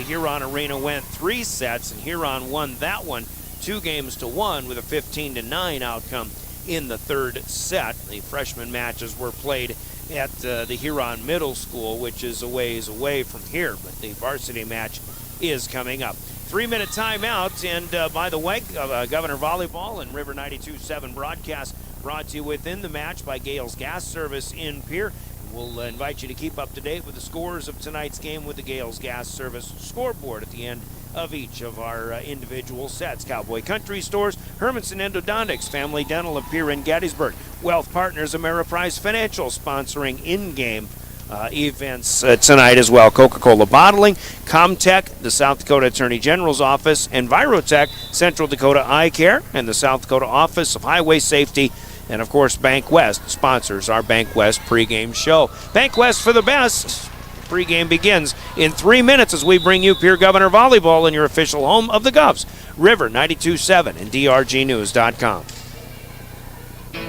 Huron Arena went 3 sets, and Huron won that one 2-1 with a 15-9 outcome in the third set. The freshman matches were played at the Huron Middle School, which is a ways away from here, but the varsity match is coming up. 3-minute timeout, and by the way, Governor Volleyball and River 92.7 broadcast brought to you within the match by Gales Gas Service in Pierre. We'll invite you to keep up to date with the scores of tonight's game with the Gales Gas Service scoreboard at the end of each of our individual sets. Cowboy Country Stores, Hermanson Endodontics, Family Dental of Pierre and Gettysburg, Wealth Partners, Ameriprise Financial sponsoring in-game events tonight as well. Coca-Cola Bottling, Comtech, the South Dakota Attorney General's Office, Envirotech, Central Dakota Eye Care, and the South Dakota Office of Highway Safety. And, of course, Bank West sponsors our Bank West pregame show. Bank West for the best. Pregame begins in 3 minutes as we bring you Pierre Governor Volleyball in your official home of the Govs, River 92.7 and drgnews.com.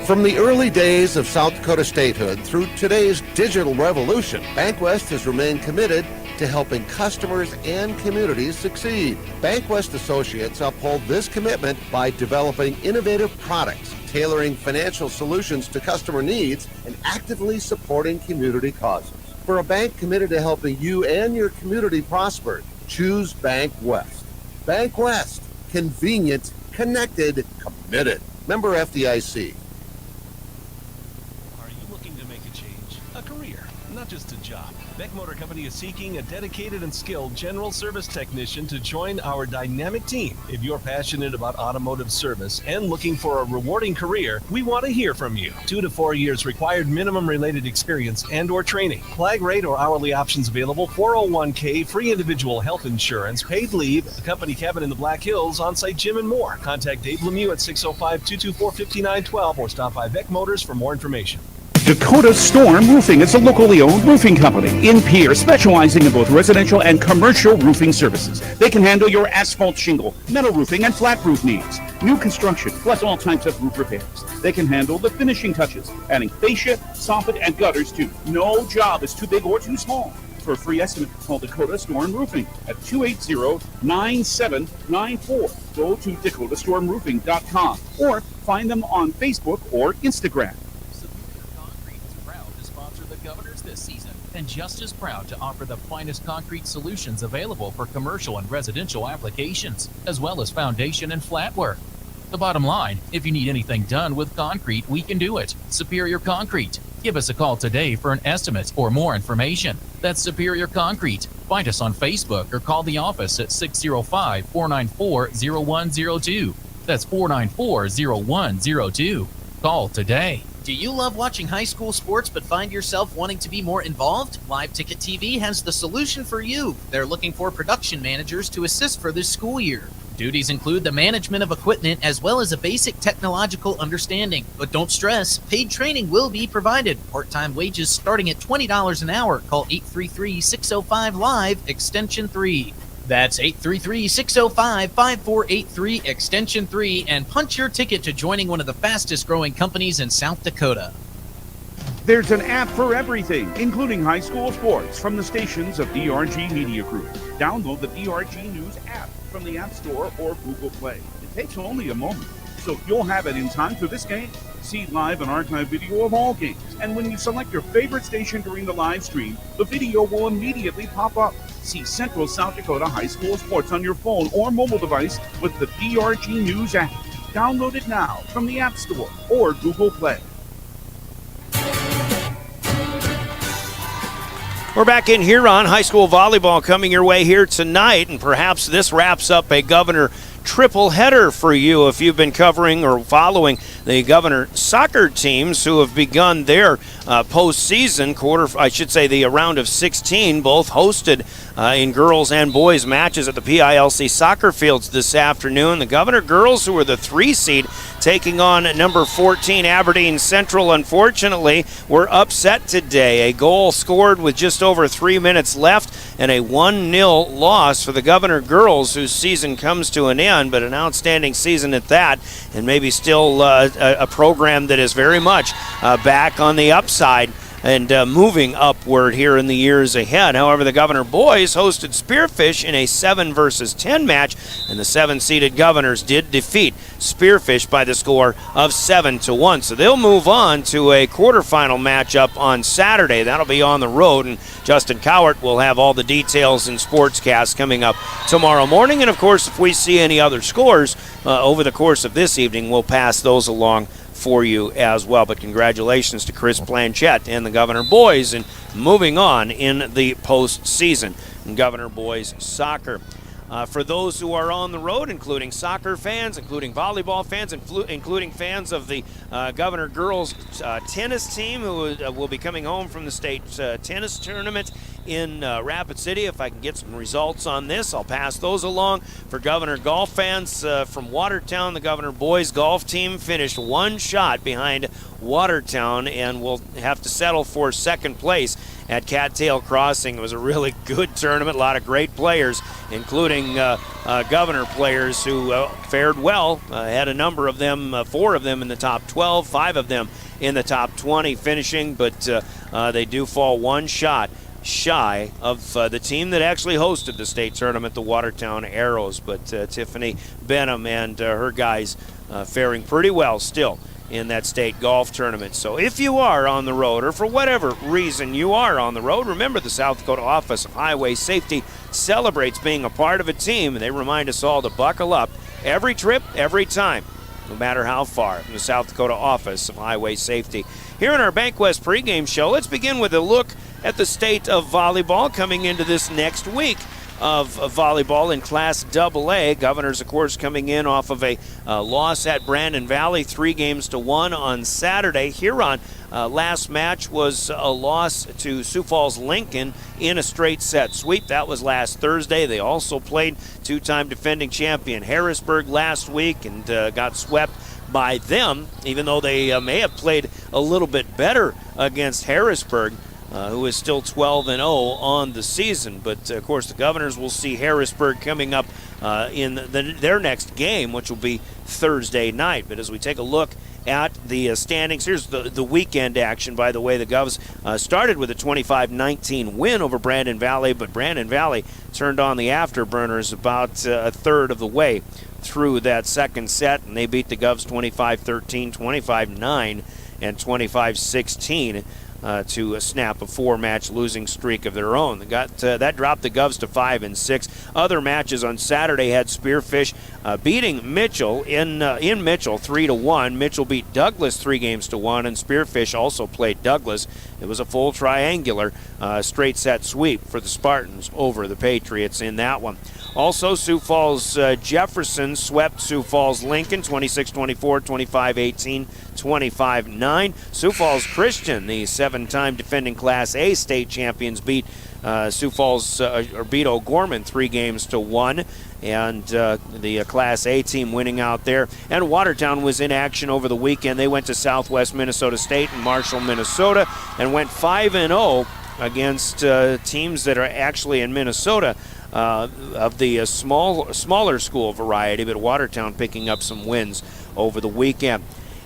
From the early days of South Dakota statehood through today's digital revolution, Bank West has remained committed to helping customers and communities succeed. Bank West associates uphold this commitment by developing innovative products, tailoring financial solutions to customer needs, and actively supporting community causes. For a bank committed to helping you and your community prosper, choose Bank West. Bank West. Convenient, connected, committed. Member FDIC. Are you looking to make a change? A career, not just a job. Beck Motor Company is seeking a dedicated and skilled general service technician to join our dynamic team. If you're passionate about automotive service and looking for a rewarding career, we want to hear from you. 2 to 4 years required minimum related experience and or training. Flag rate or hourly options available, 401k, free individual health insurance, paid leave, a company cabin in the Black Hills, on-site gym, and more. Contact Dave Lemieux at 605-224-5912 or stop by Beck Motors for more information. Dakota Storm Roofing is a locally owned roofing company in Pierre, specializing in both residential and commercial roofing services. They can handle your asphalt shingle, metal roofing, and flat roof needs. New construction, plus all types of roof repairs. They can handle the finishing touches, adding fascia, soffit, and gutters too. No job is too big or too small. For a free estimate, call Dakota Storm Roofing at 280-9794. Go to dakotastormroofing.com or find them on Facebook or Instagram. Governors this season, and just as proud to offer the finest concrete solutions available for commercial and residential applications, as well as foundation and flat work. The bottom line, if you need anything done with concrete, we can do it. Superior Concrete. Give us a call today for an estimate or more information. That's Superior Concrete. Find us on Facebook or call the office at 605-494-0102. That's 494-0102. Call today. Do you love watching high school sports but find yourself wanting to be more involved? Live Ticket TV has the solution for you. They're looking for production managers to assist for this school year. Duties include the management of equipment as well as a basic technological understanding. But don't stress, paid training will be provided. Part-time wages starting at $20 an hour. Call 833-605-LIVE, extension 3. That's 833-605-5483, extension 3, and punch your ticket to joining one of the fastest growing companies in South Dakota. There's an app for everything, including high school sports, from the stations of DRG Media Group. Download the DRG News app from the App Store or Google Play. It takes only a moment, so you'll have it in time for this game. See live and archive video of all games, and when you select your favorite station during the live stream, the video will immediately pop up. See Central South Dakota High School Sports on your phone or mobile device with the DRG News app. Download it now from the App Store or Google Play. We're back in Huron. High school volleyball coming your way here tonight, and perhaps this wraps up a Governor triple header for you if you've been covering or following the Governor soccer teams who have begun their postseason the round of 16, both hosted in girls and boys matches at the PILC soccer fields this afternoon. The Governor girls, who are the 3 seed, taking on number 14 Aberdeen Central, unfortunately, were upset today. A goal scored with just over 3 minutes left and a 1-0 loss for the Governor girls, whose season comes to an end, but an outstanding season at that, and maybe still a program that is very much back on the upside and moving upward here in the years ahead. However, the Governor boys hosted Spearfish in a 7-versus-10 match, and the 7-seeded Governors did defeat Spearfish by the score of 7-1. So they'll move on to a quarterfinal matchup on Saturday. That'll be on the road, and Justin Cowart will have all the details and sportscast coming up tomorrow morning. And of course, if we see any other scores over the course of this evening, we'll pass those along for you as well. But congratulations to Chris Blanchette and the Governor boys and moving on in the postseason in Governor boys soccer. For those who are on the road, including soccer fans, including volleyball fans, including fans of the Governor girls tennis team who will be coming home from the state tennis tournament in Rapid City. If I can get some results on this, I'll pass those along. For Governor golf fans from Watertown, the Governor boys golf team finished one shot behind Watertown and will have to settle for second place at Cattail Crossing. It was a really good tournament, a lot of great players, including Governor players who fared well. Had a number of them, 4 of them in the top 12, 5 of them in the top 20 finishing, but they do fall one shot shy of the team that actually hosted the state tournament, the Watertown Arrows. But Tiffany Benham and her guys faring pretty well still in that state golf tournament. So if you are on the road, or for whatever reason you are on the road, remember the South Dakota Office of Highway Safety celebrates being a part of a team, and they remind us all to buckle up every trip, every time, no matter how far. From the South Dakota Office of Highway Safety. Here in our BankWest pregame show, let's begin with a look at the state of volleyball coming into this next week of volleyball in Class AA. Governors, of course, coming in off of a loss at Brandon Valley, 3-1 on Saturday. Huron, last match was a loss to Sioux Falls Lincoln in a straight set sweep. That was last Thursday. They also played two-time defending champion Harrisburg last week and got swept by them, even though they may have played a little bit better against Harrisburg, who is still 12-0 on the season. But, of course, the Governors will see Harrisburg coming up in their next game, which will be Thursday night. But as we take a look at the standings, here's the weekend action. By the way, the Govs started with a 25-19 win over Brandon Valley, but Brandon Valley turned on the afterburners about a third of the way through that second set, and they beat the Govs 25-13, 25-9, and 25-16. To snap a 4-match losing streak of their own. That dropped the Govs to 5-6. Other matches on Saturday had Spearfish beating Mitchell in Mitchell 3-1. Mitchell beat Douglas 3-1, and Spearfish also played Douglas. It was a full triangular straight set sweep for the Spartans over the Patriots in that one. Also, Sioux Falls Jefferson swept Sioux Falls Lincoln 26-24, 25-18, 25-9. Sioux Falls Christian, the 7-time defending Class A state champions, beat Sioux Falls beat O'Gorman 3-1, and the Class A team winning out there. And Watertown was in action over the weekend. They went to Southwest Minnesota State and Marshall, Minnesota, and went 5-0 against teams that are actually in Minnesota. Of the smaller school variety, but Watertown picking up some wins over the weekend.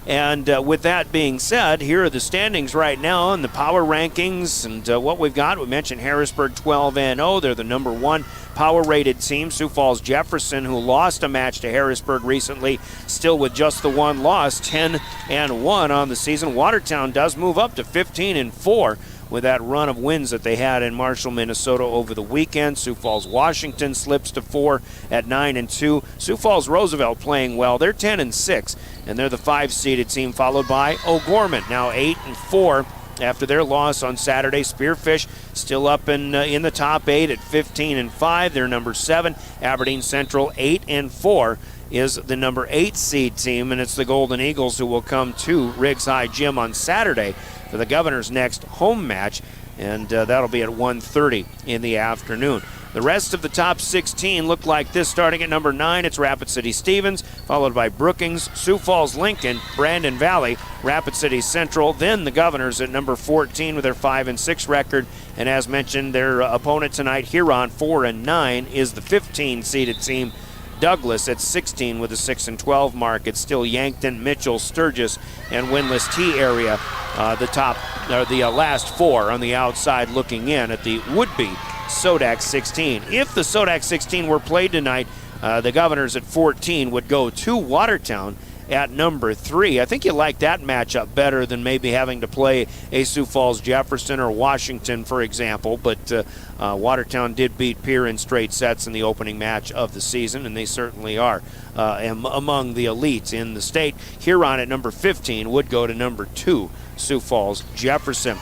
And with that being said, here are the standings right now and the power rankings and what we've got. We mentioned Harrisburg 12-0. They're the number 1 power-rated team. Sioux Falls Jefferson, who lost a match to Harrisburg recently, still with just the one loss, 10-1 on the season. Watertown does move up to 15-4. with that run of wins that they had in Marshall, Minnesota over the weekend. Sioux Falls, Washington slips to 4 at 9-2. Sioux Falls, Roosevelt playing well. They're 10-6, and they're the 5-seeded team, followed by O'Gorman, now 8-4 after their loss on Saturday. Spearfish still up in the top 8 at 15-5. They're number 7. Aberdeen Central 8-4 is the number 8 seed team, and it's the Golden Eagles who will come to Riggs High Gym on Saturday for the Governor's next home match, and that'll be at 1:30 in the afternoon. The rest of the top 16 look like this. Starting at number 9, it's Rapid City Stevens, followed by Brookings, Sioux Falls Lincoln, Brandon Valley, Rapid City Central, then the Governors at number 14 with their 5-6 record. And as mentioned, their opponent tonight, Huron, 4-9, is the 15-seeded team. Douglas at 16 with a 6-12 mark. It's still Yankton, Mitchell, Sturgis, and Windlass T area, the top the last four on the outside looking in at the would-be Sodak 16. If the Sodak 16 were played tonight, the Governors at 14 would go to Watertown at number 3. I think you like that matchup better than maybe having to play a Sioux Falls Jefferson or Washington, for example. But Watertown did beat Pierre in straight sets in the opening match of the season, and they certainly are among the elites in the state. Huron at number 15 would go to number 2, Sioux Falls Jefferson.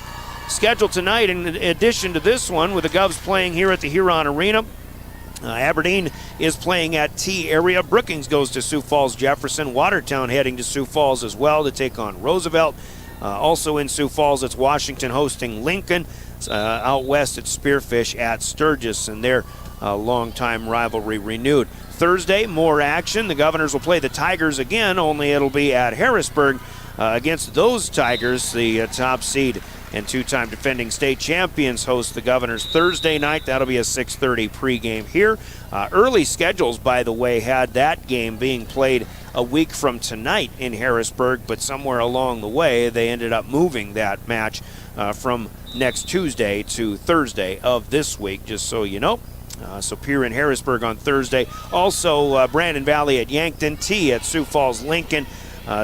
Scheduled tonight, in addition to this one, with the Govs playing here at the Huron Arena, Aberdeen is playing at T area. Brookings goes to Sioux Falls Jefferson. Watertown heading to Sioux Falls as well to take on Roosevelt. Also in Sioux Falls, it's Washington hosting Lincoln. Out west, it's Spearfish at Sturgis, and their longtime rivalry renewed. Thursday, more action. The Governors will play the Tigers again, only it'll be at Harrisburg against those Tigers, the top seed and two-time defending state champions host the Governors Thursday night. That'll be a 6:30 pregame here. Early schedules, by the way, had that game being played a week from tonight in Harrisburg, but somewhere along the way they ended up moving that match from next Tuesday to Thursday of this week, just so you know. So Pierre in Harrisburg on Thursday. Also Brandon Valley at Yankton, T at Sioux Falls Lincoln.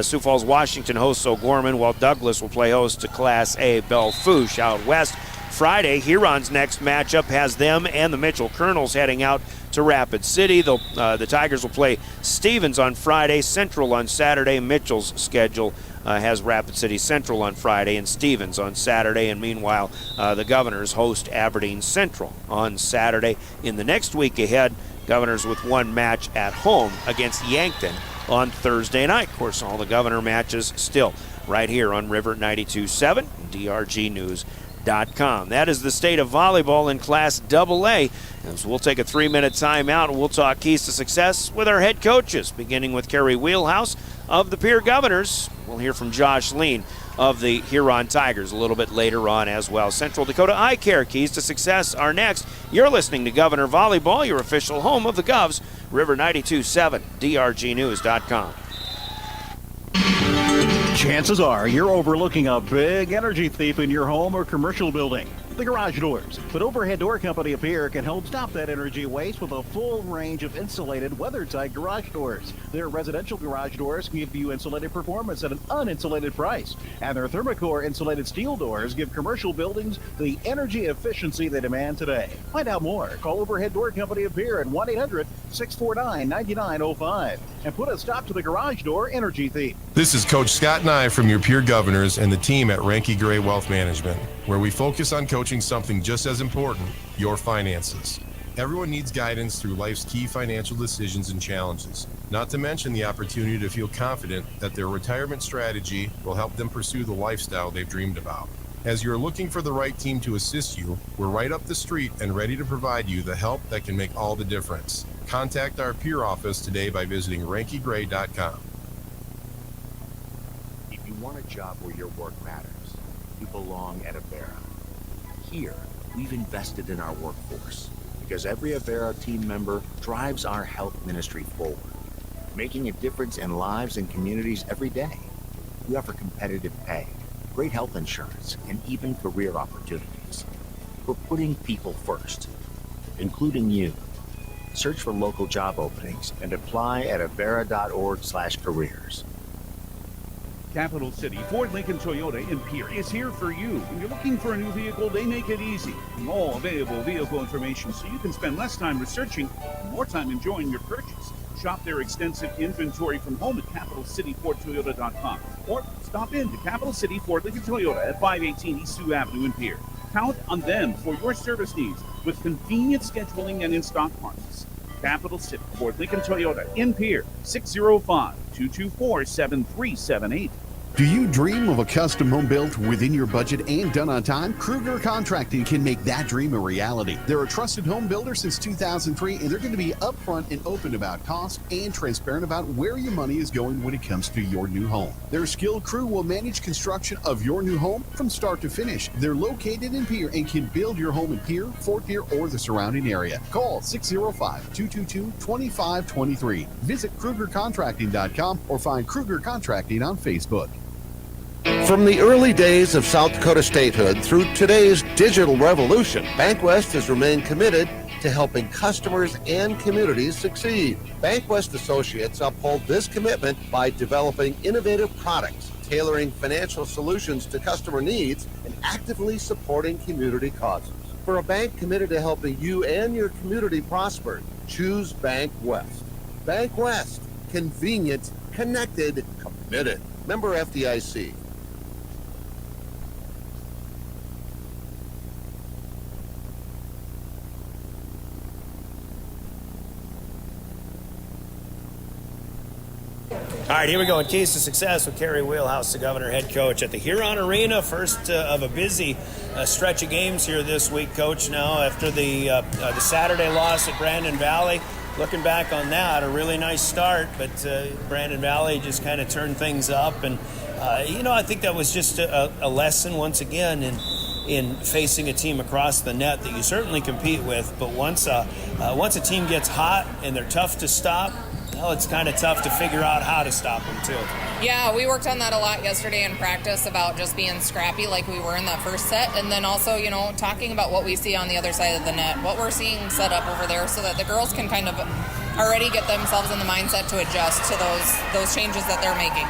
Sioux Falls, Washington hosts O'Gorman, while Douglas will play host to Class A Belle Fourche out west. Friday, Huron's next matchup has them and the Mitchell Colonels heading out to Rapid City. The Tigers will play Stevens on Friday, Central on Saturday. Mitchell's schedule has Rapid City Central on Friday and Stevens on Saturday. And meanwhile, the Governors host Aberdeen Central on Saturday. In the next week ahead, Governors with one match at home against Yankton on Thursday night. Of course, all the Governor matches still right here on River 92.7, DRGnews.com. That is the state of volleyball in Class AA. So we'll take a 3-minute timeout and we'll talk keys to success with our head coaches, beginning with Kerry Wheelhouse of the Pierre Governors. We'll hear from Josh Lean of the Huron Tigers a little bit later on as well. Central Dakota Eye Care, keys to success are next. You're listening to Governor Volleyball, your official home of the Govs, River 92.7, DRGnews.com. Chances are you're overlooking a big energy thief in your home or commercial building. The Garage Doors. But Overhead Door Company of Pierre can help stop that energy waste with a full range of insulated, weather-tight garage doors. Their residential garage doors give you insulated performance at an uninsulated price. And their Thermocore insulated steel doors give commercial buildings the energy efficiency they demand today. Find out more. Call Overhead Door Company of Pierre at 1-800-649-9905 and put a stop to the garage door energy thief. This is Coach Scott Nye from your Pierre Governors and the team at Ranky Gray Wealth Management, where we focus on coaching something just as important, your finances. Everyone needs guidance through life's key financial decisions and challenges, not to mention the opportunity to feel confident that their retirement strategy will help them pursue the lifestyle they've dreamed about. As you're looking for the right team to assist you, we're right up the street and ready to provide you the help that can make all the difference. Contact our peer office today by visiting rankygray.com. If you want a job where your work matters, you belong at Avera. Here, we've invested in our workforce because every Avera team member drives our health ministry forward, making a difference in lives and communities every day. We offer competitive pay, great health insurance, and even career opportunities. We're putting people first, including you. Search for local job openings and apply at avera.org/careers. Capital City Ford Lincoln Toyota in Pierre is here for you. When you're looking for a new vehicle, they make it easy. All available vehicle information so you can spend less time researching and more time enjoying your purchase. Shop their extensive inventory from home at CapitalCityFordToyota.com or stop in to Capital City Ford Lincoln Toyota at 518 East Sioux Avenue in Pierre. Count on them for your service needs with convenient scheduling and in-stock parts. Capital City Ford Lincoln Toyota in Pierre, 605-224-7378. Do you dream of a custom home built within your budget and done on time? Kruger Contracting can make that dream a reality. They're a trusted home builder since 2003, and they're going to be upfront and open about cost and transparent about where your money is going when it comes to your new home. Their skilled crew will manage construction of your new home from start to finish. They're located in Pierre and can build your home in Pierre, Fort Pierre, or the surrounding area. Call 605-222-2523. Visit KrugerContracting.com or find Kruger Contracting on Facebook. From the early days of South Dakota statehood through today's digital revolution, BankWest has remained committed to helping customers and communities succeed. BankWest associates uphold this commitment by developing innovative products, tailoring financial solutions to customer needs, and actively supporting community causes. For a bank committed to helping you and your community prosper, choose BankWest. BankWest, convenient, connected, committed. Member FDIC. All right, here we go. In Keys to Success with Kerry Wheelhouse, the Governor, head coach at the Huron Arena. First of a busy stretch of games here this week, Coach. Now, after the Saturday loss at Brandon Valley, looking back on that, a really nice start, but Brandon Valley just kind of turned things up. And, I think that was just a lesson once again in facing a team across the net that you certainly compete with. But once a team gets hot and they're tough to stop, well, it's kind of tough to figure out how to stop them, too. Yeah, we worked on that a lot yesterday in practice about just being scrappy like we were in that first set. And then also, talking about what we see on the other side of the net, what we're seeing set up over there so that the girls can kind of already get themselves in the mindset to adjust to those changes that they're making.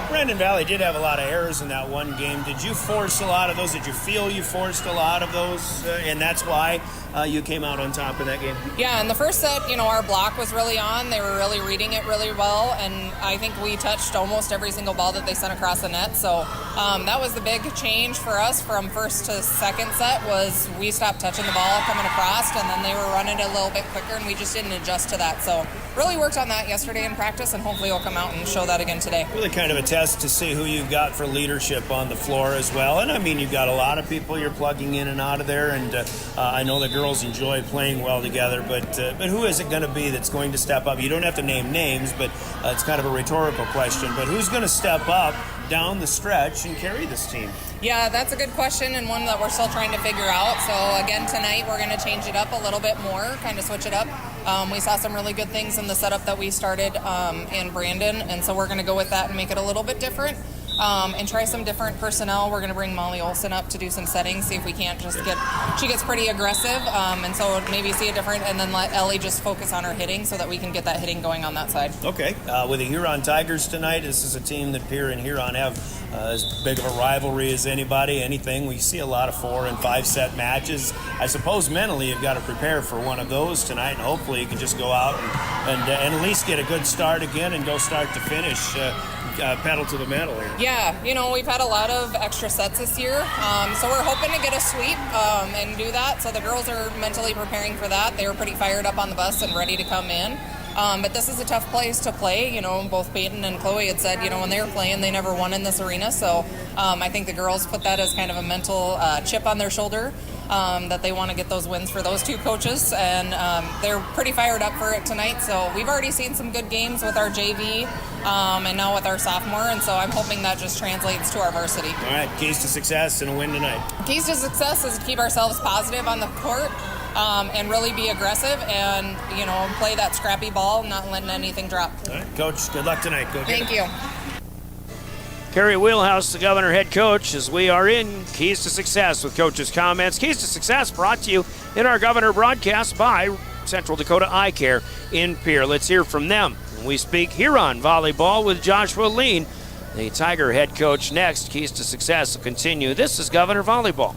Brandon Valley did have a lot of errors in that one game. Did you force a lot of those? Did you feel you forced a lot of those? And that's why you came out on top in that game? Yeah, in the first set, our block was really on. They were really reading it really well, and I think we touched almost every single ball that they sent across the net. So that was the big change for us from first to second set was we stopped touching the ball coming across, and then they were running it a little bit quicker, and we just didn't adjust to that. So really worked on that yesterday in practice, and hopefully we'll come out and show that again today. Really kind of a test to see who you've got for leadership on the floor as well. And I mean, you've got a lot of people you're plugging in and out of there, and I know the girls enjoy playing well together, but who is it going to be that's going to step up? You don't have to name names, but it's kind of a rhetorical question, but who's going to step up down the stretch and carry this team? Yeah, that's a good question and one that we're still trying to figure out. So again, tonight we're going to change it up a little bit more, kind of switch it up. We saw some really good things in the setup that we started in Brandon, and so we're going to go with that and make it a little bit different. And try some different personnel. We're going to bring Molly Olson up to do some settings, see if we can't just she gets pretty aggressive, and so maybe see a different, and then let Ellie just focus on her hitting so that we can get that hitting going on that side. Okay. With the Huron Tigers tonight, this is a team that Pierre and Huron have as big of a rivalry as anything. We see a lot of 4 and 5 set matches. I suppose mentally you've got to prepare for one of those tonight, and hopefully you can just go out and at least get a good start again and go start to finish. Pedal to the metal here. Yeah, we've had a lot of extra sets this year, so we're hoping to get a sweep and do that. So the girls are mentally preparing for that. They were pretty fired up on the bus and ready to come in. But this is a tough place to play. Both Peyton and Chloe had said, when they were playing, they never won in this arena. So I think the girls put that as kind of a mental chip on their shoulder. That they want to get those wins for those two coaches, and they're pretty fired up for it tonight. So we've already seen some good games with our JV and now with our sophomore, and so I'm hoping that just translates to our varsity. All right, keys to success and a win tonight. Keys to success is to keep ourselves positive on the court and really be aggressive and, play that scrappy ball, not letting anything drop. All right, Coach, good luck tonight. Go get it. Thank you. Kerry Wheelhouse, the Governor, head coach, as we are in Keys to Success with Coach's Comments. Keys to Success brought to you in our Governor broadcast by Central Dakota Eye Care in Pierre. Let's hear from them. We speak Huron Volleyball with Joshua Lean, the Tiger head coach. Next, Keys to Success will continue. This is Governor Volleyball.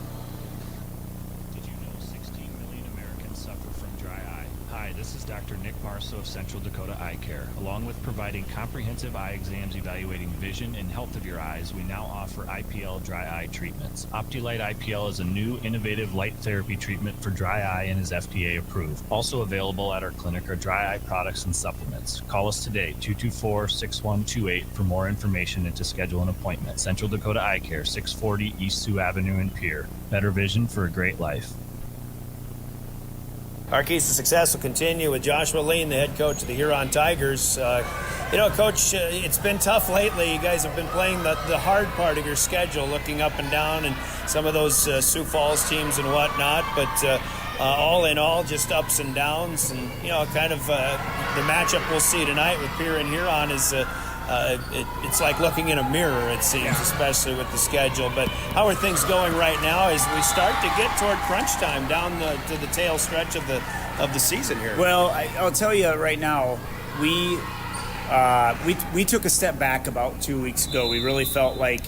Did you know 16 million Americans suffer from dry eye? Hi, this is Dr. Nick Marso of Central Dakota Eye Care. Along with providing comprehensive eye exams evaluating vision and health of your eyes, we now offer IPL dry eye treatments. OptiLight IPL is a new, innovative light therapy treatment for dry eye and is FDA approved. Also available at our clinic are dry eye products and supplements. Call us today, 224-6128, for more information and to schedule an appointment. Central Dakota Eye Care, 640 East Sioux Avenue in Pierre. Better vision for a great life. Our Keys to Success will continue with Joshua Lean, the head coach of the Huron Tigers. Coach, it's been tough lately. You guys have been playing the hard part of your schedule, looking up and down, and some of those Sioux Falls teams and whatnot. But all in all, just ups and downs. And, the matchup we'll see tonight with Pierre and Huron is it's like looking in a mirror, it seems, especially with the schedule. But how are things going right now as we start to get toward crunch time down to the tail stretch of the season here? Well, I'll tell you right now, we took a step back about 2 weeks ago. We really felt like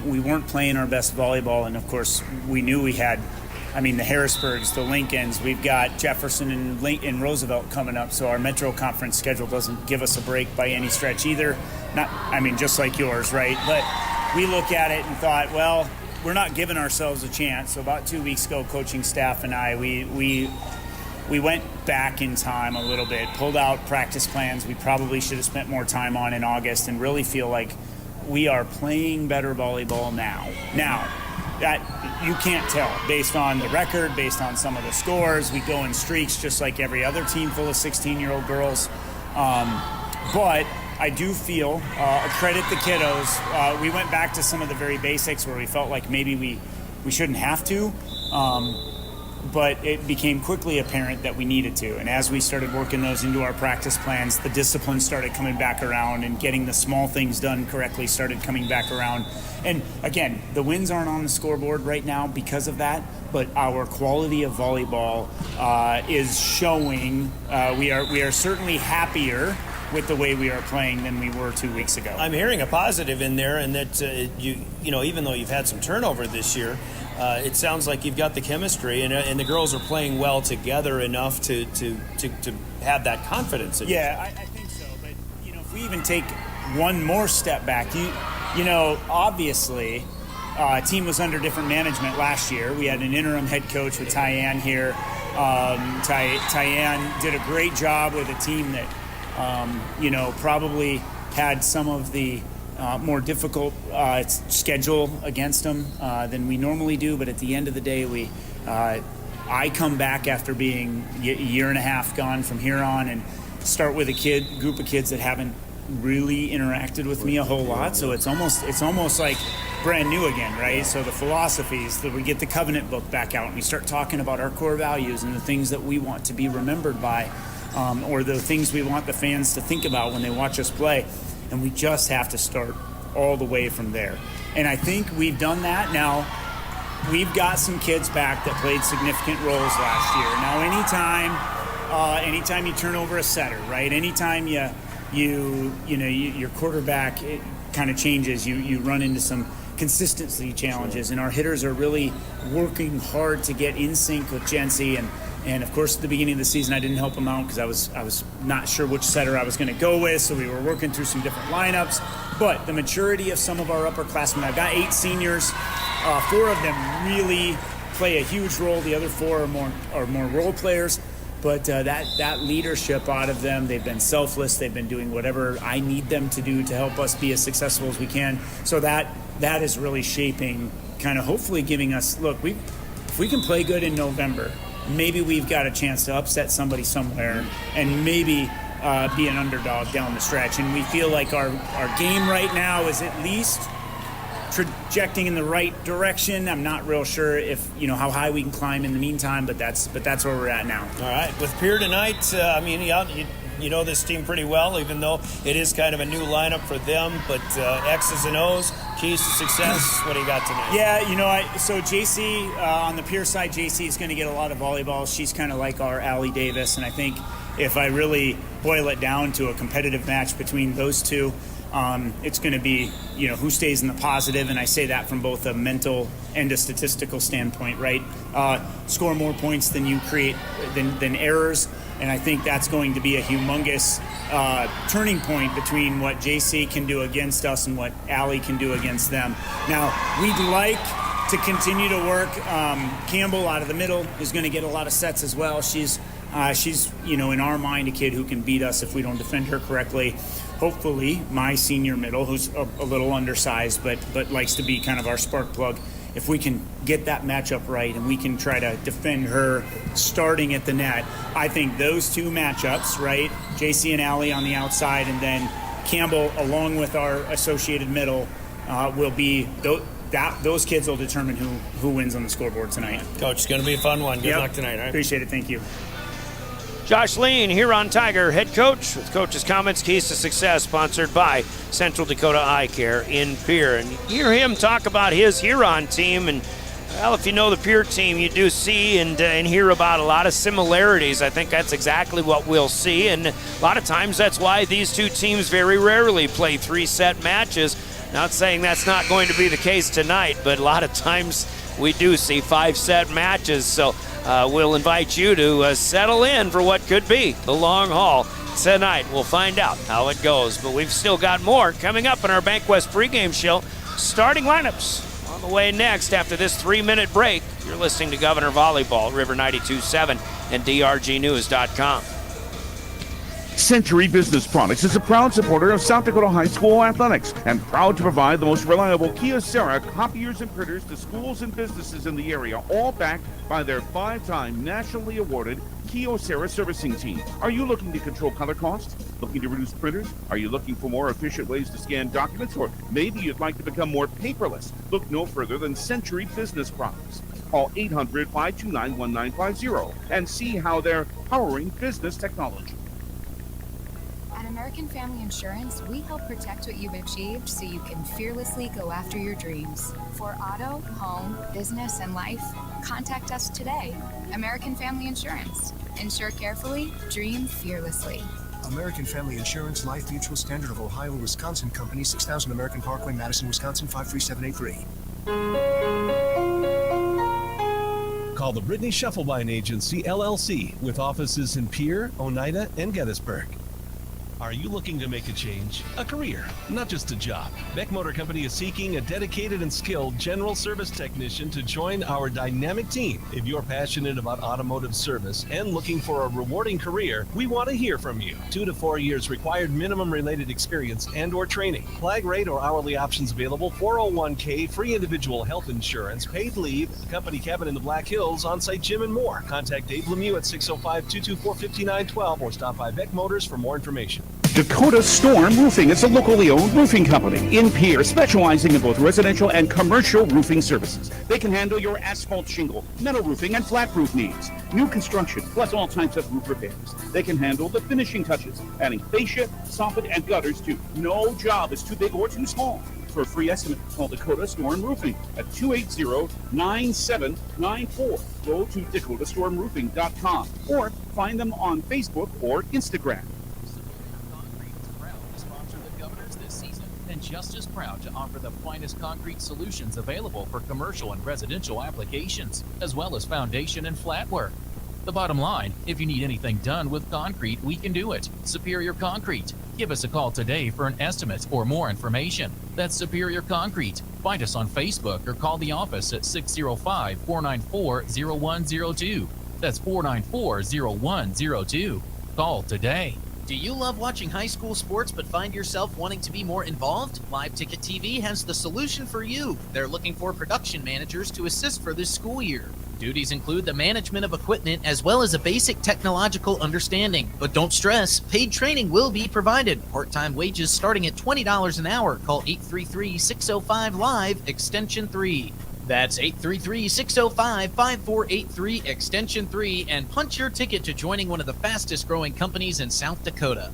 we weren't playing our best volleyball, and of course we knew we had, the Harrisburgs, the Lincolns, we've got Jefferson and Roosevelt coming up, so our Metro Conference schedule doesn't give us a break by any stretch either. Just like yours, right? But we look at it and thought, well, we're not giving ourselves a chance. So about 2 weeks ago, coaching staff and I, we went back in time a little bit, pulled out practice plans we probably should have spent more time on in August, and really feel like we are playing better volleyball now. Now, that you can't tell based on the record, based on some of the scores. We go in streaks just like every other team full of 16-year-old girls. But I do feel, credit the kiddos, we went back to some of the very basics where we felt like maybe we shouldn't have to. But it became quickly apparent that we needed to. And as we started working those into our practice plans, the discipline started coming back around, and getting the small things done correctly started coming back around. And again, the wins aren't on the scoreboard right now because of that, but our quality of volleyball is showing. We are certainly happier with the way we are playing than we were 2 weeks ago. I'm hearing a positive in there, and that even though you've had some turnover this year, it sounds like you've got the chemistry, and the girls are playing well together enough to have that confidence in you. I think so. But if we even take one more step back, obviously, team was under different management last year. We had an interim head coach with Tyann here. Tyann did a great job with a team that probably had some of the more difficult schedule against them than we normally do. But at the end of the day, I come back after being a year and a half gone from Huron and start with a group of kids that haven't really interacted with me a whole lot. So it's almost like brand new again, right? So the philosophies, that we get the covenant book back out and we start talking about our core values and the things that we want to be remembered by. Or the things we want the fans to think about when they watch us play. And we just have to start all the way from there. And I think we've done that. Now, we've got some kids back that played significant roles last year. Now, anytime you turn over a setter, right? Anytime your quarterback kind of changes, you run into some consistency challenges. And our hitters are really working hard to get in sync with Jency. And of course, at the beginning of the season, I didn't help them out because I was not sure which setter I was going to go with. So we were working through some different lineups. But the maturity of some of our upperclassmen, I've got 8 seniors. 4 of them really play a huge role. The other 4 are more role players. But that leadership out of them, they've been selfless. They've been doing whatever I need them to do to help us be as successful as we can. So that is really shaping, kind of hopefully giving us, look, if we can play good in November, maybe we've got a chance to upset somebody somewhere and maybe be an underdog down the stretch. And we feel like our game right now is at least trajecting in the right direction. I'm not real sure if how high we can climb in the meantime, but that's where we're at now. All right, with Pierre tonight, you know this team pretty well, even though it is kind of a new lineup for them. But X's and O's, keys to success. What do you got tonight? Yeah, so JC on the Pierre side, JC is going to get a lot of volleyball. She's kind of like our Allie Davis, and I think if I really boil it down to a competitive match between those two, it's going to be, who stays in the positive, and I say that from both a mental and a statistical standpoint, right? Score more points than you create, than errors, and I think that's going to be a humongous turning point between what JC can do against us and what Allie can do against them. Now, we'd like to continue to work. Campbell out of the middle is going to get a lot of sets as well. She's in our mind, a kid who can beat us if we don't defend her correctly. Hopefully, my senior middle, who's a little undersized, but likes to be kind of our spark plug, if we can get that matchup right and we can try to defend her starting at the net, I think those two matchups, right, JC and Allie on the outside and then Campbell along with our associated middle will be those kids will determine who wins on the scoreboard tonight. Coach, it's going to be a fun one. Good luck tonight. All right? Appreciate it. Thank you. Josh Lean, Huron Tiger head coach, with coach's comments, keys to success, sponsored by Central Dakota Eye Care in Pierre. And you hear him talk about his Huron team, and well, if you know the Pierre team, you do see and hear about a lot of similarities. I think that's exactly what we'll see, and a lot of times that's why these two teams very rarely play 3-set matches. Not saying that's not going to be the case tonight, but a lot of times we do see 5-set matches. So we'll invite you to settle in for what could be the long haul tonight. We'll find out how it goes, but we've still got more coming up in our BankWest pregame show. Starting lineups on the way next after this 3-minute break. You're listening to Governor Volleyball, River 92.7 and drgnews.com. Century Business Products is a proud supporter of South Dakota High School athletics and proud to provide the most reliable Kyocera copiers and printers to schools and businesses in the area, all backed by their 5-time nationally awarded Kyocera servicing team. Are you looking to control color costs? Looking to reduce printers? Are you looking for more efficient ways to scan documents? Or maybe you'd like to become more paperless? Look no further than Century Business Products. Call 800-529-1950 and see how they're powering business technology. At American Family Insurance, we help protect what you've achieved so you can fearlessly go after your dreams. For auto, home, business, and life, contact us today. American Family Insurance. Insure carefully, dream fearlessly. American Family Insurance Life Mutual Standard of Ohio and Wisconsin Company, 6000 American Parkway, Madison, Wisconsin, 53783. Call the Brittany Shufflebein Agency, LLC, with offices in Pierre, Oneida, and Gettysburg. Are you looking to make a change? A career, not just a job. Beck Motor Company is seeking a dedicated and skilled general service technician to join our dynamic team. If you're passionate about automotive service and looking for a rewarding career, we want to hear from you. 2 to 4 years required minimum related experience and or training. Flag rate or hourly options available, 401k, free individual health insurance, paid leave, company cabin in the Black Hills, on-site gym, and more. Contact Dave Lemieux at 605-224-5912 or stop by Beck Motors for more information. Dakota Storm Roofing is a locally owned roofing company in Pierre, specializing in both residential and commercial roofing services. They can handle your asphalt shingle, metal roofing, and flat roof needs. New construction, plus all types of roof repairs. They can handle the finishing touches, adding fascia, soffit, and gutters too. No job is too big or too small. For a free estimate, call Dakota Storm Roofing at 280-9794. Go to dakotastormroofing.com or find them on Facebook or Instagram. And just as proud to offer the finest concrete solutions available for commercial and residential applications, as well as foundation and flat work. The bottom line, if you need anything done with concrete, we can do it. Superior Concrete. Give us a call today for an estimate or more information. That's Superior Concrete. Find us on Facebook or call the office at 605-494-0102. That's 494-0102. Call today. Do you love watching high school sports but find yourself wanting to be more involved? Live Ticket TV has the solution for you. They're looking for production managers to assist for this school year. Duties include the management of equipment as well as a basic technological understanding. But don't stress, paid training will be provided. Part-time wages starting at $20 an hour. Call 833-605-LIVE, extension 3. That's 833-605-5483, extension 3, and punch your ticket to joining one of the fastest growing companies in South Dakota.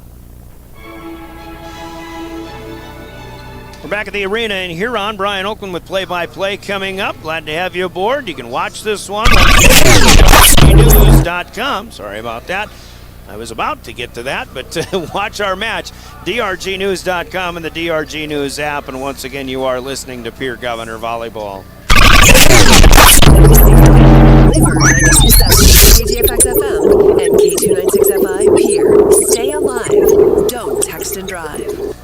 We're back at the arena in Huron. Brian Oakland with play-by-play coming up. Glad to have you aboard. You can watch this one on drgnews.com. Sorry about that. I was about to get to that, but watch our match. drgnews.com and the DRG News app. And once again, you are listening to Pierre Governor Volleyball. River 92.7 KTFX FM and K296FI Pierre. Stay alive. Don't text and drive.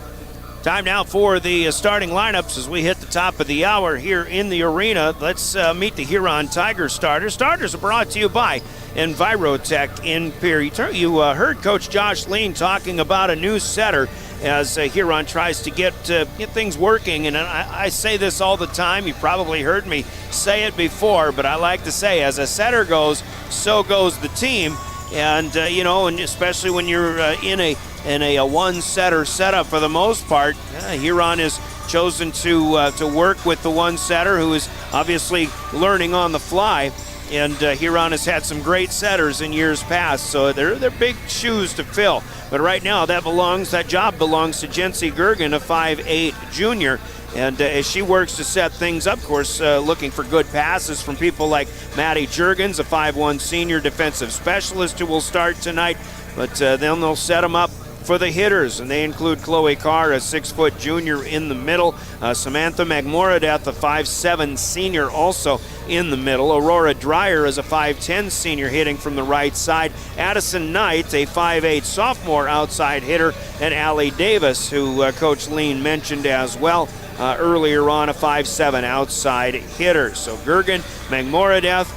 Time now for the starting lineups as we hit the top of the hour here in the arena. Let's meet the Huron Tiger starters. Starters are brought to you by Envirotech in Pierre. You heard Coach Josh Lean talking about a new setter as Huron tries to get things working. And I say this all the time. You probably heard me say it before, but I like to say, as a setter goes, so goes the team. And, and especially when you're in a one-setter setup for the most part, Huron has chosen to work with the one-setter who is obviously learning on the fly. and Huron has had some great setters in years past, so they're big shoes to fill. But right now, that job belongs to Jency Gergen, a 5'8 junior. And as she works to set things up, of course, looking for good passes from people like Maddie Juergens, a 5'1 senior defensive specialist who will start tonight. But then they'll set them up for the hitters, and they include Chloe Carr, a 6-foot junior in the middle. Samantha Magmoradeth, a 5'7 senior, also in the middle. Aurora Dreyer is a 5'10 senior hitting from the right side. Addison Knight, a 5'8 sophomore outside hitter. And Allie Davis, who Coach Lean mentioned as well earlier on, a 5'7 outside hitter. So Gergen, Magmoradeth,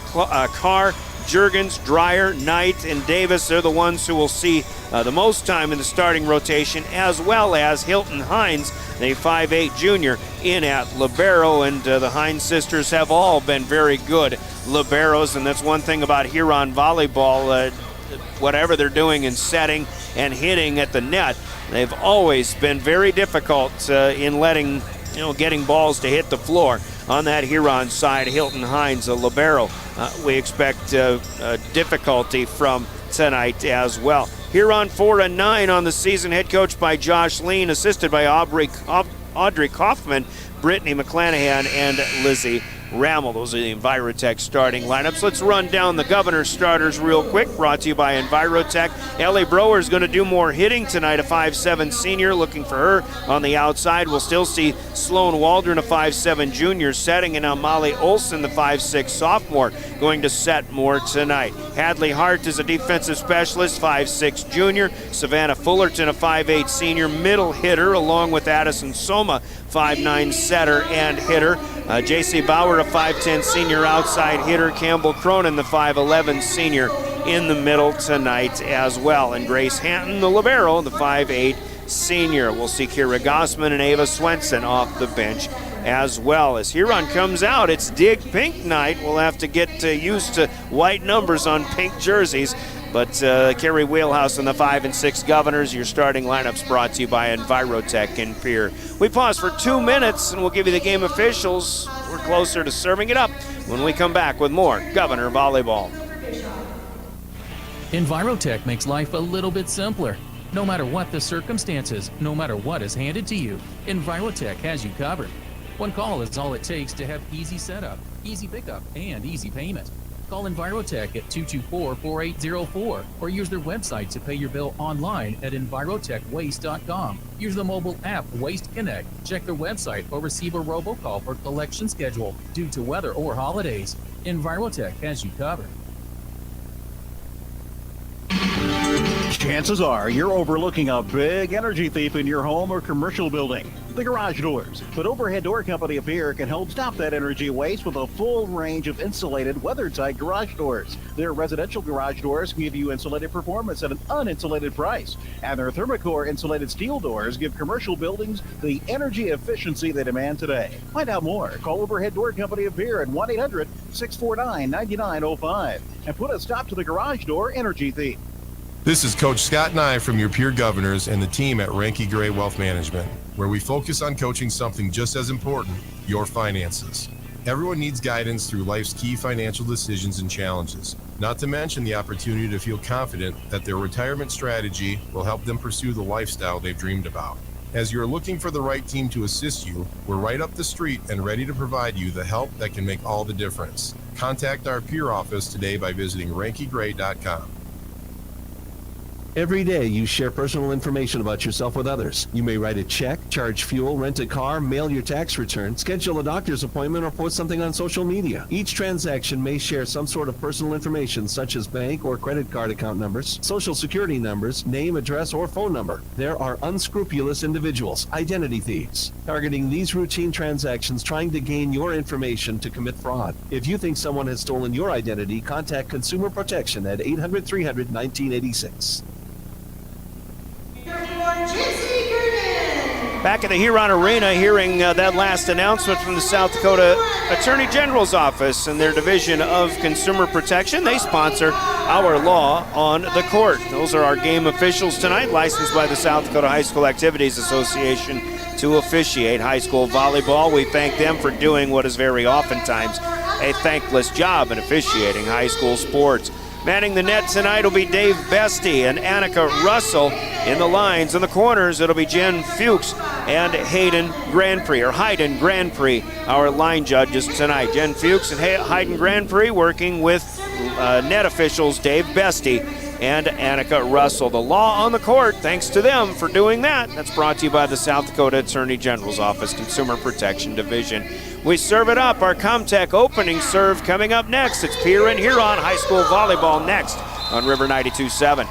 Carr, Juergens, Dreyer, Knight, and Davis, they're the ones who will see the most time in the starting rotation, as well as Hilton Hines, the 5'8 junior, in at libero. And the Hines sisters have all been very good liberos, and that's one thing about Huron volleyball. Whatever they're doing in setting and hitting at the net, they've always been very difficult in getting balls to hit the floor. On that Huron side, Hilton Hines, a libero, we expect difficulty from tonight as well. Huron 4-9 on the season, head coached by Josh Lean, assisted by Audrey Kaufman, Brittany McClanahan, and Lizzie Rammel. Those are the Envirotech starting lineups. Let's run down the Governors starters real quick, brought to you by Envirotech. Ellie Brower is going to do more hitting tonight, a 5'7 senior, looking for her on the outside. We'll still see Sloan Waldron, a 5'7 junior, setting, and now Molly Olson, the 5'6 sophomore, going to set more tonight. Hadley Hart is a defensive specialist, 5'6 junior. Savannah Fullerton, a 5'8 senior, middle hitter, along with Addison Soma, 5'9 setter and hitter. J.C. Bauer, a 5'10 senior outside hitter. Campbell Cronin, the 5'11 senior, in the middle tonight as well. And Grace Hanton, the libero, the 5'8 senior. We'll see Kira Gossman and Ava Swenson off the bench as well. As Huron comes out, it's Dig Pink night. We'll have to get used to white numbers on pink jerseys. But Kerry Wheelhouse and the 5 and 6 Governors, your starting lineups brought to you by Envirotech and Pierre. We pause for 2 minutes and we'll give you the game officials. We're closer to serving it up when we come back with more Governor Volleyball. Envirotech makes life a little bit simpler. No matter what the circumstances, no matter what is handed to you, Envirotech has you covered. One call is all it takes to have easy setup, easy pickup, and easy payment. Call Envirotech at 224-4804 or use their website to pay your bill online at envirotechwaste.com. Use the mobile app Waste Connect. Check their website or receive a robocall for collection schedule due to weather or holidays. Envirotech has you covered. Chances are you're overlooking a big energy thief in your home or commercial building. The Garage Doors. But Overhead Door Company of Pierre can help stop that energy waste with a full range of insulated, weather-tight garage doors. Their residential garage doors give you insulated performance at an uninsulated price. And their Thermocore insulated steel doors give commercial buildings the energy efficiency they demand today. Find out more. Call Overhead Door Company of Pierre at 1-800-649-9905 and put a stop to the garage door energy thief. This is Coach Scott Nye from your Pierre Governors and the team at Ranky Gray Wealth Management, where we focus on coaching something just as important, your finances. Everyone needs guidance through life's key financial decisions and challenges, not to mention the opportunity to feel confident that their retirement strategy will help them pursue the lifestyle they've dreamed about. As you're looking for the right team to assist you, we're right up the street and ready to provide you the help that can make all the difference. Contact our Pierre office today by visiting rankygray.com. Every day you share personal information about yourself with others. You may write a check, charge fuel, rent a car, mail your tax return, schedule a doctor's appointment, or post something on social media. Each transaction may share some sort of personal information such as bank or credit card account numbers, social security numbers, name, address, or phone number. There are unscrupulous individuals, identity thieves, targeting these routine transactions trying to gain your information to commit fraud. If you think someone has stolen your identity, contact Consumer Protection at 800-300-1986. Back at the Huron Arena, hearing that last announcement from the South Dakota Attorney General's Office and their Division of Consumer Protection. They sponsor our Law on the Court. Those are our game officials tonight, licensed by the South Dakota High School Activities Association to officiate high school volleyball. We thank them for doing what is very oftentimes a thankless job in officiating high school sports. Manning the net tonight will be Dave Bestie and Annika Russell. In the lines, in the corners, it'll be Jen Fuchs and Hayden Grand Prix, our line judges tonight. Jen Fuchs and Hayden Grand Prix working with net officials Dave Bestie and Annika Russell. The law on the court, thanks to them for doing that. That's brought to you by the South Dakota Attorney General's Office, Consumer Protection Division. We serve it up. Our Comtech opening serve coming up next. It's Pierre and Huron High School Volleyball next on River 92.7.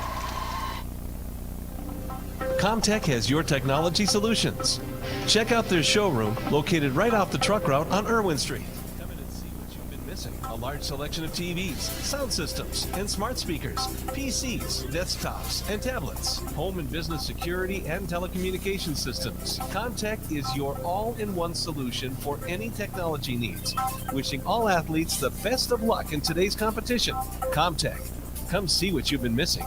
Comtech has your technology solutions. Check out their showroom located right off the truck route on Irwin Street. Come in and see what you've been missing. A large selection of TVs, sound systems, and smart speakers, PCs, desktops, and tablets, home and business security and telecommunication systems. Comtech is your all-in-one solution for any technology needs. Wishing all athletes the best of luck in today's competition. Comtech. Come see what you've been missing.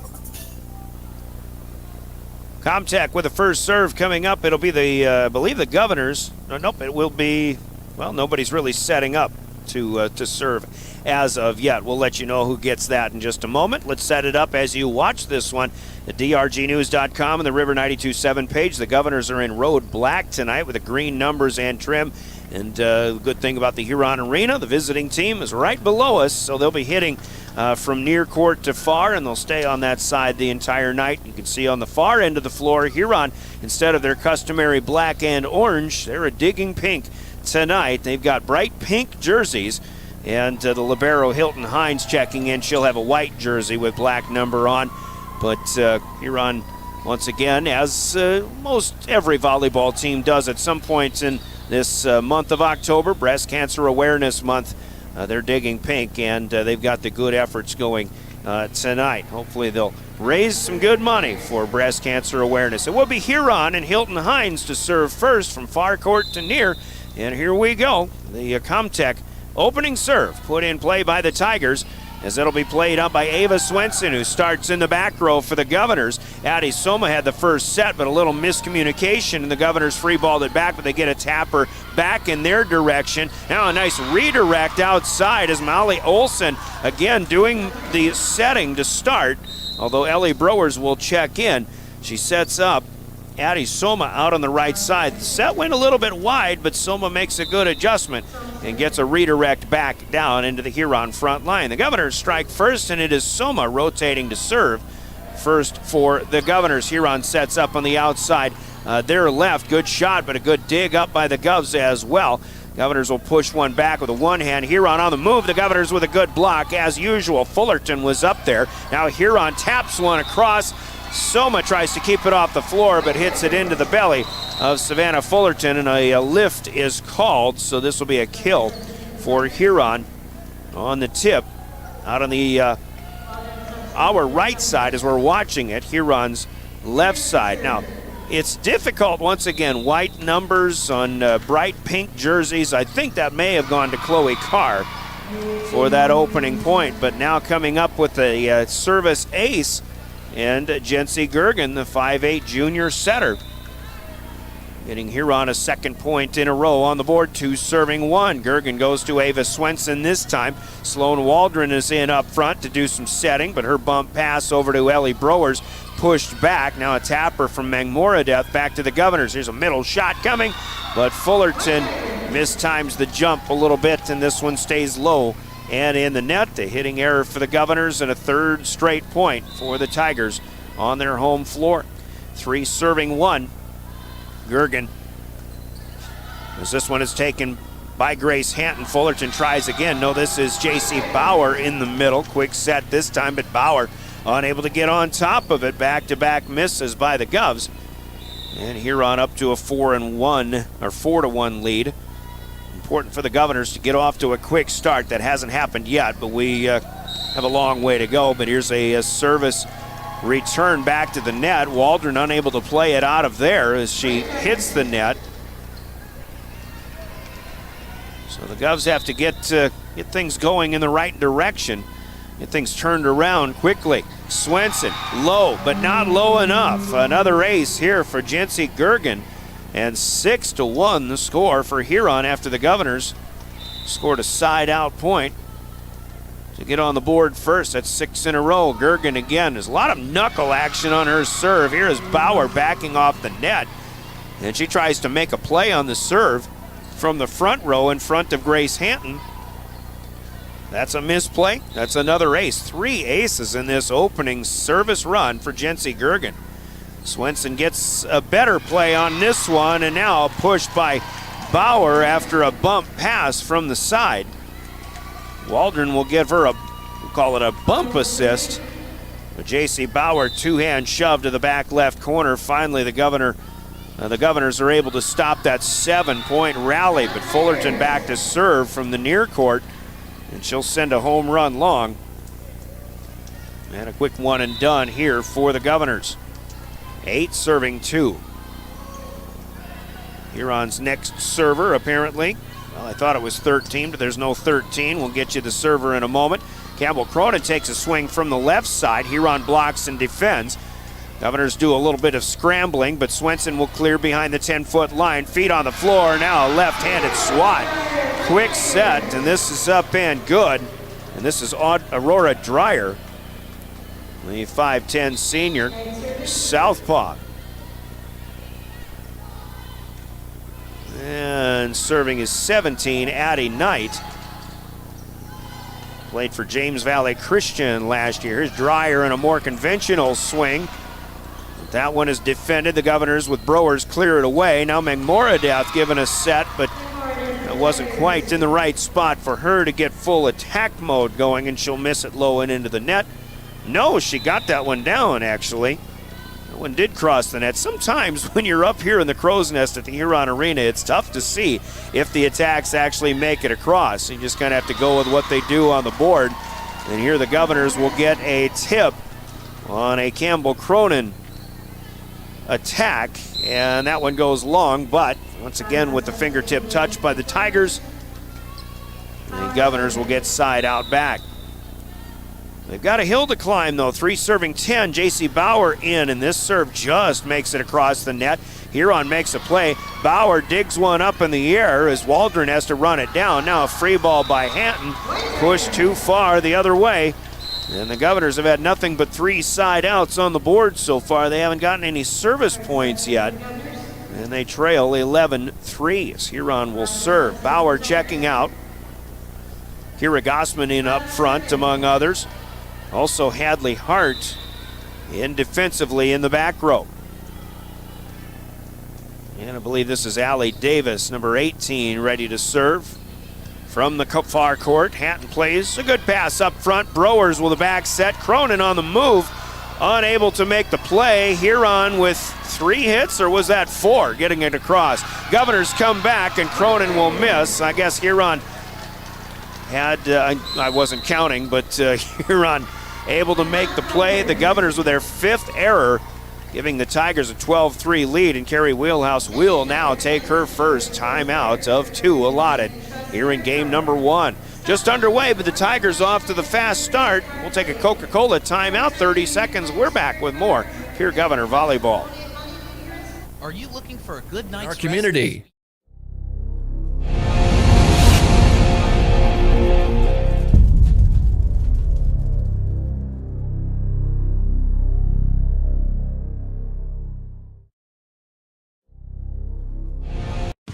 Comtech with the first serve coming up. It'll be I believe the Governors. Nope, it will be, well, nobody's really setting up to serve as of yet. We'll let you know who gets that in just a moment. Let's set it up as you watch this one at drgnews.com and the River 92.7 page. The Governors are in road black tonight with the green numbers and trim. And the good thing about the Huron Arena, the visiting team is right below us, so they'll be hitting from near court to far, and they'll stay on that side the entire night. You can see on the far end of the floor, Huron, instead of their customary black and orange, they're a digging pink tonight. They've got bright pink jerseys, and the libero Hilton Hines checking in. She'll have a white jersey with black number on, but Huron, once again, as most every volleyball team does at some point in this month of October, Breast Cancer Awareness Month, they're digging pink, and they've got the good efforts going tonight. Hopefully they'll raise some good money for breast cancer awareness. It will be Huron and Hilton Hines to serve first from far court to near, and here we go. The Comtech opening serve put in play by the Tigers, as it'll be played up by Ava Swenson, who starts in the back row for the Governors. Addie Soma had the first set, but a little miscommunication, and the Governors free-balled it back, but they get a tapper back in their direction. Now a nice redirect outside as Molly Olson, again, doing the setting to start, although Ellie Browers will check in. She sets up Addie Soma out on the right side. The set went a little bit wide, but Soma makes a good adjustment and gets a redirect back down into the Huron front line. The Governors strike first, and it is Soma rotating to serve first for the Governors. Huron sets up on the outside. Their left, good shot, but a good dig up by the Govs as well. Governors will push one back with a one-hand. Huron on the move. The Governors with a good block. As usual, Fullerton was up there. Now Huron taps one across. Soma tries to keep it off the floor, but hits it into the belly of Savannah Fullerton, and a lift is called, so this will be a kill for Huron on the tip. Out on the our right side as we're watching it, Huron's left side. Now, it's difficult, once again, white numbers on bright pink jerseys. I think that may have gone to Chloe Carr for that opening point, but now coming up with a service ace, and Jency Gergen, the 5'8 junior setter, getting Huron a second point in a row on the board, 2 serving 1. Gergen goes to Ava Swenson this time. Sloan Waldron is in up front to do some setting, but her bump pass over to Ellie Browers pushed back. Now a tapper from Mangmoradeth back to the Governors. Here's a middle shot coming, but Fullerton mistimes the jump a little bit, and this one stays low and in the net. A hitting error for the Governors and a third straight point for the Tigers on their home floor. 3 serving 1. Gergen, as this one is taken by Grace Hanton. Fullerton tries again. No, this is J.C. Bauer in the middle. Quick set this time, but Bauer unable to get on top of it. Back-to-back misses by the Govs. And Huron up to a 4-1 lead. Important for the Governors to get off to a quick start. That hasn't happened yet, but we have a long way to go. But here's a service return back to the net. Waldron unable to play it out of there as she hits the net. So the Govs have to get things going in the right direction, get things turned around quickly. Swenson, low, but not low enough. Another ace here for Jency Gergen. And 6-1 the score for Huron after the Governors scored a side-out point to get on the board first. That's 6 in a row. Gergen again. There's a lot of knuckle action on her serve. Here is Bauer backing off the net. And she tries to make a play on the serve from the front row in front of Grace Hanton. That's a misplay. That's another ace. 3 aces in this opening service run for Jency Gergen. Swenson gets a better play on this one, and now pushed by Bauer after a bump pass from the side. Waldron will give her we'll call it a bump assist. But J.C. Bauer, 2-hand shove to the back left corner. Finally, the Governors are able to stop that 7-point rally, but Fullerton back to serve from the near court, and she'll send a home run long. And a quick one and done here for the Governors. 8 serving 2. Huron's next server, apparently. Well, I thought it was 13, but there's no 13. We'll get you the server in a moment. Campbell Cronin takes a swing from the left side. Huron blocks and defends. Governors do a little bit of scrambling, but Swenson will clear behind the 10-foot line. Feet on the floor, now a left-handed swat. Quick set, and this is up and good. And this is Aurora Dreyer, the 5'10 senior, southpaw. And serving is 17, Addie Knight. Played for James Valley Christian last year. Here's Dreyer in a more conventional swing. That one is defended. The Governors with Browers clear it away. Now McMoradath given a set, but it wasn't quite in the right spot for her to get full attack mode going, and she'll miss it low and into the net. No, she got that one down, actually. That one did cross the net. Sometimes when you're up here in the crow's nest at the Huron Arena, it's tough to see if the attacks actually make it across. You just kind of have to go with what they do on the board. And here the Governors will get a tip on a Campbell Cronin attack, and that one goes long, but once again with the fingertip touch by the Tigers, the Governors will get side out back. They've got a hill to climb though. 3 serving 10. J.C. Bauer in, and this serve just makes it across the net. Huron makes a play. Bauer digs one up in the air as Waldron has to run it down. Now a free ball by Hanton, pushed too far the other way. And the Governors have had nothing but 3 side outs on the board so far. They haven't gotten any service points yet. And they trail 11-3 as Huron will serve. Bauer checking out. Kira Gossman in up front, among others. Also Hadley Hart in defensively in the back row. And I believe this is Allie Davis, number 18, ready to serve. From the far court, Hatton plays a good pass up front. Browers with a back set. Cronin on the move, unable to make the play. Huron with 3 hits, or was that 4, getting it across. Governors come back, and Cronin will miss. I guess Huron had, I wasn't counting, but Huron able to make the play. The Governors with their 5th error, giving the Tigers a 12-3 lead, and Carrie Wheelhouse will now take her first timeout of 2 allotted here in game number 1. Just underway, but the Tigers off to the fast start. We'll take a Coca-Cola timeout, 30 seconds. We're back with more Pierre Governor Volleyball. Are you looking for a good night's Our community.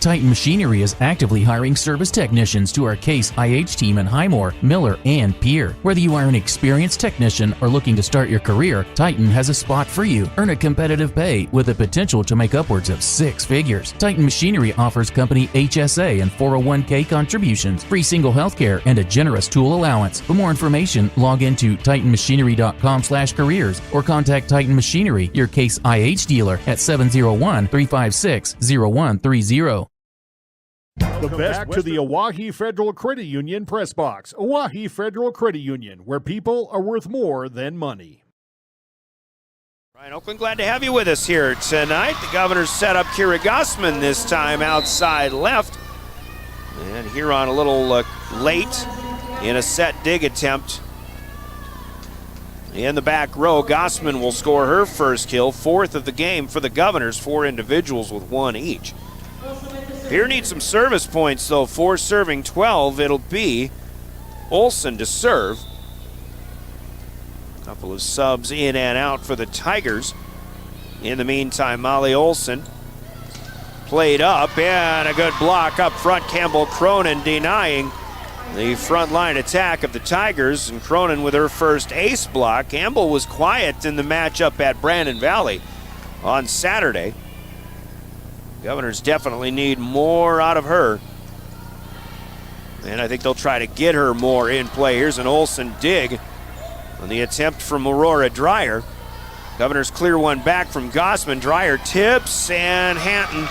Titan Machinery is actively hiring service technicians to our Case IH team in Highmore, Miller, and Pierre. Whether you are an experienced technician or looking to start your career, Titan has a spot for you. Earn a competitive pay with the potential to make upwards of 6 figures. Titan Machinery offers company HSA and 401k contributions, free single health care, and a generous tool allowance. For more information, log into titanmachinery.com/careers or contact Titan Machinery, your Case IH dealer, at 701-356-0130. Back to the Oahe Federal Credit Union Press Box. Oahe Federal Credit Union, where people are worth more than money. Ryan Oakland, glad to have you with us here tonight. The Governors set up Kira Gossman this time outside left. And Huron a little late in a set dig attempt. In the back row, Gossman will score her first kill, 4th of the game for the Governors, 4 individuals with 1 each. Pierre needs some service points, though. 4 serving 12. It'll be Olsen to serve. A couple of subs in and out for the Tigers. In the meantime, Molly Olsen played up, and a good block up front. Campbell Cronin denying the front line attack of the Tigers, and Cronin with her first ace block. Campbell was quiet in the matchup at Brandon Valley on Saturday. Governors definitely need more out of her, and I think they'll try to get her more in play. Here's an Olsen dig on the attempt from Aurora Dreyer. Governors clear one back from Gossman. Dreyer tips, and Hanton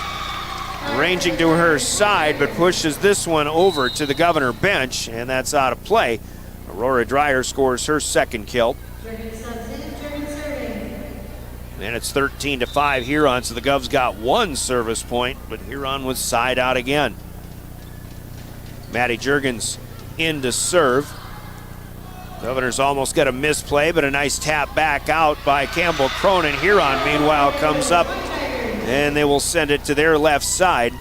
ranging to her side, but pushes this one over to the Governor bench, and that's out of play. Aurora Dreyer scores her second kill. And it's 13-5 Huron, so the Govs got 1 service point, but Huron was side out again. Maddie Juergens in to serve. Governors almost got a misplay, but a nice tap back out by Campbell Cronin. Huron, meanwhile, comes up, and they will send it to their left side.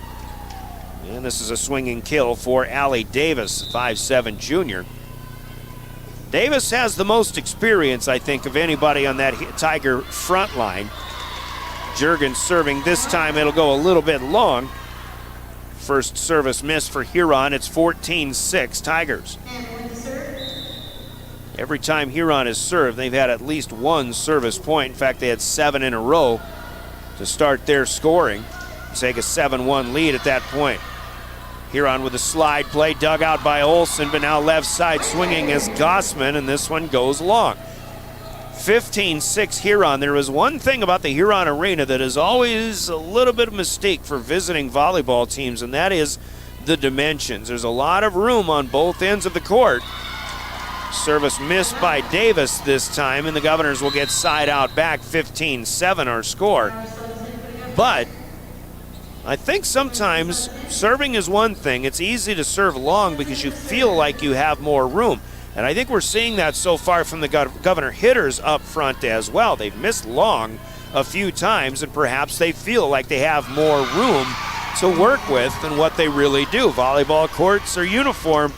And this is a swinging kill for Allie Davis, 5'7" junior. Davis has the most experience, I think, of anybody on that Tiger front line. Juergens serving this time. It'll go a little bit long. First service miss for Huron. It's 14-6 Tigers. Every time Huron has served, they've had at least 1 service point. In fact, they had 7 in a row to start their scoring. Take a 7-1 lead at that point. Huron with a slide play, dug out by Olsen, but now left side swinging as Gossman, and this one goes long. 15-6 Huron. There is one thing about the Huron Arena that is always a little bit of mystique for visiting volleyball teams, and that is the dimensions. There's a lot of room on both ends of the court. Service missed by Davis this time, and the Governors will get side out back. 15-7 our score. But I think sometimes serving is one thing. It's easy to serve long because you feel like you have more room. And I think we're seeing that so far from the Governor hitters up front as well. They've missed long a few times, and perhaps they feel like they have more room to work with than what they really do. Volleyball courts are uniform,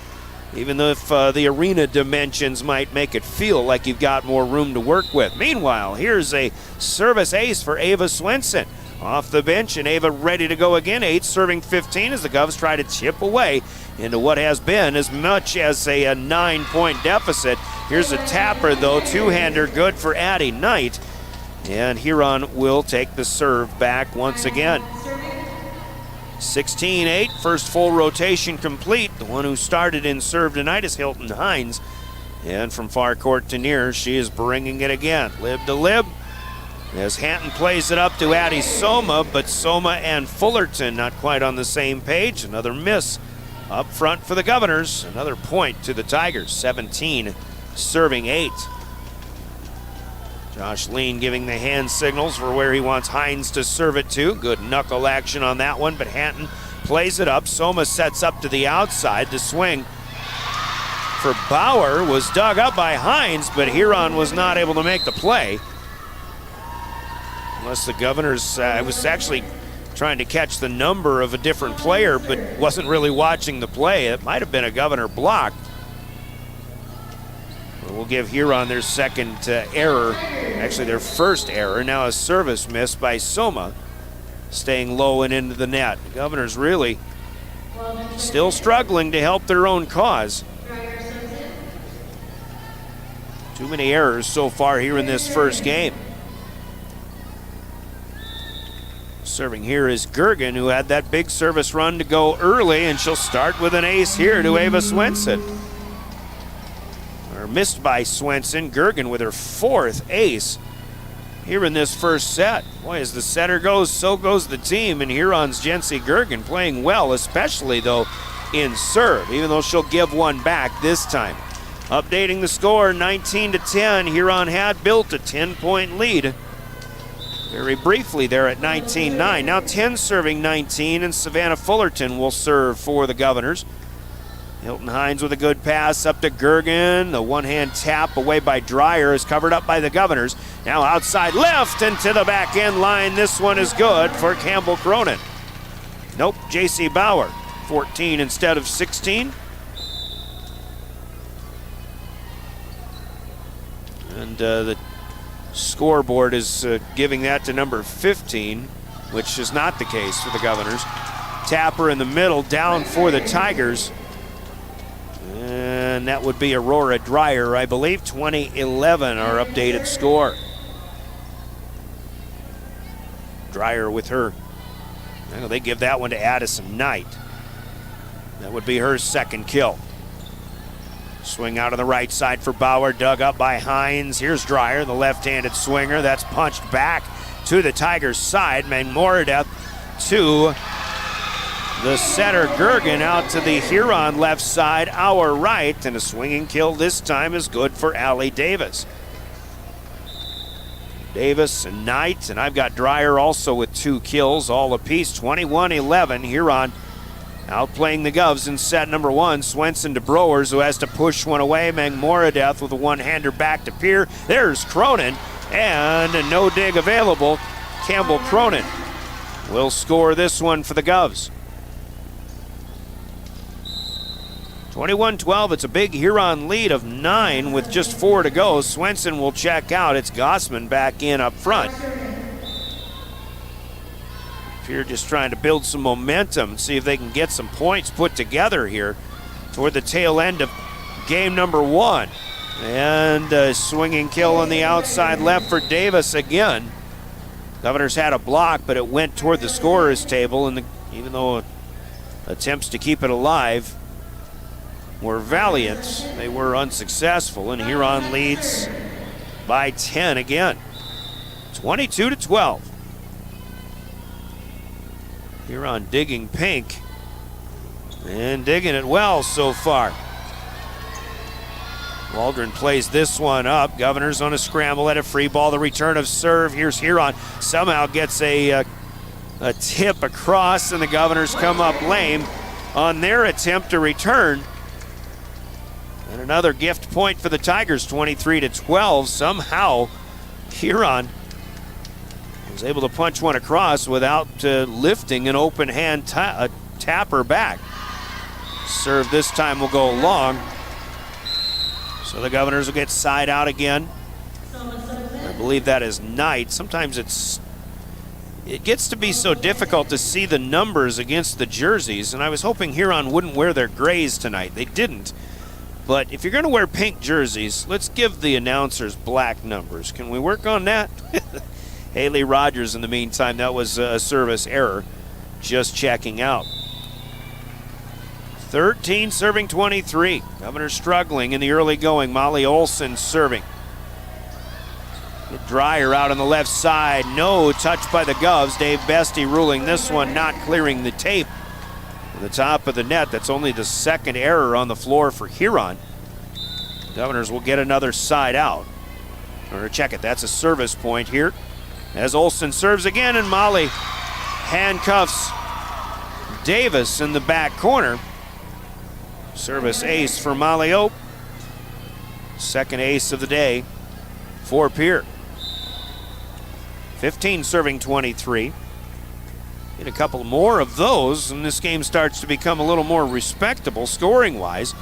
even if the arena dimensions might make it feel like you've got more room to work with. Meanwhile, here's a service ace for Ava Swenson. Off the bench, and Ava ready to go again. 8 serving 15 as the Govs try to chip away into what has been as much as a 9-point deficit. Here's a tapper, though. Two-hander good for Addie Knight. And Huron will take the serve back once again. 16-8, first full rotation complete. The one who started in serve tonight is Hilton Hines. And from far court to near, she is bringing it again. Lib to lib. As Hanton plays it up to Addie Soma, but Soma and Fullerton not quite on the same page. Another miss up front for the Governors. Another point to the Tigers. 17 serving 8. Josh Lean giving the hand signals for where he wants Hines to serve it to. Good knuckle action on that one, but Hanton plays it up. Soma sets up to the outside. The swing for Bauer was dug up by Hines, but Huron was not able to make the play. Unless the Governors, I was actually trying to catch the number of a different player, but wasn't really watching the play. It might have been a Governor block. We'll give Huron their second error, actually their first error. Now a service miss by Soma, staying low and into the net. The Governors really still struggling to help their own cause. Too many errors so far here in this first game. Serving here is Gergen, who had that big service run to go early, and she'll start with an ace here to Ava Swenson. Or missed by Swenson. Gergen with her 4th ace here in this first set. Boy, as the setter goes, so goes the team, and Huron's Jency Gergen playing well, especially though in serve, even though she'll give one back this time. Updating the score, 19-10. Huron had built a 10-point lead very briefly there at 19-9. Now 10 serving 19, and Savannah Fullerton will serve for the Governors. Hilton Hines with a good pass up to Gergen. The one-hand tap away by Dreyer is covered up by the Governors. Now outside left and to the back end line. This one is good for Campbell Cronin. Nope, J.C. Bauer, 14 instead of 16. And the scoreboard is giving that to number 15, which is not the case for the Governors. Tapper in the middle, down for the Tigers. And that would be Aurora Dreyer, I believe. 2011, our updated score. Dreyer with her. They give that one to Addison Knight. That would be her second kill. Swing out on the right side for Bauer, dug up by Hines. Here's Dreyer, the left-handed swinger. That's punched back to the Tigers' side. Moradeth to the setter, Gergen, out to the Huron left side, our right. And a swinging kill this time is good for Allie Davis. Davis and Knight, and I've got Dreyer also with 2 kills, all apiece. 21-11, Huron outplaying the Govs in set number 1. Swenson to Browers, who has to push one away. Moradeth with a one-hander back to Pierre. There's Cronin, and a no dig available. Campbell Cronin will score this one for the Govs. 21-12, it's a big Huron lead of 9 with just 4 to go. Swenson will check out. It's Gossman back in up front. Pierre just trying to build some momentum and see if they can get some points put together here toward the tail end of game number 1. And a swinging kill on the outside left for Davis again. Governors had a block, but it went toward the scorer's table, and even though attempts to keep it alive were valiant, they were unsuccessful, and Huron leads by 10 again. 22-12. Huron digging pink and digging it well so far. Waldron plays this one up. Governors on a scramble at a free ball. The return of serve. Here's Huron. Somehow gets a tip across, and the Governors come up lame on their attempt to return. And another gift point for the Tigers, 23-12. Somehow Huron was able to punch one across without lifting an open hand tapper back. Serve this time will go long. So the Governors will get side out again. I believe that is Knight. Sometimes it gets to be so difficult to see the numbers against the jerseys, and I was hoping Huron wouldn't wear their grays tonight. They didn't. But if you're going to wear pink jerseys, let's give the announcers black numbers. Can we work on that? Haley Rogers, in the meantime, that was a service error. Just checking out. 13 serving 23. Governor struggling in the early going. Molly Olson serving. Dreyer out on the left side. No touch by the Govs. Dave Bestie ruling this one not clearing the tape. On the top of the net, that's only the second error on the floor for Huron. Governors will get another side out. Or check it, that's a service point here. As Olson serves again, and Molly handcuffs Davis in the back corner. Service ace for Molly Ope. Second ace of the day for Pierre. 15 serving 23. Get a couple more of those, and this game starts to become a little more respectable scoring-wise.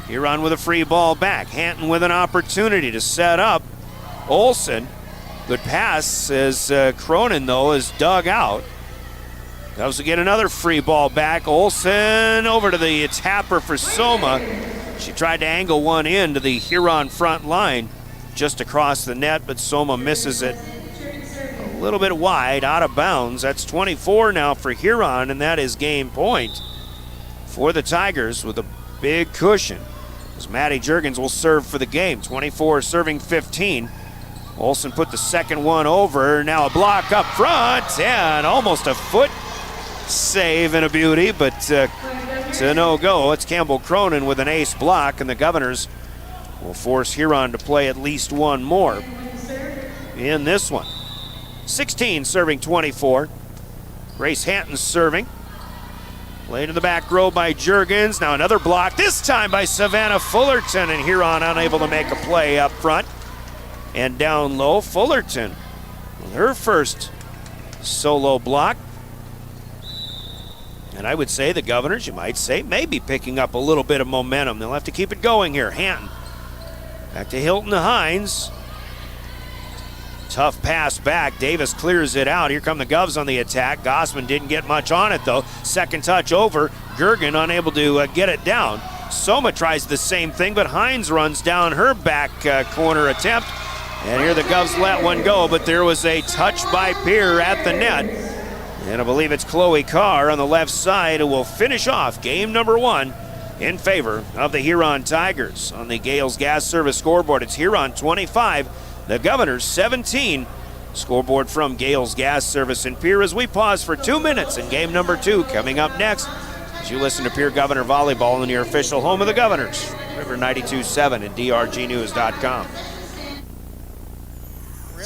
Huron with a free ball back. Hanton with an opportunity to set up. Olson, good pass as Cronin, though, is dug out. Goes to get another free ball back. Olson over to the tapper for Soma. She tried to angle one in to the Huron front line just across the net, but Soma misses it a little bit wide, out of bounds. That's 24 now for Huron, and that is game point for the Tigers with a big cushion. As Maddie Juergens will serve for the game. 24 serving 15. Olson put the second one over. Now a block up front, and almost a foot save and a beauty, but to no go. It's Campbell Cronin with an ace block, and the Governors will force Huron to play at least one more in this one. 16 serving 24. Grace Hanton serving. Played to the back row by Juergens. Now another block, this time by Savannah Fullerton, and Huron unable to make a play up front. And down low, Fullerton with her first solo block. And I would say the Governors, you might say, may be picking up a little bit of momentum. They'll have to keep it going here. Hanton back to Hilton to Hines. Tough pass back. Davis clears it out. Here come the Govs on the attack. Gossman didn't get much on it, though. Second touch over. Gergen unable to get it down. Soma tries the same thing, but Hines runs down her back corner attempt. And here the Govs let one go, but there was a touch by Pierre at the net. And I believe it's Chloe Carr on the left side who will finish off game number 1 in favor of the Huron Tigers. On the Gales Gas Service scoreboard, it's Huron 25, the Governors 17. Scoreboard from Gales Gas Service in Pierre as we pause for 2 minutes in game number 2. Coming up next, as you listen to Pierre Governor Volleyball in your official home of the Governors, River 92.7 and drgnews.com.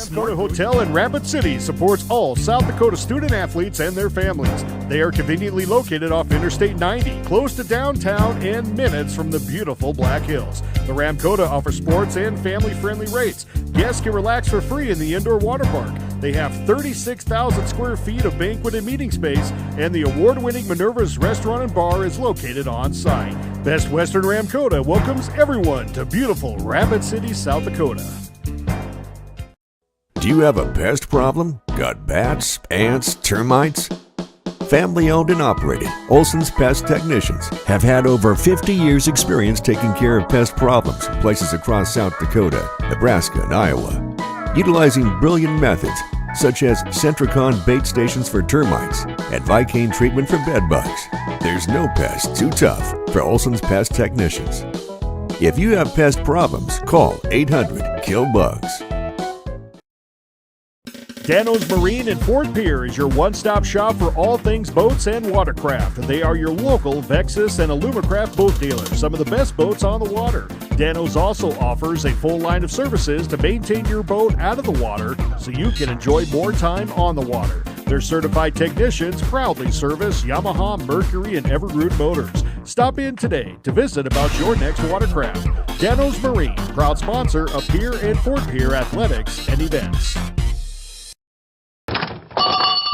Dakota Hotel in Rapid City supports all South Dakota student athletes and their families. They are conveniently located off Interstate 90, close to downtown and minutes from the beautiful Black Hills. The Ramkota offers sports and family-friendly rates. Guests can relax for free in the indoor water park. They have 36,000 square feet of banquet and meeting space, and the award-winning Minerva's Restaurant and Bar is located on site. Best Western Ramkota welcomes everyone to beautiful Rapid City, South Dakota. Do you have a pest problem? Got bats, ants, termites? Family owned and operated, Olson's Pest Technicians have had over 50 years experience taking care of pest problems in places across South Dakota, Nebraska, and Iowa. Utilizing brilliant methods such as Centricon bait stations for termites and Vicane treatment for bed bugs. There's no pest too tough for Olson's Pest Technicians. If you have pest problems, call 800-KILL-BUGS. Dano's Marine in Fort Pierre is your one-stop shop for all things boats and watercraft. They are your local Vexus and Alumacraft boat dealer, some of the best boats on the water. Dano's also offers a full line of services to maintain your boat out of the water so you can enjoy more time on the water. Their certified technicians proudly service Yamaha, Mercury, and Everroot motors. Stop in today to visit about your next watercraft. Dano's Marine, proud sponsor of Pierre and Fort Pierre athletics and events.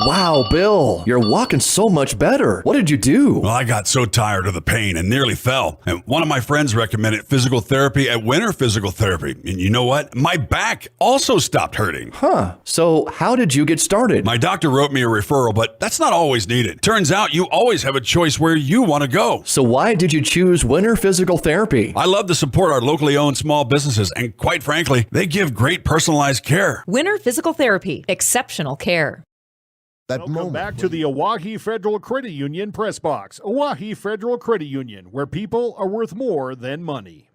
Wow, Bill, you're walking so much better. What did you do? Well, I got so tired of the pain and nearly fell. And one of my friends recommended physical therapy at Winter Physical Therapy. And you know what? My back also stopped hurting. Huh. So how did you get started? My doctor wrote me a referral, but that's not always needed. Turns out you always have a choice where you want to go. So why did you choose Winter Physical Therapy? I love to support our locally owned small businesses. And quite frankly, they give great personalized care. Winter Physical Therapy. Exceptional care. Welcome back to the Owyhee Federal Credit Union Press Box. Owyhee Federal Credit Union, where people are worth more than money.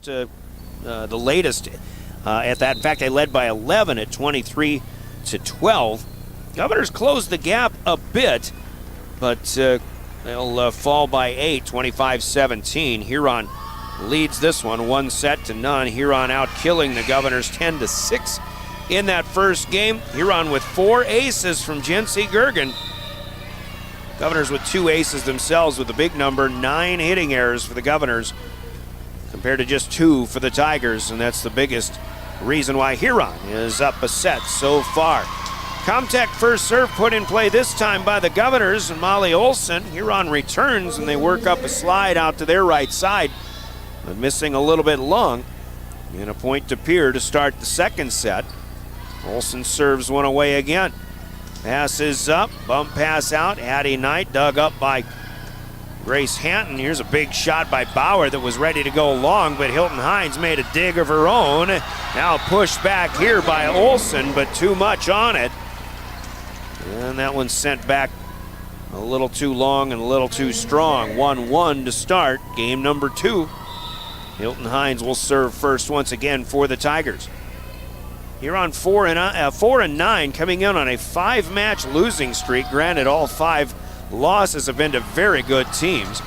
The latest at that. In fact, they led by 11 at 23-12. Governors closed the gap a bit, but they'll fall by 8, 25-17. Huron leads this one 1-0. Huron out killing the Governors 10-6 in that first game. Huron with 4 aces from Jency Gergen. Governors with 2 aces themselves with a big number, 9 hitting errors for the Governors compared to just 2 for the Tigers, and that's the biggest reason why Huron is up a set so far. Comtech first serve put in play this time by the Governors and Molly Olson. Huron returns and they work up a slide out to their right side, but missing a little bit long. And a point to Pierre to start the second set. Olson serves one away again. Pass is up, bump pass out. Addie Knight dug up by Grace Hanton. Here's a big shot by Bauer that was ready to go long, but Hilton Hines made a dig of her own. Now pushed back here by Olson, but too much on it. And that one's sent back a little too long and a little too strong. 1-1 to start game number 2. Hilton Hines will serve first once again for the Tigers. Here on 4-9, coming in on a 5-match losing streak. Granted, all 5 losses have been to very good teams.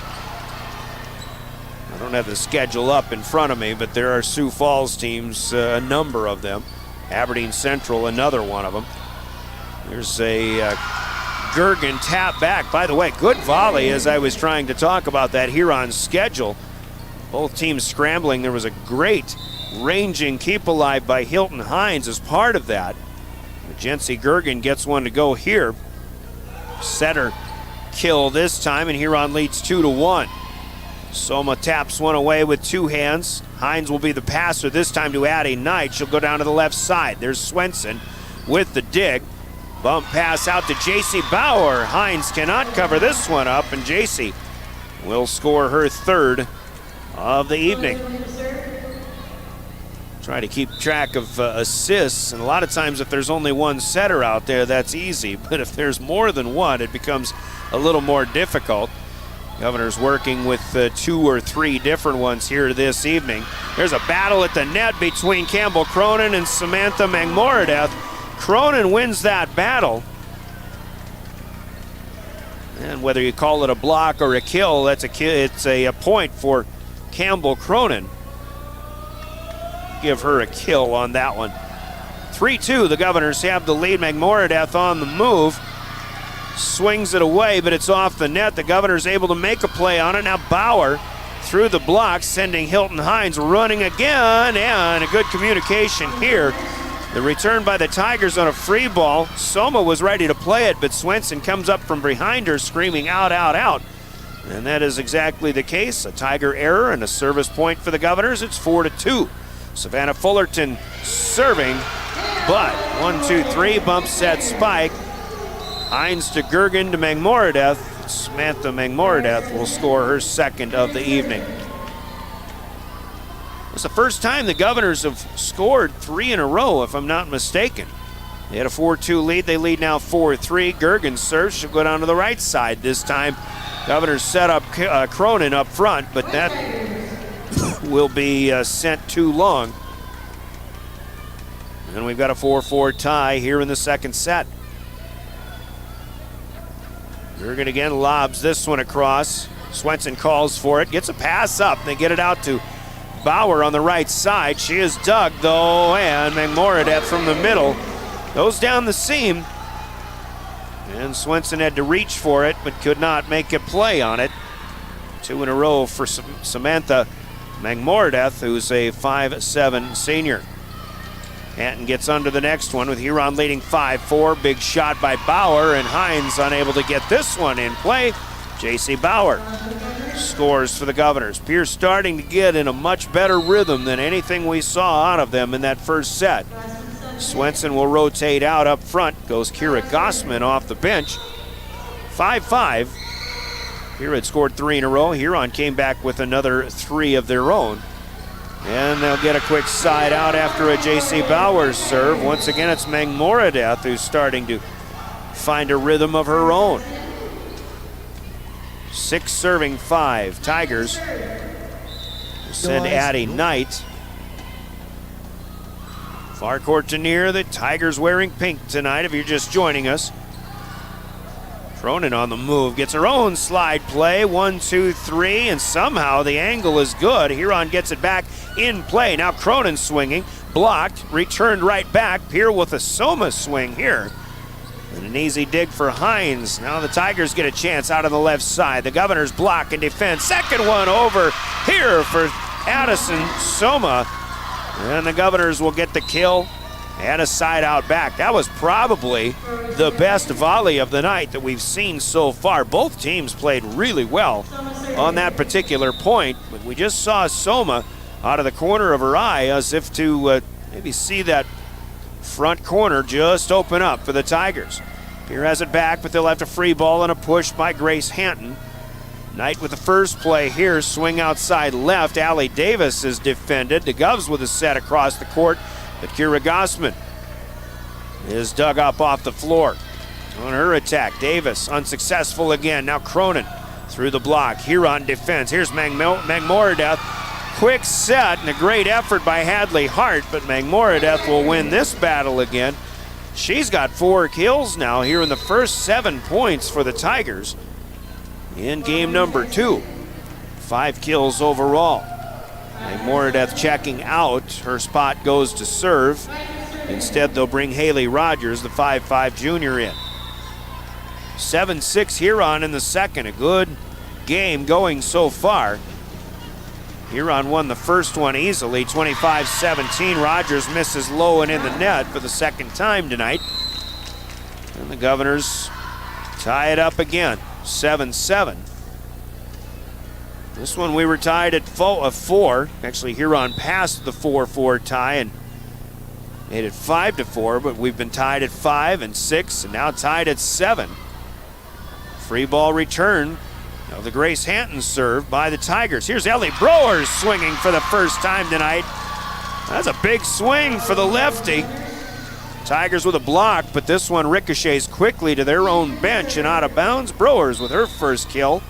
I don't have the schedule up in front of me, but there are Sioux Falls teams, a number of them. Aberdeen Central, another one of them. There's a Gergen tap back. By the way, good volley as I was trying to talk about that Huron schedule. Both teams scrambling. There was a great ranging keep alive by Hilton Hines as part of that. Jency Gergen gets one to go here. Setter kill this time, and Huron leads 2-1. Soma taps one away with two hands. Hines will be the passer this time to Addie Knight. She'll go down to the left side. There's Swenson with the dig. Bump pass out to JC Bauer. Hines cannot cover this one up, and JC will score her third of the evening. Try to keep track of assists, and a lot of times if there's only one setter out there, that's easy. But if there's more than one, it becomes a little more difficult. Governors working with 2 or 3 different ones here this evening. There's a battle at the net between Campbell Cronin and Samantha Mangmoradeth. Cronin wins that battle. And whether you call it a block or a kill, it's a point for Campbell Cronin. Give her a kill on that one. 3-2, the Governors have the lead. Mangmoradeth on the move. Swings it away, but it's off the net. The Governors able to make a play on it. Now Bauer through the block, sending Hilton Hines running again, and a good communication here. The return by the Tigers on a free ball. Soma was ready to play it, but Swenson comes up from behind her screaming out, out, out. And that is exactly the case. A Tiger error and a service point for the Governors. It's 4-2. Savannah Fullerton serving, but 1-2-3, bump set spike. Hines to Gergen to Mangmoradeth. Samantha Mangmoradeth will score her second of the evening. It's the first time the Governors have scored 3 in a row, if I'm not mistaken. They had a 4-2 lead. They lead now 4-3. Gergen serves. She'll go down to the right side this time. Governors set up Cronin up front, but that will be sent too long. And we've got a 4-4 tie here in the second set. Gergen again lobs this one across. Swenson calls for it, gets a pass up. They get it out to Bauer on the right side. She is dug though, and Mangmoradeth from the middle goes down the seam. And Swenson had to reach for it, but could not make a play on it. 2 in a row for Samantha Mangmoradeth, who's a 5'7" senior. Anton gets under the next one with Huron leading 5-4. Big shot by Bauer, and Hines unable to get this one in play. JC Bauer scores for the Governors. Pierce starting to get in a much better rhythm than anything we saw out of them in that first set. Swenson will rotate out up front. Goes Kira Gossman off the bench. 5-5. Pierre had scored 3 in a row. Huron came back with another 3 of their own. And they'll get a quick side out after a J.C. Bauer serve. Once again, it's Mangmoradeth who's starting to find a rhythm of her own. 6 serving 5. Tigers send Addie Knight. Far court to near. The Tigers wearing pink tonight if you're just joining us. Cronin on the move, gets her own slide play, 1, 2, 3, and somehow the angle is good. Huron gets it back in play. Now Cronin swinging, blocked, returned right back. Pierre with a Soma swing here. And an easy dig for Hines. Now the Tigers get a chance out on the left side. The Governors block and defend. Second one over here for Addison Soma. And the Governors will get the kill and a side out back. That was probably the best volley of the night that we've seen so far. Both teams played really well on that particular point, but we just saw Soma out of the corner of her eye as if to maybe see that front corner just open up for the Tigers. Pierre has it back, but they'll have a free ball and a push by Grace Hanton. Knight with the first play here, swing outside left. Allie Davis is defended. The Govs with a set across the court, but Kira Gossman is dug up off the floor. On her attack, Davis unsuccessful again. Now Cronin through the block. Huron defense. Here's Mangmoradeth. Quick set and a great effort by Hadley Hart, but Mangmoradeth will win this battle again. She's got 4 kills now here in the first 7 points for the Tigers in game number 2. 5 kills overall. Mangmoradeth checking out. Her spot goes to serve. Instead, they'll bring Haley Rogers, the 5'5" junior, in. 7-6 Huron in the second. A good game going so far. Huron won the first one easily, 25-17. Rogers misses low and in the net for the second time tonight. And the Governors tie it up again, 7-7. This one we were tied at 4. Actually, Huron passed the 4-4 tie and made it 5-4, but we've been tied at 5 and 6 and now tied at 7. Free ball return of the Grace Hampton serve by the Tigers. Here's Ellie Browers swinging for the first time tonight. That's a big swing for the lefty. Tigers with a block, but this one ricochets quickly to their own bench and out of bounds. Browers with her first kill.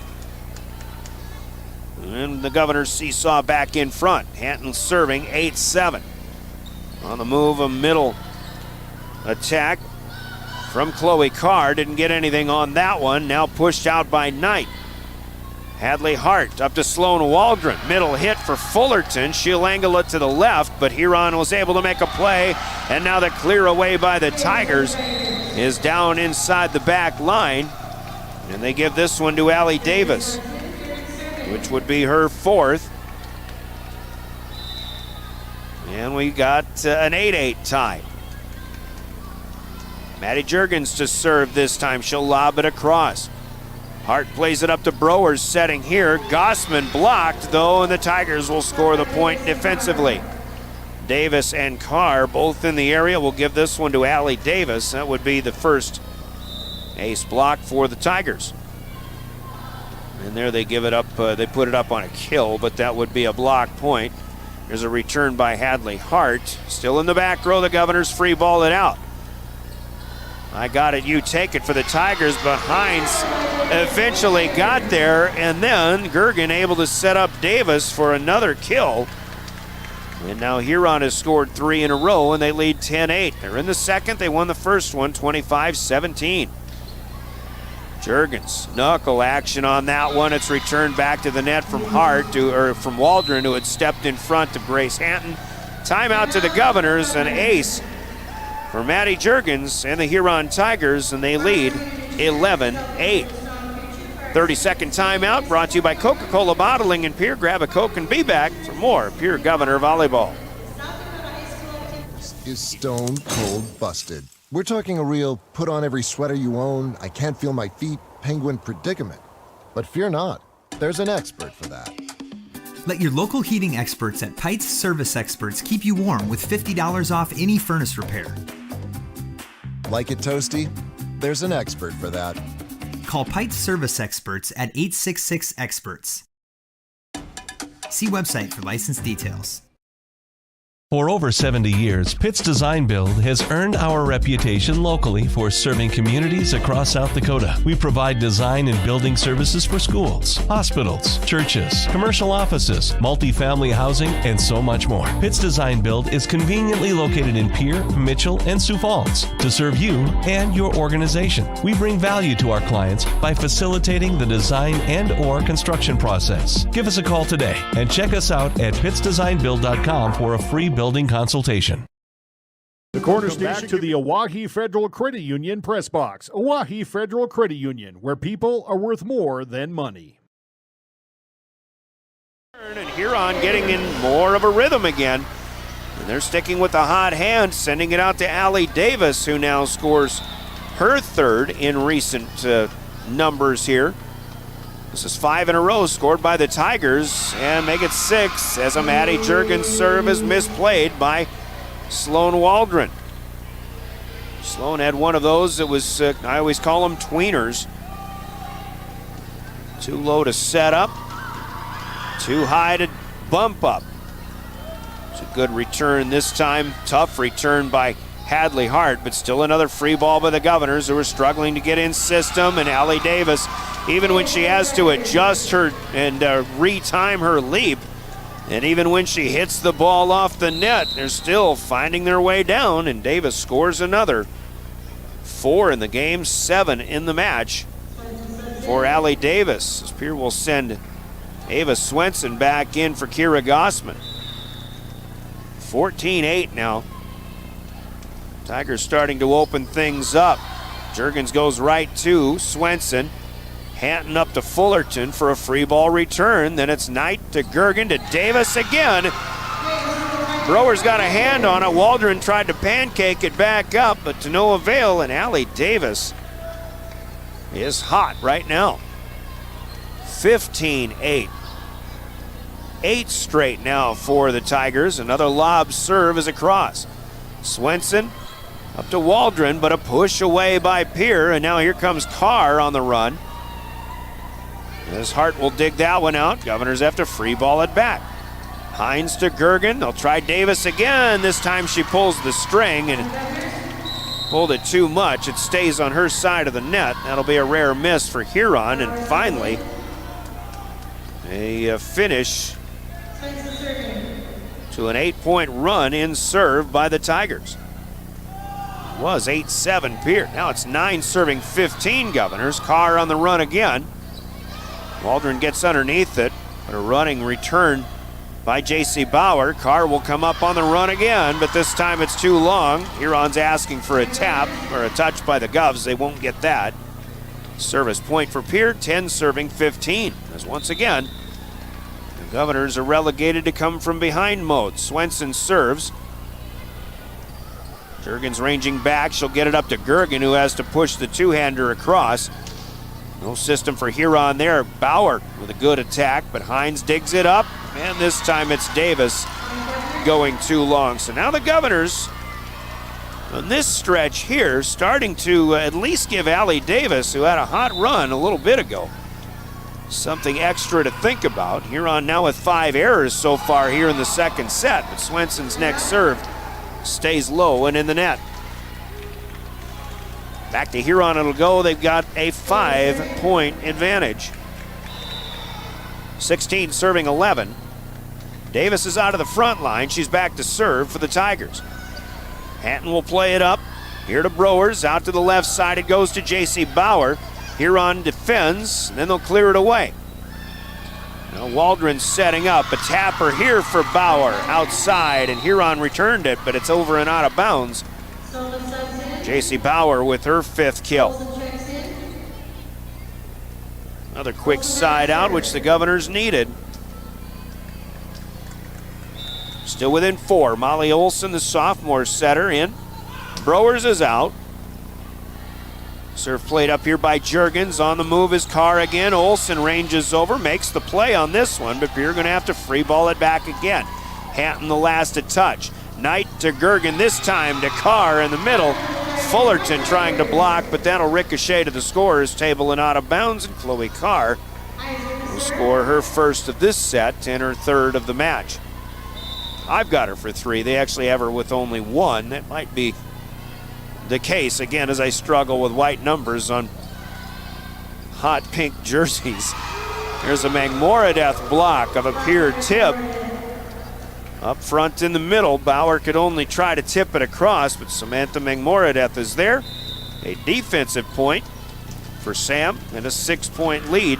And the Governors seesaw back in front. Hampton serving 8-7. On the move, a middle attack from Chloe Carr. Didn't get anything on that one. Now pushed out by Knight. Hadley Hart up to Sloan Waldron. Middle hit for Fullerton. She'll angle it to the left, but Huron was able to make a play. And now the clear away by the Tigers is down inside the back line. And they give this one to Allie Davis, which would be her 4th. And we got an 8-8 tie. Maddie Juergens to serve this time. She'll lob it across. Hart plays it up to Browers, setting here. Gossman blocked, though, and the Tigers will score the point defensively. Davis and Carr both in the area. We'll give this one to Allie Davis. That would be the first ace block for the Tigers. And there they give it up. They put it up on a kill, but that would be a block point. There's a return by Hadley Hart. Still in the back row, the Governors free ball it out. I got it, you take it for the Tigers, but Hines eventually got there, and then Gergen able to set up Davis for another kill. And now Huron has scored 3 in a row, and they lead 10-8. They're in the second. They won the first one, 25-17. Juergens, knuckle action on that one. It's returned back to the net from from Waldron, who had stepped in front of Grace Hampton. Timeout to the Governors, an ace for Maddie Juergens and the Huron Tigers, and they lead 11-8. 30-second timeout brought to you by Coca-Cola Bottling and Pierre. Grab a Coke and be back for more Pierre Governor Volleyball. Is stone cold busted. We're talking a real put on every sweater you own, I can't feel my feet, penguin predicament. But fear not, there's an expert for that. Let your local heating experts at Pites Service Experts keep you warm with $50 off any furnace repair. Like it toasty? There's an expert for that. Call Pites Service Experts at 866-EXPERTS. See website for license details. For over 70 years, Pitt's Design Build has earned our reputation locally for serving communities across South Dakota. We provide design and building services for schools, hospitals, churches, commercial offices, multifamily housing, and so much more. Pitt's Design Build is conveniently located in Pierre, Mitchell, and Sioux Falls to serve you and your organization. We bring value to our clients by facilitating the design and/or construction process. Give us a call today and check us out at pittsdesignbuild.com for a free building consultation. The corner station to the Oahe Federal Credit Union press box. Oahe Federal Credit Union, where people are worth more than money. And Huron getting in more of a rhythm again. And they're sticking with the hot hand, sending it out to Allie Davis, who now scores her 3rd in recent numbers here. This is 5 in a row scored by the Tigers, and make it 6 as a Maddie Juergens serve is misplayed by Sloan Waldron. Sloan had one of those that was, I always call them tweeners. Too low to set up, too high to bump up. It's a good return this time. Tough return by Hadley Hart, but still another free ball by the Governors, who are struggling to get in system, and Allie Davis, even when she has to adjust her and retime her leap, and even when she hits the ball off the net, they're still finding their way down, and Davis scores another. 4 in the game, 7 in the match for Allie Davis, as Pierre will send Ava Swenson back in for Kira Gossman. 14-8 now. Tigers starting to open things up. Juergens goes right to Swenson. Hanton up to Fullerton for a free ball return. Then it's Knight to Gergen to Davis again. Brower's got a hand on it. Waldron tried to pancake it back up, but to no avail, and Allie Davis is hot right now. 15-8. 8 straight now for the Tigers. Another lob serve is across. Swenson up to Waldron, but a push away by Pierre, and now here comes Carr on the run. As Hart will dig that one out. Governors have to free ball it back. Hines to Gergen. They'll try Davis again. This time she pulls the string and pulled it too much. It stays on her side of the net. That'll be a rare miss for Huron. And finally, a finish to an 8-point run in serve by the Tigers. It was 8-7 Pierre. Now it's 9 serving 15 Governors. Carr on the run again. Waldron gets underneath it, but a running return by J.C. Bauer. Carr will come up on the run again, but this time it's too long. Huron's asking for a tap or a touch by the Govs. They won't get that. Service point for Pierre, 10 serving 15. As once again, the Governors are relegated to come from behind mode. Swenson serves. Gergen's ranging back. She'll get it up to Gergen, who has to push the two-hander across. No system for Huron there. Bauer with a good attack, but Hines digs it up, and this time it's Davis going too long. So now the Governors, on this stretch here, starting to at least give Allie Davis, who had a hot run a little bit ago, something extra to think about. Huron now with 5 errors so far here in the second set, but Swenson's next serve stays low and in the net. Back to Huron it'll go. They've got a 5-point advantage. 16 serving 11. Davis is out of the front line. She's back to serve for the Tigers. Hanton will play it up. Here to Browers. Out to the left side. It goes to J.C. Bauer. Huron defends, and then they'll clear it away. Now Waldron setting up. A tapper here for Bauer outside, and Huron returned it, but it's over and out of bounds. J.C. Bauer with her 5th kill. Another quick side out, which the Governors needed. Still within 4. Molly Olson, the sophomore setter, in. Browers is out. Serve played up here by Juergens. On the move is Carr again. Olson ranges over, makes the play on this one, but you're going to have to free ball it back again. Hanton the last to touch. Knight to Gergen, this time to Carr in the middle. Fullerton trying to block, but that'll ricochet to the scorer's table and out of bounds, and Chloe Carr will score her first of this set and her 3rd of the match. I've got her for 3. They actually have her with only 1. That might be the case, again, as I struggle with white numbers on hot pink jerseys. There's a Magmoradeth block of a Pierre tip. Up front in the middle, Bauer could only try to tip it across, but Samantha Magmoradeth is there. A defensive point for Sam and a 6-point lead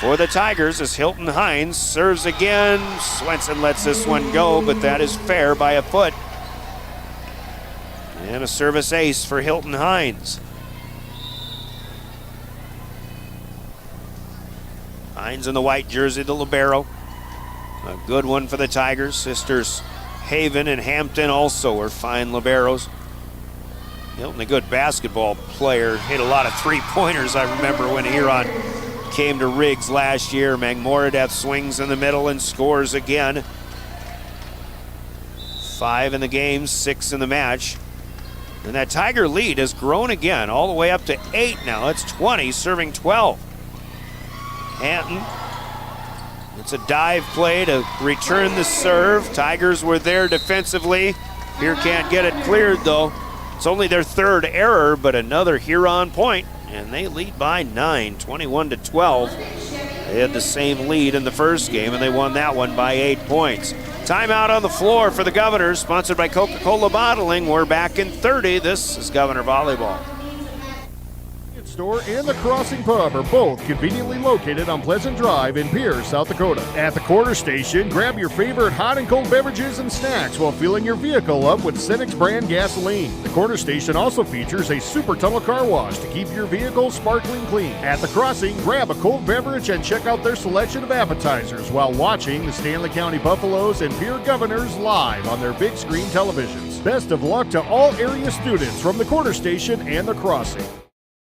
for the Tigers as Hilton Hines serves again. Swenson lets this one go, but that is fair by a foot. And a service ace for Hilton Hines. Hines in the white jersey, the libero. A good one for the Tigers. Sisters Haven and Hampton also are fine liberos. Hilton, a good basketball player, hit a lot of 3-pointers, I remember, when Huron came to Riggs last year. Magmoradeth swings in the middle and scores again. 5 in the game, 6 in the match. And that Tiger lead has grown again, all the way up to 8 now. It's 20, serving 12. Hanton. It's a dive play to return the serve. Tigers were there defensively. Here can't get it cleared, though. It's only their 3rd error, but another Huron point, and they lead by 9, 21-12. They had the same lead in the first game, and they won that one by 8 points. Timeout on the floor for the Governors, sponsored by Coca-Cola Bottling. We're back in 30. This is Governor Volleyball. Store and the Crossing Pub are both conveniently located on Pleasant Drive in Pierre, South Dakota. At the Quarter Station, grab your favorite hot and cold beverages and snacks while filling your vehicle up with Cenex brand gasoline. The Quarter Station also features a super tunnel car wash to keep your vehicle sparkling clean. At the Crossing, grab a cold beverage and check out their selection of appetizers while watching the Stanley County Buffaloes and Pierre Governors live on their big screen televisions. Best of luck to all area students from the Quarter Station and the Crossing.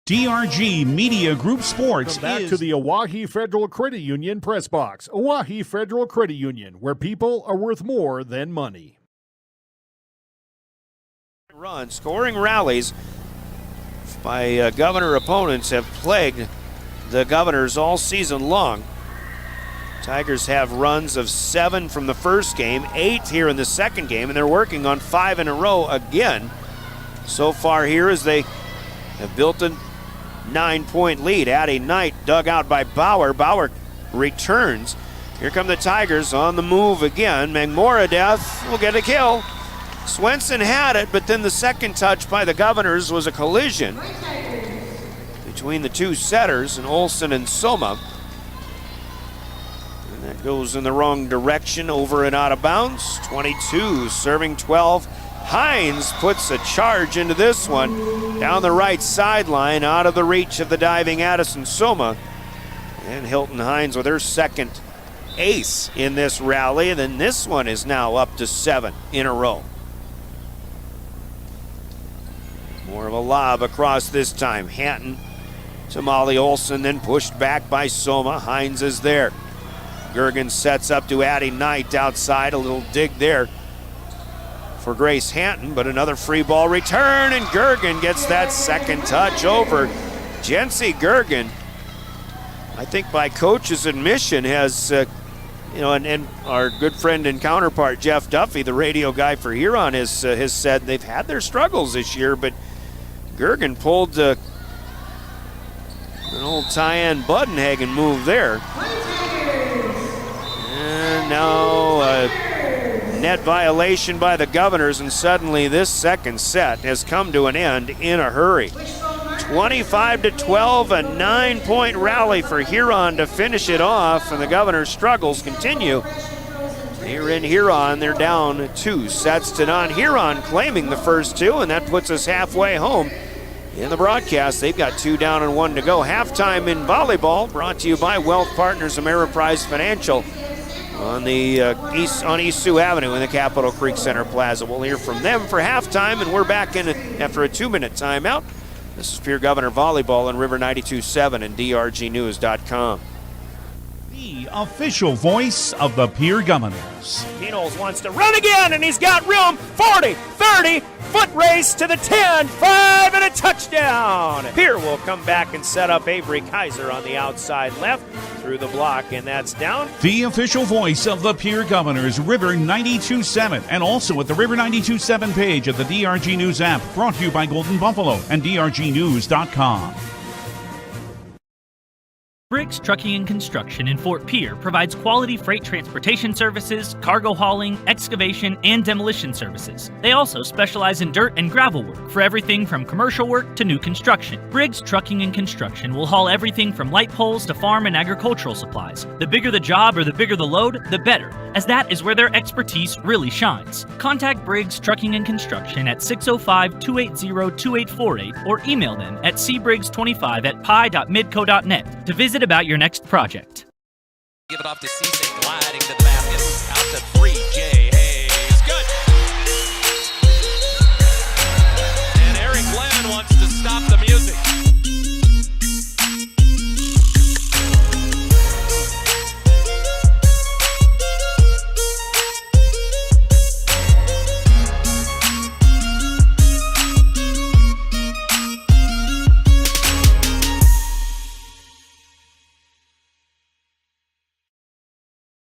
DRG Media Group Sports Back to the Oahe Federal Credit Union press box. Oahe Federal Credit Union, where people are worth more than money. Run scoring rallies by Governor opponents have plagued the Governors all season long. Tigers have runs of 7 from the first game, 8 here in the second game, and they're working on 5 in a row again so far here as they have built a 9-point lead. Addie Knight dug out by Bauer. Bauer returns. Here come the Tigers on the move again. Magmoradeth will get a kill. Swenson had it, but then the second touch by the Governors was a collision between the two setters, and Olsen and Soma. And that goes in the wrong direction, over and out of bounds. 22 serving 12. Hines puts a charge into this one down the right sideline, out of the reach of the diving Addison Soma. And Hilton Hines with her second ace in this rally, and then this one is now up to 7 in a row. More of a lob across this time. Hanton to Molly Olsen, then pushed back by Soma. Hines is there. Gergen sets up to Addie Knight outside. A little dig there for Grace Hanton, but another free ball return, and Gergen gets that second touch over. Jency Gergen, I think by coach's admission, has, and our good friend and counterpart Jeff Duffy, the radio guy for Huron, has said they've had their struggles this year, but Gergen pulled an old Tyann Budenhagen move there. And now net violation by the Governors, and suddenly this second set has come to an end in a hurry. 25-12, a 9-point rally for Huron to finish it off, and the Governors' struggles continue. Here in Huron, they're down 2 sets to none. Huron claiming the first 2, and that puts us halfway home in the broadcast. They've got 2 down and 1 to go. Halftime in volleyball, brought to you by Wealth Partners Ameriprise Financial on the East Sioux Avenue in the Capitol Creek Center Plaza. We'll hear from them for halftime, and we're back in after a 2-minute timeout. This is Pierre Governor Volleyball on River 92.7 and DRGnews.com. The official voice of the Pierre Governors. Kenols wants to run again, and he's got room. 40, 30, foot race to the 10, 5, and a touchdown. Pierre will come back and set up Avery Kaiser on the outside left through the block, and that's down. The official voice of the Pierre Governors, River 92.7, and also at the River 92.7 page of the DRG News app, brought to you by Golden Buffalo and DRGnews.com. Briggs Trucking and Construction in Fort Pierre provides quality freight transportation services, cargo hauling, excavation, and demolition services. They also specialize in dirt and gravel work for everything from commercial work to new construction. Briggs Trucking and Construction will haul everything from light poles to farm and agricultural supplies. The bigger the job or the bigger the load, the better, as that is where their expertise really shines. Contact Briggs Trucking and Construction at 605-280-2848 or email them at cbriggs25@pi.midco.net to visit about your next project. Give it off to Cisse, gliding to the basket, out to 3, Jay Hayes, good! And Eric Glenn wants to stop the music.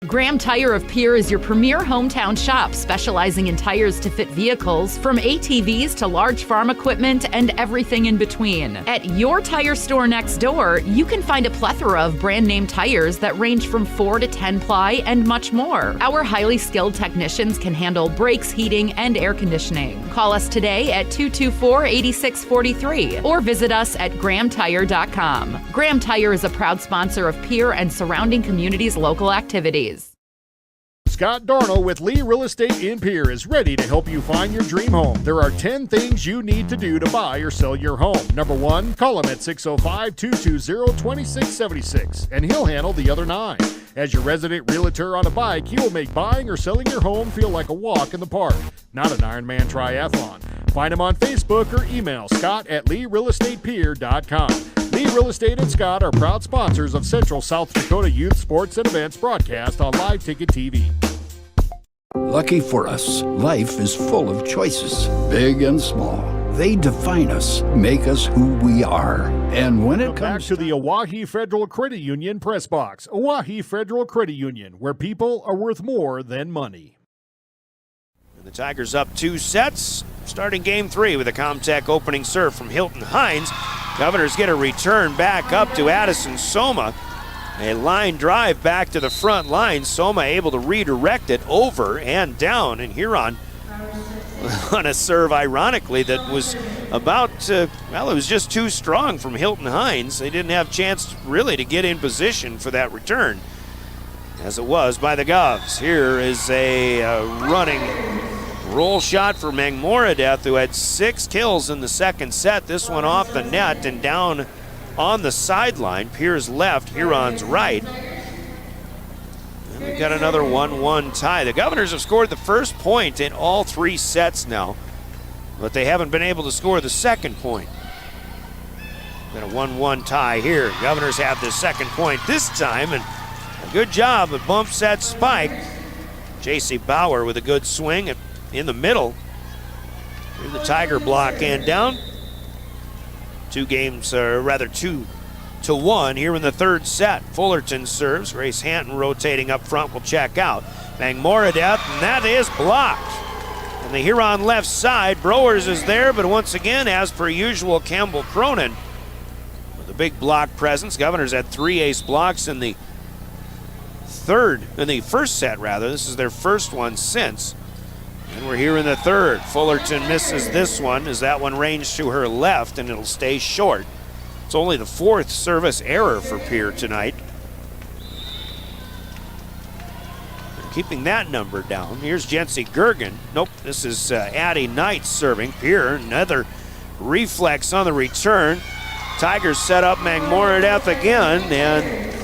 Graham Tire of Pierre is your premier hometown shop, specializing in tires to fit vehicles, from ATVs to large farm equipment and everything in between. At your tire store next door, you can find a plethora of brand name tires that range from 4 to 10 ply and much more. Our highly skilled technicians can handle brakes, heating, and air conditioning. Call us today at 224-8643 or visit us at grahamtire.com. Graham Tire is a proud sponsor of Pierre and surrounding communities' local activities. Scott Darno with Lee Real Estate in Pierre is ready to help you find your dream home. There are 10 things you need to do to buy or sell your home. Number 1, call him at 605-220-2676, and he'll handle the other 9. As your resident realtor on a bike, he will make buying or selling your home feel like a walk in the park, not an Ironman triathlon. Find him on Facebook or email Scott at LeeRealEstatePierre.com. Lee Real Estate and Scott are proud sponsors of Central South Dakota Youth Sports and Events broadcast on Live Ticket TV. Lucky for us, life is full of choices, big and small. They define us, make us who we are. And when it comes to the Oahe Federal Credit Union Press Box, Oahe Federal Credit Union, where people are worth more than money. And the Tigers up 2 sets, starting game 3 with a Comtech opening serve from Hilton Hines. Governors get a return back up to Addison Soma. A line drive back to the front line. Soma able to redirect it over and down. And Huron on a serve, ironically, that was about, it was just too strong from Hilton Hines. They didn't have a chance really to get in position for that return, as it was by the Govs. Here is a running roll shot for Mangmoradeth, who had 6 kills in the second set. This one off the net and down on the sideline. Pierre's left, Huron's right. And we've got another 1-1 tie. The Governors have scored the first point in all 3 sets now, but they haven't been able to score the second point. Got a 1-1 tie here. Governors have the second point this time, and a good job at bump set spike. J.C. Bauer with a good swing in the middle through the Tiger block and down. 2 to 1 here in the third set. Fullerton serves. Grace Hanton rotating up front will check out. Mangmoradeth, and that is blocked. And the Huron left side, Browers is there, but once again, as per usual, Campbell Cronin with a big block presence. Governors had 3 ace blocks in the first set rather. This is their first one since. And we're here in the third. Fullerton misses this one as that one ranged to her left, and it'll stay short. It's only the 4th service error for Pierre tonight. They're keeping that number down. Here's Jency Gergen. Nope, this is Addie Knight serving. Pierre, another reflex on the return. Tigers set up Mangmoradeth again, and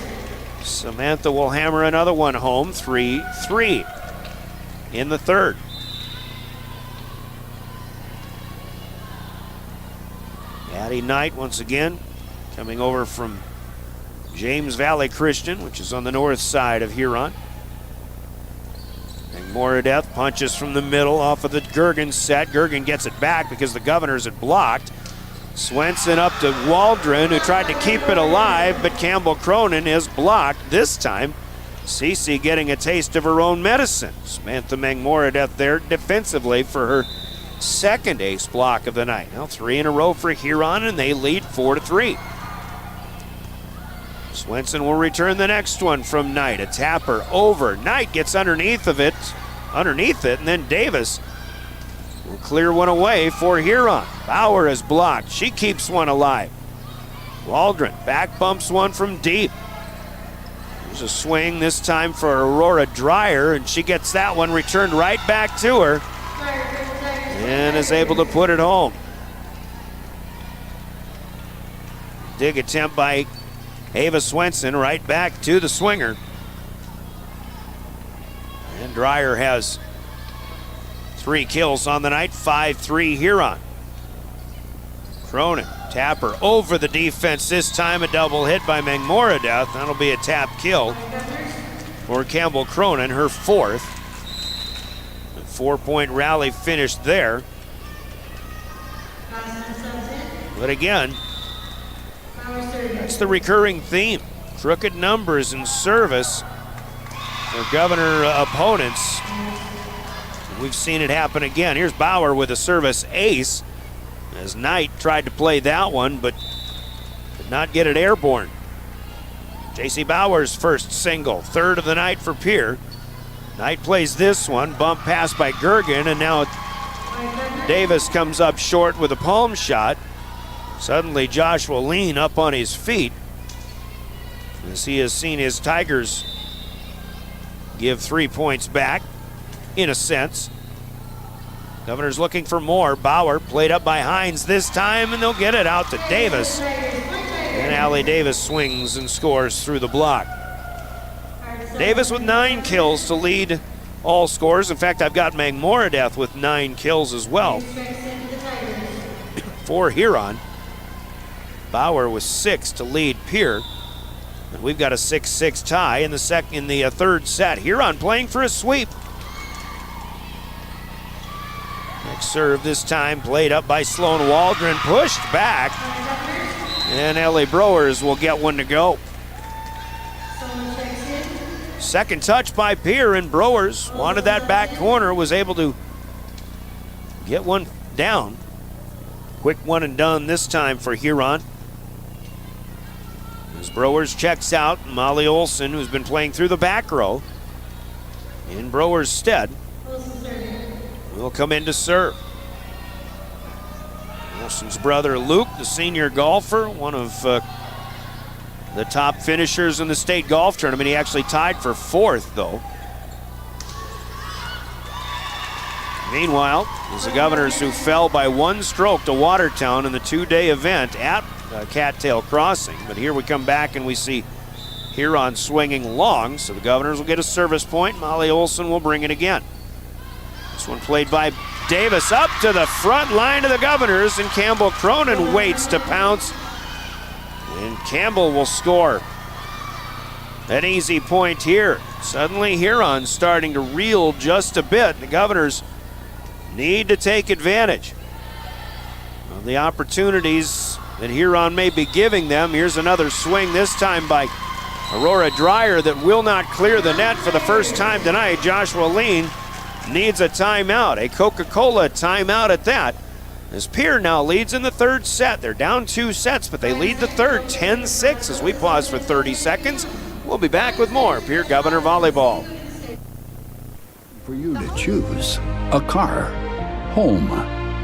Samantha will hammer another one home. 3-3 in the third. Addie Knight once again coming over from James Valley Christian, which is on the north side of Huron. Mangmoradeth punches from the middle off of the Gergen set. Gergen gets it back because the Governors had blocked. Swenson up to Waldron, who tried to keep it alive, but Campbell Cronin is blocked. This time, Cece getting a taste of her own medicine. Samantha Mangmoradeth there defensively for her second ace block of the night. Now 3 in a row for Huron, and they lead 4-3. Swenson will return the next one from Knight. A tapper over. Knight gets underneath it, and then Davis will clear one away for Huron. Bauer is blocked. She keeps one alive. Waldron back bumps one from deep. There's a swing this time for Aurora Dreyer, and she gets that one returned right back to her and is able to put it home. Dig attempt by Ava Swenson right back to the swinger. And Dreyer has 3 kills on the night, 5-3 Huron. Cronin, tapper over the defense this time, a double hit by Mangmoradeth. That'll be a tap kill for Campbell Cronin, her 4th. A 4-point rally finished there. But again, that's the recurring theme. Crooked numbers in service for Governor opponents. We've seen it happen again. Here's Bauer with a service ace, as Knight tried to play that one, but could not get it airborne. J.C. Bauer's first single, third of the night for Pierre. Knight plays this one, bump pass by Gergen, and now Davis comes up short with a palm shot. Suddenly Joshua Lean up on his feet, as he has seen his Tigers give 3 points back, in a sense. Governors looking for more. Bauer played up by Hines this time, and they'll get it out to Davis. And Allie Davis swings and scores through the block. Davis with 9 kills to lead all scores. In fact, I've got Magmoradeth with 9 kills as well for Huron. Bauer with 6 to lead Pierre. And we've got a 6-6 tie in the third set. Huron playing for a sweep. Next serve this time played up by Sloan Waldron, pushed back, and Ellie Brewers will get one to go. Second touch by Pierre, and Brewers wanted that back corner, was able to get one down. Quick one and done this time for Huron. As Brewers checks out, Molly Olson, who's been playing through the back row, in Brewers' stead, will come in to serve. Olson's brother Luke, the senior golfer, one of the top finishers in the state golf tournament. He actually tied for 4th, though. Meanwhile, it's the Governors who fell by 1 stroke to Watertown in the 2-day event at Cattail Crossing. But here we come back and we see Huron swinging long, so the Governors will get a service point. Molly Olson will bring it again. This one played by Davis up to the front line of the Governors, and Campbell Cronin waits to pounce. And Campbell will score an easy point here. Suddenly Huron's starting to reel just a bit. The Governors need to take advantage of the opportunities that Huron may be giving them. Here's another swing, this time by Aurora Dreyer, that will not clear the net for the first time tonight. Joshua Lean needs a timeout, a Coca-Cola timeout at that, as Pierre now leads in the third set. They're down 2 sets, but they lead the third 10-6 as we pause for 30 seconds. We'll be back with more Pierre Governor Volleyball. For you to choose a car, home,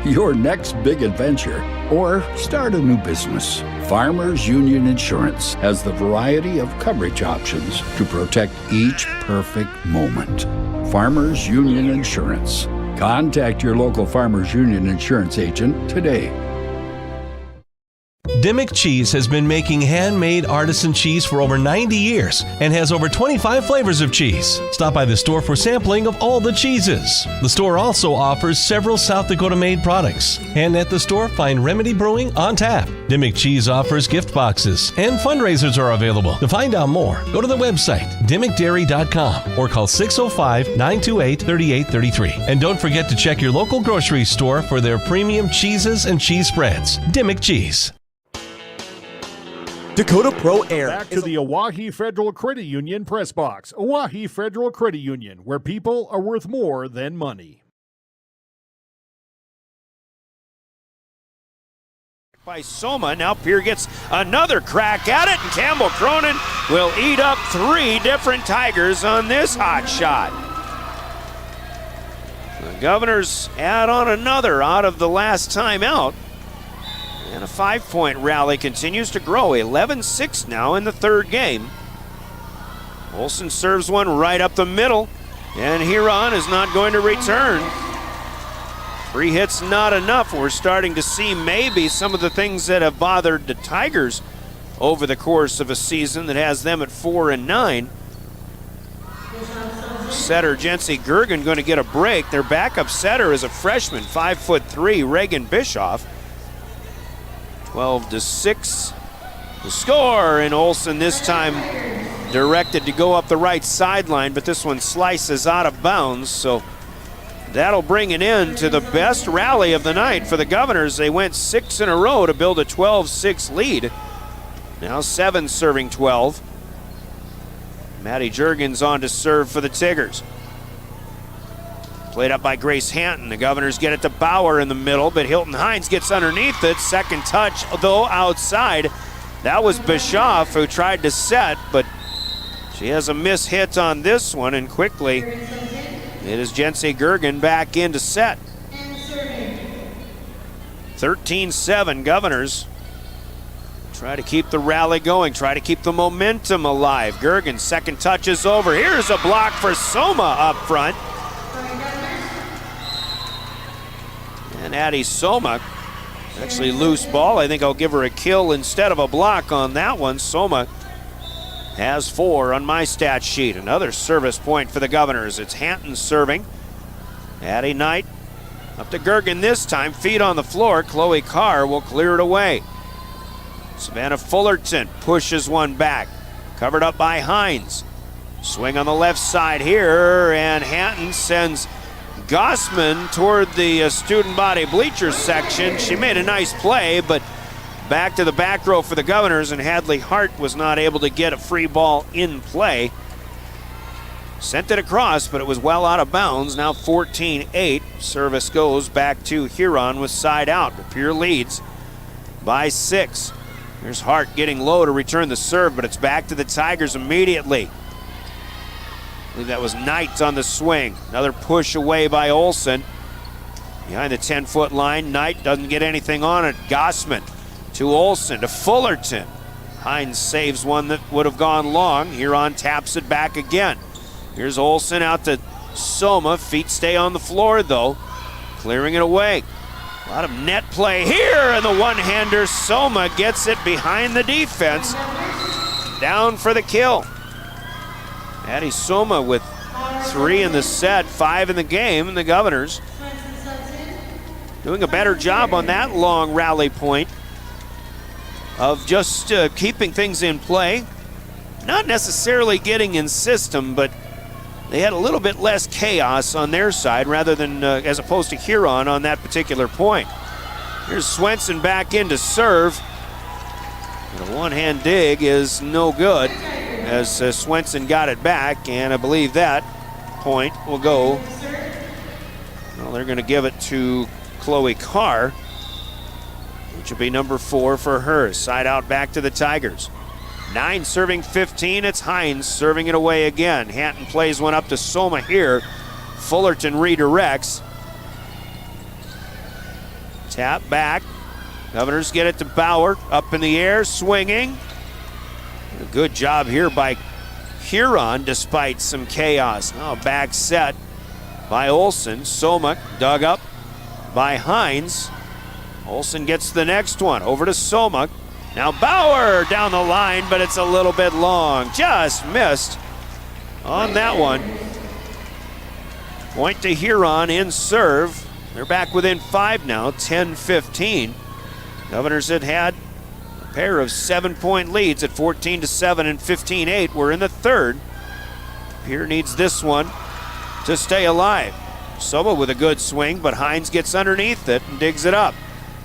your next big adventure, or start a new business, Farmers Union Insurance has the variety of coverage options to protect each perfect moment. Farmers Union Insurance. Contact your local Farmers Union Insurance agent today. Dimmick Cheese has been making handmade artisan cheese for over 90 years and has over 25 flavors of cheese. Stop by the store for sampling of all the cheeses. The store also offers several South Dakota made products. And at the store, find Remedy Brewing on tap. Dimmick Cheese offers gift boxes and fundraisers are available. To find out more, go to the website dimmickdairy.com or call 605-928-3833. And don't forget to check your local grocery store for their premium cheeses and cheese spreads. Dimmick Cheese. Dakota Pro Air. Back to the Oahe Federal Credit Union press box. Oahe Federal Credit Union, where people are worth more than money. By Soma, now Pierre gets another crack at it, and Campbell Cronin will eat up 3 different Tigers on this hot shot. The Governors add on another out of the last time out. And a 5-point rally continues to grow. 11-6 now in the third game. Olson serves one right up the middle, and Huron is not going to return. 3 hits not enough. We're starting to see maybe some of the things that have bothered the Tigers over the course of a season that has them at 4-9. Setter Jency Gergen going to get a break. Their backup setter is a freshman, 5'3", Reagan Bischoff. 12-6 the score, and Olson this time directed to go up the right sideline, but this one slices out of bounds, so that'll bring an end to the best rally of the night for the Governors. They went 6 in a row to build a 12-6 lead. Now 7 serving 12. Maddie Juergens on to serve for the Tigers. Played up by Grace Hanton. The Governors get it to Bauer in the middle, but Hilton Hines gets underneath it. Second touch, though, outside. That was Bischoff who tried to set, but she has a miss hit on this one, and quickly it is Jency Gergen back in to set. 13-7 Governors. Try to keep the rally going, try to keep the momentum alive. Gergen, second touch is over. Here's a block for Soma up front. And Addie Soma, actually loose ball. I think I'll give her a kill instead of a block on that one. Soma has 4 on my stat sheet. Another service point for the Governors. It's Hanton serving. Addie Knight up to Gergen this time. Feet on the floor. Chloe Carr will clear it away. Savannah Fullerton pushes one back. Covered up by Hines. Swing on the left side here, and Hanton sends Gossman toward the student body bleachers section. She made a nice play, but back to the back row for the Governors, and Hadley Hart was not able to get a free ball in play. Sent it across, but it was well out of bounds. Now 14-8. Service goes back to Huron with side out. But Pierre leads by 6. There's Hart getting low to return the serve, but it's back to the Tigers immediately. I believe that was Knight on the swing. Another push away by Olsen. Behind the 10-foot line, Knight doesn't get anything on it. Gossman to Olsen to Fullerton. Hines saves one that would have gone long. Huron taps it back again. Here's Olsen out to Soma. Feet stay on the floor though. Clearing it away. A lot of net play here, and the one-hander Soma gets it behind the defense. Down for the kill. Addie Soma with 3 in the set, 5 in the game, and the Governors doing a better job on that long rally point of just keeping things in play. Not necessarily getting in system, but they had a little bit less chaos on their side rather than as opposed to Huron on that particular point. Here's Swenson back in to serve. The one-hand dig is no good as Swenson got it back, and I believe that point will go. Well, they're going to give it to Chloe Carr, which will be number 4 for her. Side out back to the Tigers. 9 serving 15, it's Hines serving it away again. Hanton plays one up to Soma here. Fullerton redirects. Tap back. Governors get it to Bauer, up in the air, swinging. A good job here by Huron despite some chaos. Now back set by Olsen. Soma dug up by Hines. Olsen gets the next one, over to Soma. Now Bauer down the line, but it's a little bit long. Just missed on that one. Point to Huron in serve. They're back within 5 now, 10-15. Governors had a pair of 7-point leads at 14-7 and 15-8. We're in the third. Pierre needs this one to stay alive. Soma with a good swing, but Hines gets underneath it and digs it up.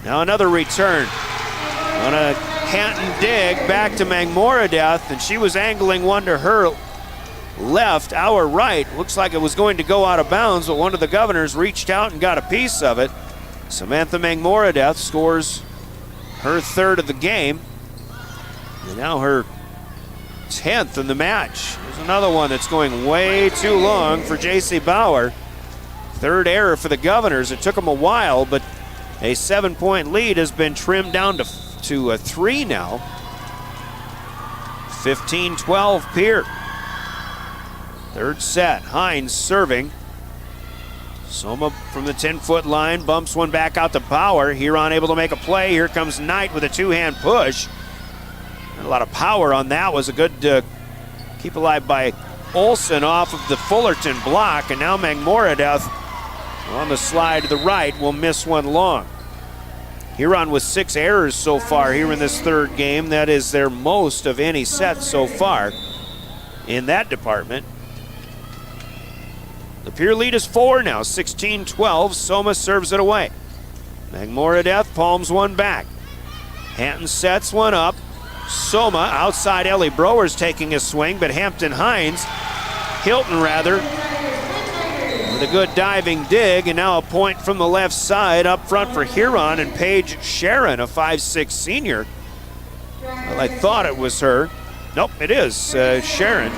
Now another return on a Hanton dig back to Mangmoradeth, and she was angling one to her left, our right. Looks like it was going to go out of bounds, but one of the Governors reached out and got a piece of it. Samantha Mangmoradeth scores her 3rd of the game, and now her 10th in the match. There's another one that's going way too long for J.C. Bauer. 3rd error for the Governors. It took them a while, but a 7-point lead has been trimmed down to 3 now. 15-12 Pierre. 3rd set, Hines serving. Soma from the 10-foot line bumps one back out to Bauer. Huron able to make a play. Here comes Knight with a 2-hand push. Not a lot of power on that. Was a good keep alive by Olsen off of the Fullerton block, and now Mangmoradeth on the slide to the right will miss one long. Huron with 6 errors so far here in this 3rd game. That is their most of any set so far in that department. The Pierre lead is 4 now, 16-12. Soma serves it away. Mangmoradeth palms one back. Hanton sets one up. Soma outside. Ellie Brower's taking a swing, but Hilton with a good diving dig, and now a point from the left side up front for Huron, and Paige Sharon, a 5'6" senior. Well, I thought it was her. Nope, it is Sharon.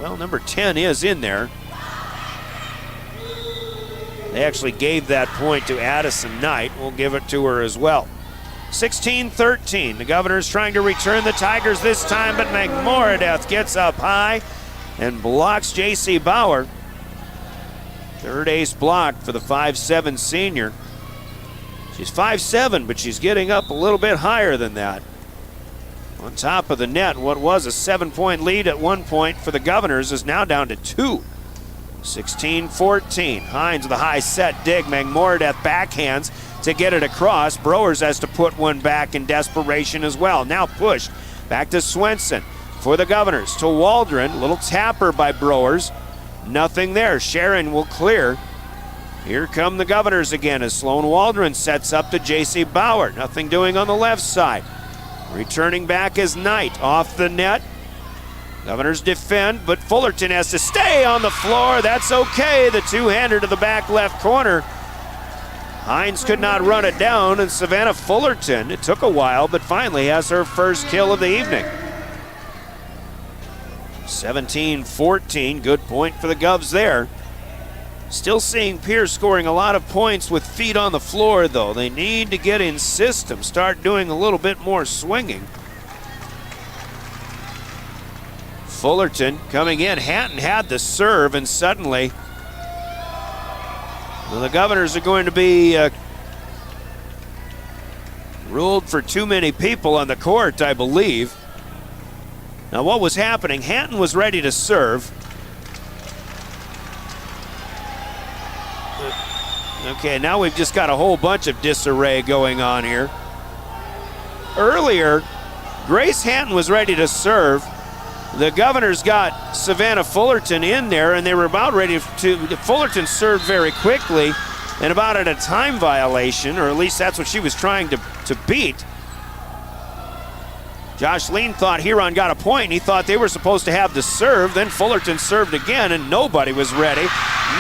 Well, number 10 is in there. They actually gave that point to Addison Knight. We'll give it to her as well. 16-13. The Governors trying to return the Tigers this time, but McMoradeth gets up high and blocks J.C. Bauer. Third ace block for the 5'7" senior. She's 5'7", but she's getting up a little bit higher than that. On top of the net, what was a 7-point lead at one point for the Governors is now down to 2. 16-14. Hines with a high set dig. McMoradeth backhands to get it across. Browers has to put one back in desperation as well. Now pushed back to Swenson for the Governors. To Waldron. A little tapper by Browers. Nothing there. Sharon will clear. Here come the Governors again as Sloan Waldron sets up to J.C. Bauer. Nothing doing on the left side. Returning back is Knight off the net. Governors defend, but Fullerton has to stay on the floor. That's okay. The two-hander to the back left corner. Hines could not run it down, and Savannah Fullerton, it took a while, but finally has her first kill of the evening. 17-14, good point for the Govs there. Still seeing Pierce scoring a lot of points with feet on the floor, though. They need to get in system, start doing a little bit more swinging. Fullerton coming in. Hatton had the serve, and suddenly the Governors are going to be ruled for too many people on the court, I believe. Now, what was happening? Hatton was ready to serve. Okay, now we've just got a whole bunch of disarray going on here. Earlier, Grace Hatton was ready to serve. The Governors got Savannah Fullerton in there, and they were about ready to. Fullerton served very quickly and about at a time violation, or at least that's what she was trying to beat. Josh Lean thought Huron got a point. He thought they were supposed to have the serve. Then Fullerton served again, and nobody was ready.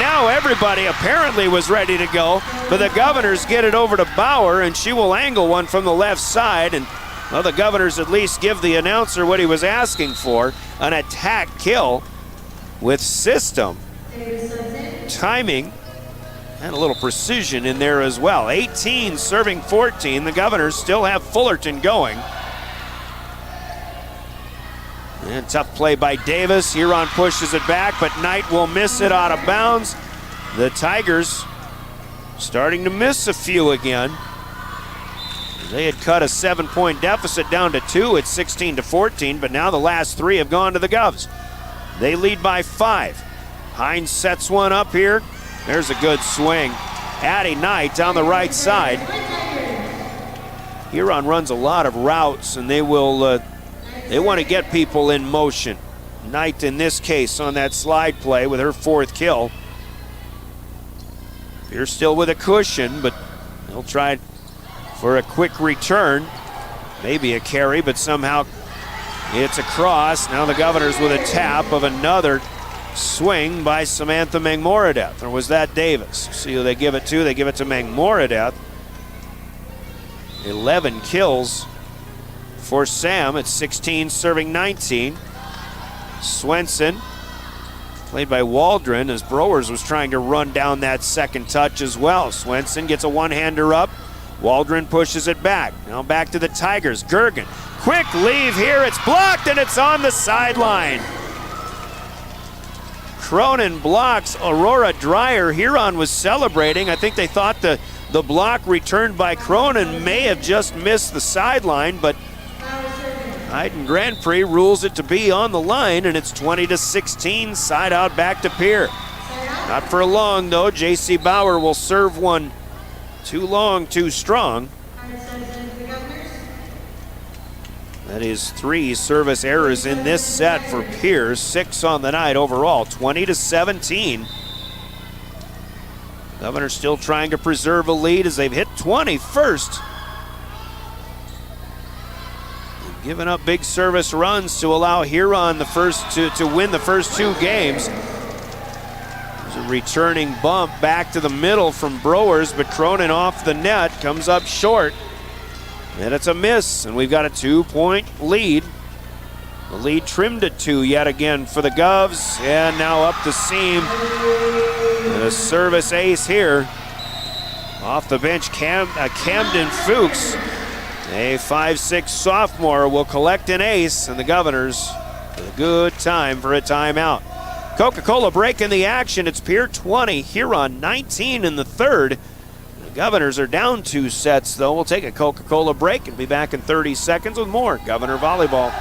Now everybody apparently was ready to go, but the Governors get it over to Bauer, and she will angle one from the left side. And well, the Governors at least give the announcer what he was asking for, an attack kill with system, timing, and a little precision in there as well. 18 serving 14. The Governors still have Fullerton going. And tough play by Davis. Huron pushes it back, but Knight will miss it out of bounds. The Tigers starting to miss a few again. They had cut a 7-point deficit down to 2 at 16-14, but now the last 3 have gone to the Govs. They lead by 5. Hines sets one up here. There's a good swing. Addie Knight down the right side. Huron runs a lot of routes, and they will they want to get people in motion. Knight in this case on that slide play with her 4th kill. Pierce still with a cushion, but they'll try for a quick return. Maybe a carry, but somehow it's a cross. Now the Governors with a tap of another swing by Samantha McMoradeth. Or was that Davis? See who they give it to. They give it to McMoradeth. 11 kills for Sam at 16, serving 19. Swenson, played by Waldron, as Browers was trying to run down that second touch as well. Swenson gets a one-hander up. Waldron pushes it back. Now back to the Tigers. Gergen, quick leave here. It's blocked, and it's on the sideline. Cronin blocks Aurora Dreyer. Huron was celebrating. I think they thought the block returned by Cronin may have just missed the sideline, but Hayden Grand Prix rules it to be on the line, and it's 20-16, side out back to Pierre. Not for long, though. J.C. Bauer will serve one too long, too strong. That is 3 service errors in this set for Pierce, 6 on the night overall, 20-17. Governors still trying to preserve a lead as they've hit 20 first. giving up big service runs to allow Huron to win the first 2 games. There's a returning bump back to the middle from Browers, but Cronin off the net, comes up short. And it's a miss, and we've got a 2-point lead. The lead trimmed to 2 yet again for the Govs, and now up the seam. And a service ace here. Off the bench, Camden Fuchs, a 5'6" sophomore, will collect an ace, and the Governors with a good time for a timeout. Coca-Cola breaking the action. It's Pierre 20, Huron 19 in the third. The Governors are down 2 sets, though. We'll take a Coca-Cola break and be back in 30 seconds with more Governor Volleyball.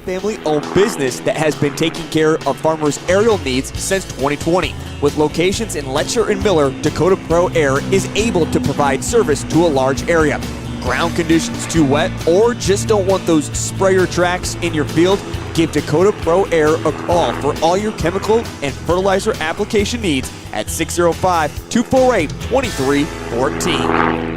Family-owned business that has been taking care of farmers' aerial needs since 2020. With locations in Letcher and Miller, Dakota Pro Air is able to provide service to a large area. Ground conditions too wet, or just don't want those sprayer tracks in your field? Give Dakota Pro Air a call for all your chemical and fertilizer application needs at 605-248-2314.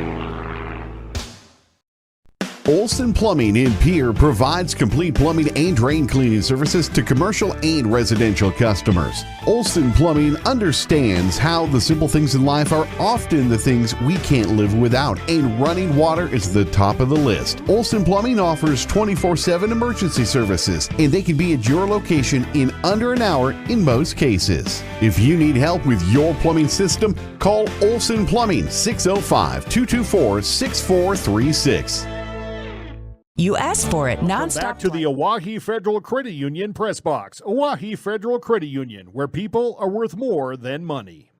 Olson Plumbing in Pierre provides complete plumbing and drain cleaning services to commercial and residential customers. Olson Plumbing understands how the simple things in life are often the things we can't live without, and running water is the top of the list. Olson Plumbing offers 24/7 emergency services, and they can be at your location in under an hour in most cases. If you need help with your plumbing system, call Olson Plumbing 605-224-6436. You asked for it. Nonstop. Back to the Oahe Federal Credit Union press box. Oahe Federal Credit Union, where people are worth more than money.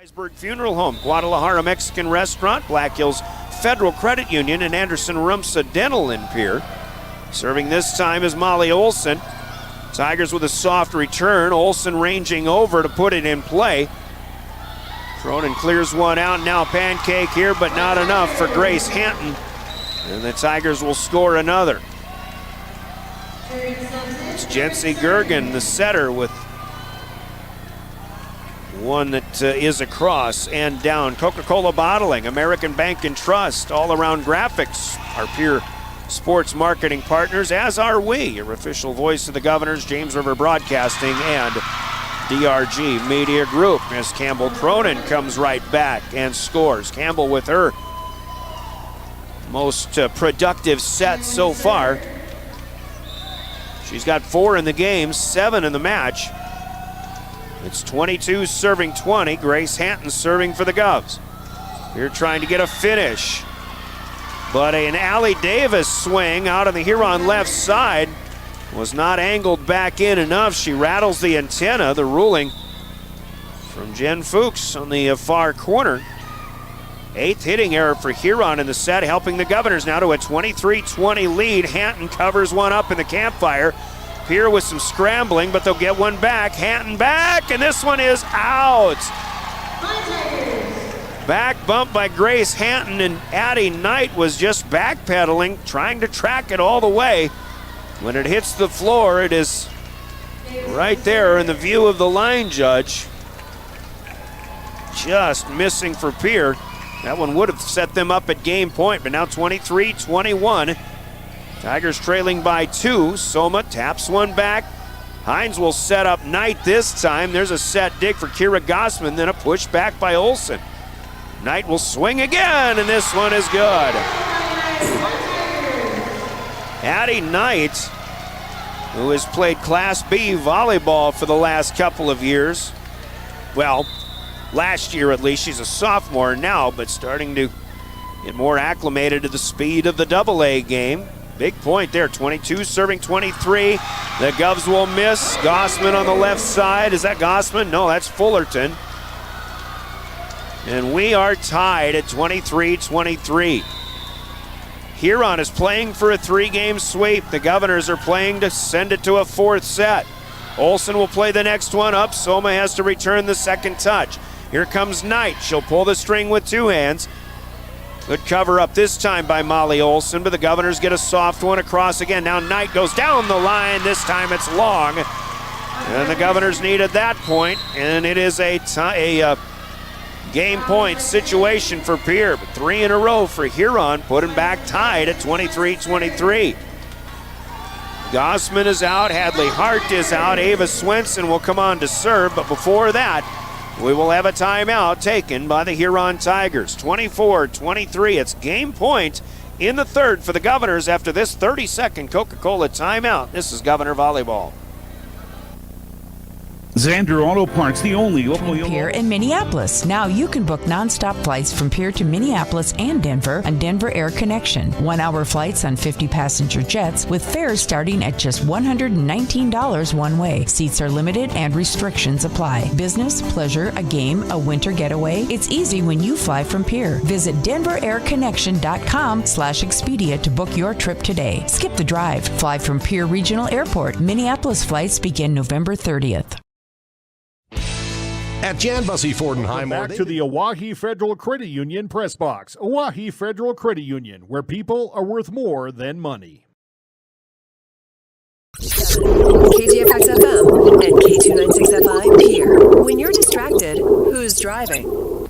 Iceberg Funeral Home, Guadalajara Mexican Restaurant, Black Hills Federal Credit Union, and Anderson Rumsa Dental in Pierre. Serving this time is Molly Olson. Tigers with a soft return. Olson ranging over to put it in play. Cronin clears one out. Now pancake here, but not enough for Grace Hanton. And the Tigers will score another. It's Jency Gergen, the setter, with one that is across and down. Coca-Cola Bottling, American Bank and Trust, All Around Graphics, our peer sports marketing partners, as are we, your official voice of the Governors, James River Broadcasting, and DRG Media Group. As Campbell Cronin comes right back and scores. Campbell with her most productive set so far. She's got 4 in the game, 7 in the match. It's 22 serving 20. Grace Hanton serving for the Govs. Here trying to get a finish. But an Allie Davis swing out on the Huron left side was not angled back in enough. She rattles the antenna. The ruling from Jen Fuchs on the far corner. 8th hitting error for Huron in the set, helping the Governors now to a 23-20 lead. Hanton covers one up in the campfire. Pierre with some scrambling, but they'll get one back. Hanton back, and this one is out. Back bump by Grace Hanton, and Addie Knight was just backpedaling, trying to track it all the way. When it hits the floor, it is right there in the view of the line judge. Just missing for Pierre. That one would have set them up at game point, but now 23-21. Tigers trailing by 2. Soma taps one back. Hines will set up Knight this time. There's a set dig for Kira Gossman, then a push back by Olson. Knight will swing again, and this one is good. Addie Knight, who has played Class B volleyball for the last couple of years. Well, last year at least. She's a sophomore now, but starting to get more acclimated to the speed of the AA game. Big point there, 22 serving 23. The Govs will miss. Gossman on the left side. Is that Gossman? No, that's Fullerton. And we are tied at 23-23. Huron is playing for a 3-game sweep. The Governors are playing to send it to a 4th set. Olson will play the next one up. Soma has to return the second touch. Here comes Knight. She'll pull the string with 2 hands. Good cover up this time by Molly Olson, but the Governors get a soft one across again. Now Knight goes down the line. This time it's long. And the Governors needed that point, and it is a game point situation for Pierre, but 3 in a row for Huron, put him back tied at 23-23. Gossman is out, Hadley Hart is out, Ava Swenson will come on to serve, but before that, we will have a timeout taken by the Huron Tigers. 24-23, it's game point in the third for the Governors after this 30-second Coca-Cola timeout. This is Governor Volleyball. Xander Auto Parts, the only local Pierre in Minneapolis. Now you can book nonstop flights from Pierre to Minneapolis and Denver on Denver Air Connection. 1-hour flights on 50-passenger jets with fares starting at just $119 one way. Seats are limited and restrictions apply. Business, pleasure, a game, a winter getaway. It's easy when you fly from Pierre. Visit DenverAirConnection.com/Expedia to book your trip today. Skip the drive. Fly from Pierre Regional Airport. Minneapolis flights begin November 30th. At Jan Bussey Ford and Highmore. Back to the Oahe Federal Credit Union press box. Oahe Federal Credit Union, where people are worth more than money. KGFX FM and K296FI Pierre. When you're distracted, who's driving?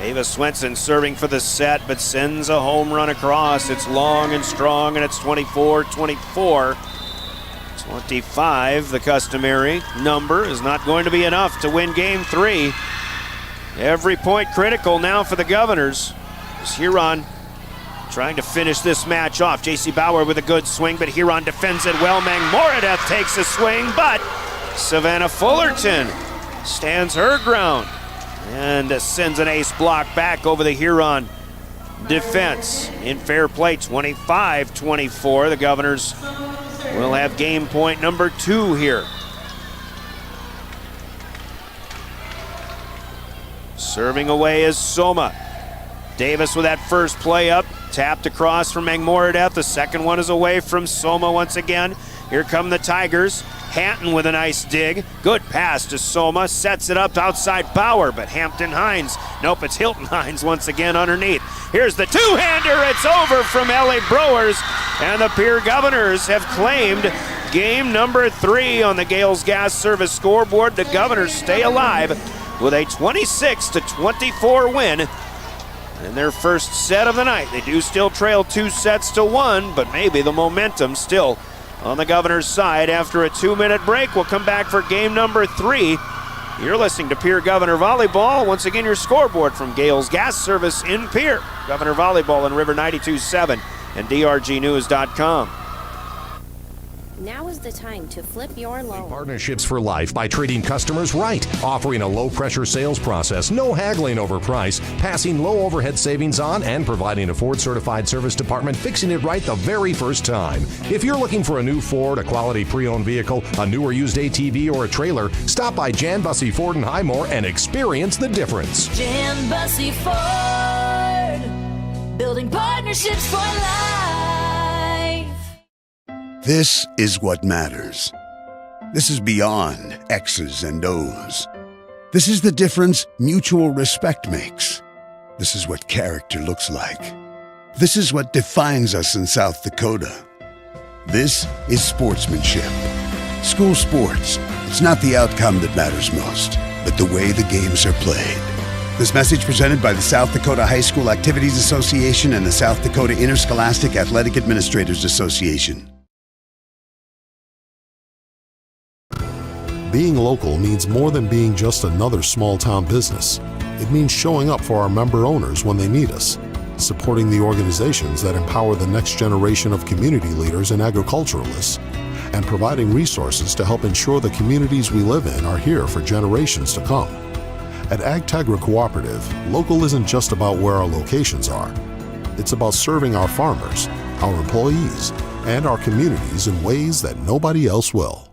Ava Swenson serving for the set, but sends a home run across. It's long and strong, and it's 24-24. 25, the customary number, is not going to be enough to win game 3. Every point critical now for the Governors. As Huron trying to finish this match off. J.C. Bauer with a good swing, but Huron defends it well. Mangmoradeth takes a swing, but Savannah Fullerton stands her ground and sends an ace block back over the Huron defense. In fair play, 25-24. The Governors will have game point number 2 here. Serving away is Soma. Davis with that first play up, tapped across from Mangmoradeth. The second one is away from Soma once again. Here come the Tigers. Hanton with a nice dig. Good pass to Soma. Sets it up outside Bauer, but Hampton Hines. Nope, it's Hilton Hines once again underneath. Here's the two-hander. It's over from Ellie Brewers. And the Pierre Governors have claimed game number 3 on the Gales Gas Service scoreboard. The Governors stay alive with a 26-24 win in their first set of the night. They do still trail 2-1, but maybe the momentum still on the Governors' side. After a 2-minute break, we'll come back for game number 3. You're listening to Pierre Governor Volleyball. Once again, your scoreboard from Gales Gas Service in Pierre. Governor Volleyball on River 92.7 and drgnews.com. Now is the time to flip your loan. Partnerships for life by treating customers right, offering a low-pressure sales process, no haggling over price, passing low overhead savings on, and providing a Ford-certified service department fixing it right the very first time. If you're looking for a new Ford, a quality pre-owned vehicle, a new or used ATV, or a trailer, stop by Jan Bussey Ford in Highmore and experience the difference. Jan Bussey Ford, building partnerships for life. This is what matters. This is beyond X's and O's. This is the difference mutual respect makes. This is what character looks like. This is what defines us in South Dakota. This is sportsmanship. School sports, it's not the outcome that matters most, but the way the games are played. This message presented by the South Dakota High School Activities Association and the South Dakota Interscholastic Athletic Administrators Association. Being local means more than being just another small-town business. It means showing up for our member owners when they need us, supporting the organizations that empower the next generation of community leaders and agriculturalists, and providing resources to help ensure the communities we live in are here for generations to come. At AgTegra Cooperative, local isn't just about where our locations are. It's about serving our farmers, our employees, and our communities in ways that nobody else will.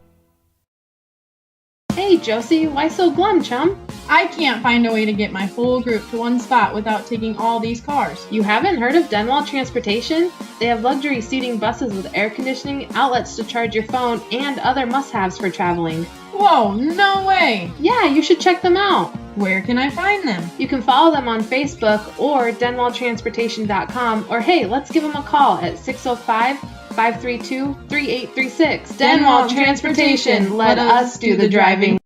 Hey Josie, why so glum, chum? I can't find a way to get my whole group to one spot without taking all these cars. You haven't heard of Denwall Transportation? They have luxury seating buses with air conditioning, outlets to charge your phone, and other must-haves for traveling. Whoa, no way! Yeah, you should check them out. Where can I find them? You can follow them on Facebook or denwalltransportation.com, or hey, let's give them a call at 605-532-3836. Denwall Transportation, let us do the driving.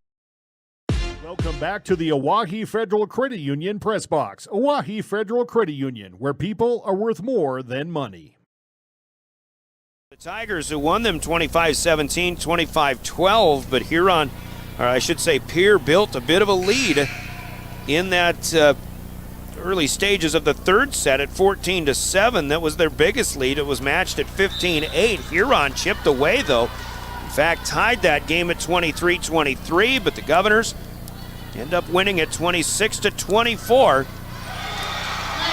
Welcome Welcome back to the Oahe Federal Credit Union Press Box. Oahe Federal Credit Union, where people are worth more than money. The Tigers who won them 25-17, 25-12, but Huron, or I should say Pierre, built a bit of a lead in that early stages of the third set at 14-7. That was their biggest lead. It was matched at 15-8. Huron chipped away, though. In fact, tied that game at 23-23, but the Governors end up winning at 26-24.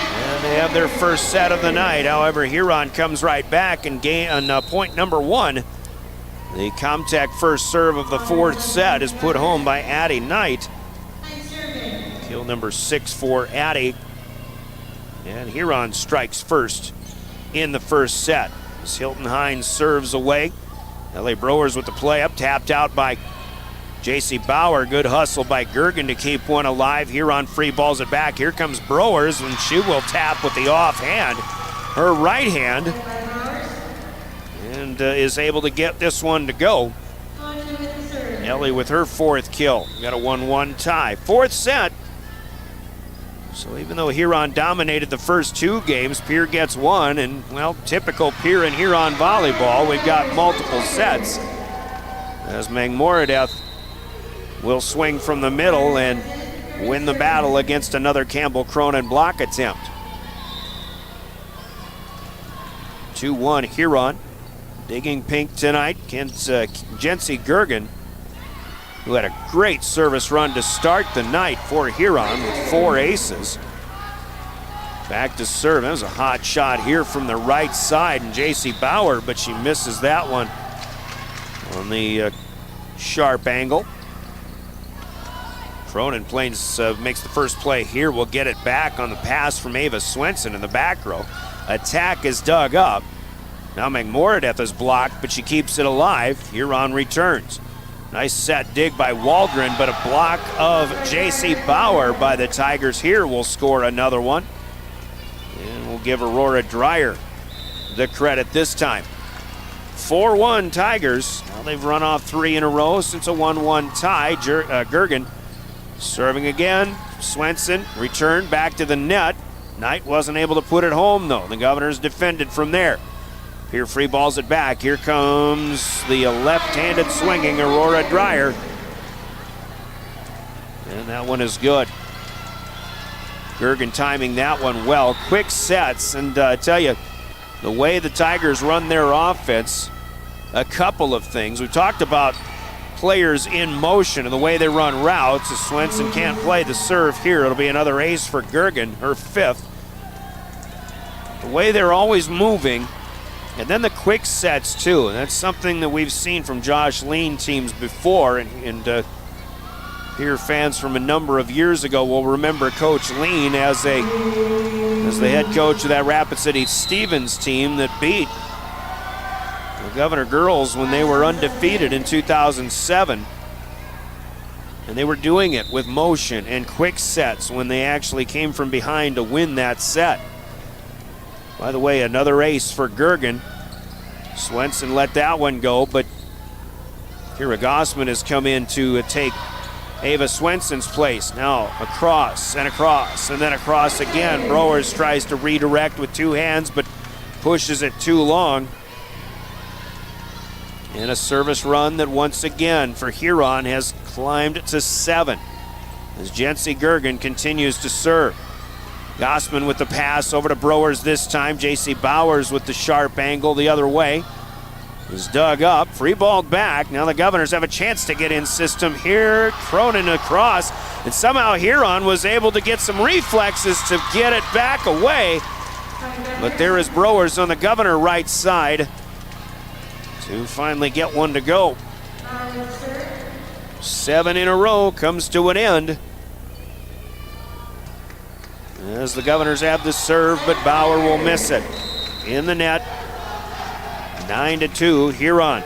And they have their first set of the night. However, Huron comes right back and on point number one. The Comtech first serve of the fourth set is put home by Addie Knight. Kill number 6 for Addie. And Huron strikes first in the first set. As Hilton Hines serves away. L.A. Brewers with the play up, tapped out by J.C. Bauer. Good hustle by Gergen to keep one alive. Huron free balls it back. Here comes Brewers, and she will tap with the offhand, her right hand, and is able to get this one to go. Ellie with her fourth kill. Got a 1-1 tie. Fourth set. So even though Huron dominated the first two games, Pierre gets one, and, well, typical Pierre and Huron volleyball, we've got multiple sets. As Magmoradeth will swing from the middle and win the battle against another Campbell Cronin block attempt. 2-1 Huron. Digging pink tonight against Jency Gergen, who had a great service run to start the night for Huron with 4 aces. Back to serve. That was a hot shot here from the right side, and J.C. Bauer, but she misses that one on the sharp angle. Cronin makes the first play here. We'll get it back on the pass from Ava Swenson in the back row. Attack is dug up. Now Magmoradeth is blocked, but she keeps it alive. Huron returns. Nice set dig by Waldron, but a block of J.C. Bauer by the Tigers here will score another one. And we'll give Aurora Dreyer the credit this time. 4-1 Tigers. Now they've run off 3 in a row since a 1-1 tie. Gergen serving again. Swenson returned back to the net. Knight wasn't able to put it home, though. The Governors defended from there. Here free balls it back. Here comes the left-handed swinging Aurora Dreyer. And that one is good. Gergen timing that one well. Quick sets, and I tell you, the way the Tigers run their offense, a couple of things. We talked about players in motion and the way they run routes. As Swenson can't play the serve here, it'll be another ace for Gergen, her 5th. The way they're always moving, and then the quick sets too, and that's something that we've seen from Josh Lean teams before, and Pierre fans from a number of years ago will remember Coach Lean as the head coach of that Rapid City Stevens team that beat the Governor Girls when they were undefeated in 2007. And they were doing it with motion and quick sets when they actually came from behind to win that set. By the way, another ace for Gergen. Swenson let that one go, but Kira Gossman has come in to take Ava Swenson's place. Now across, and then across again. Brewers tries to redirect with 2 hands, but pushes it too long. And a service run that once again for Huron has climbed to 7 as Jency Gergen continues to serve. Gossman with the pass over to Brewers this time. J.C. Bowers with the sharp angle the other way. Is dug up, free balled back. Now the Governors have a chance to get in system here. Cronin across, and somehow Huron was able to get some reflexes to get it back away. But there is Brewers on the Governor right side to finally get one to go. 7 in a row comes to an end as the Governors have the serve, but Bauer will miss it. In the net, 9-2 Huron.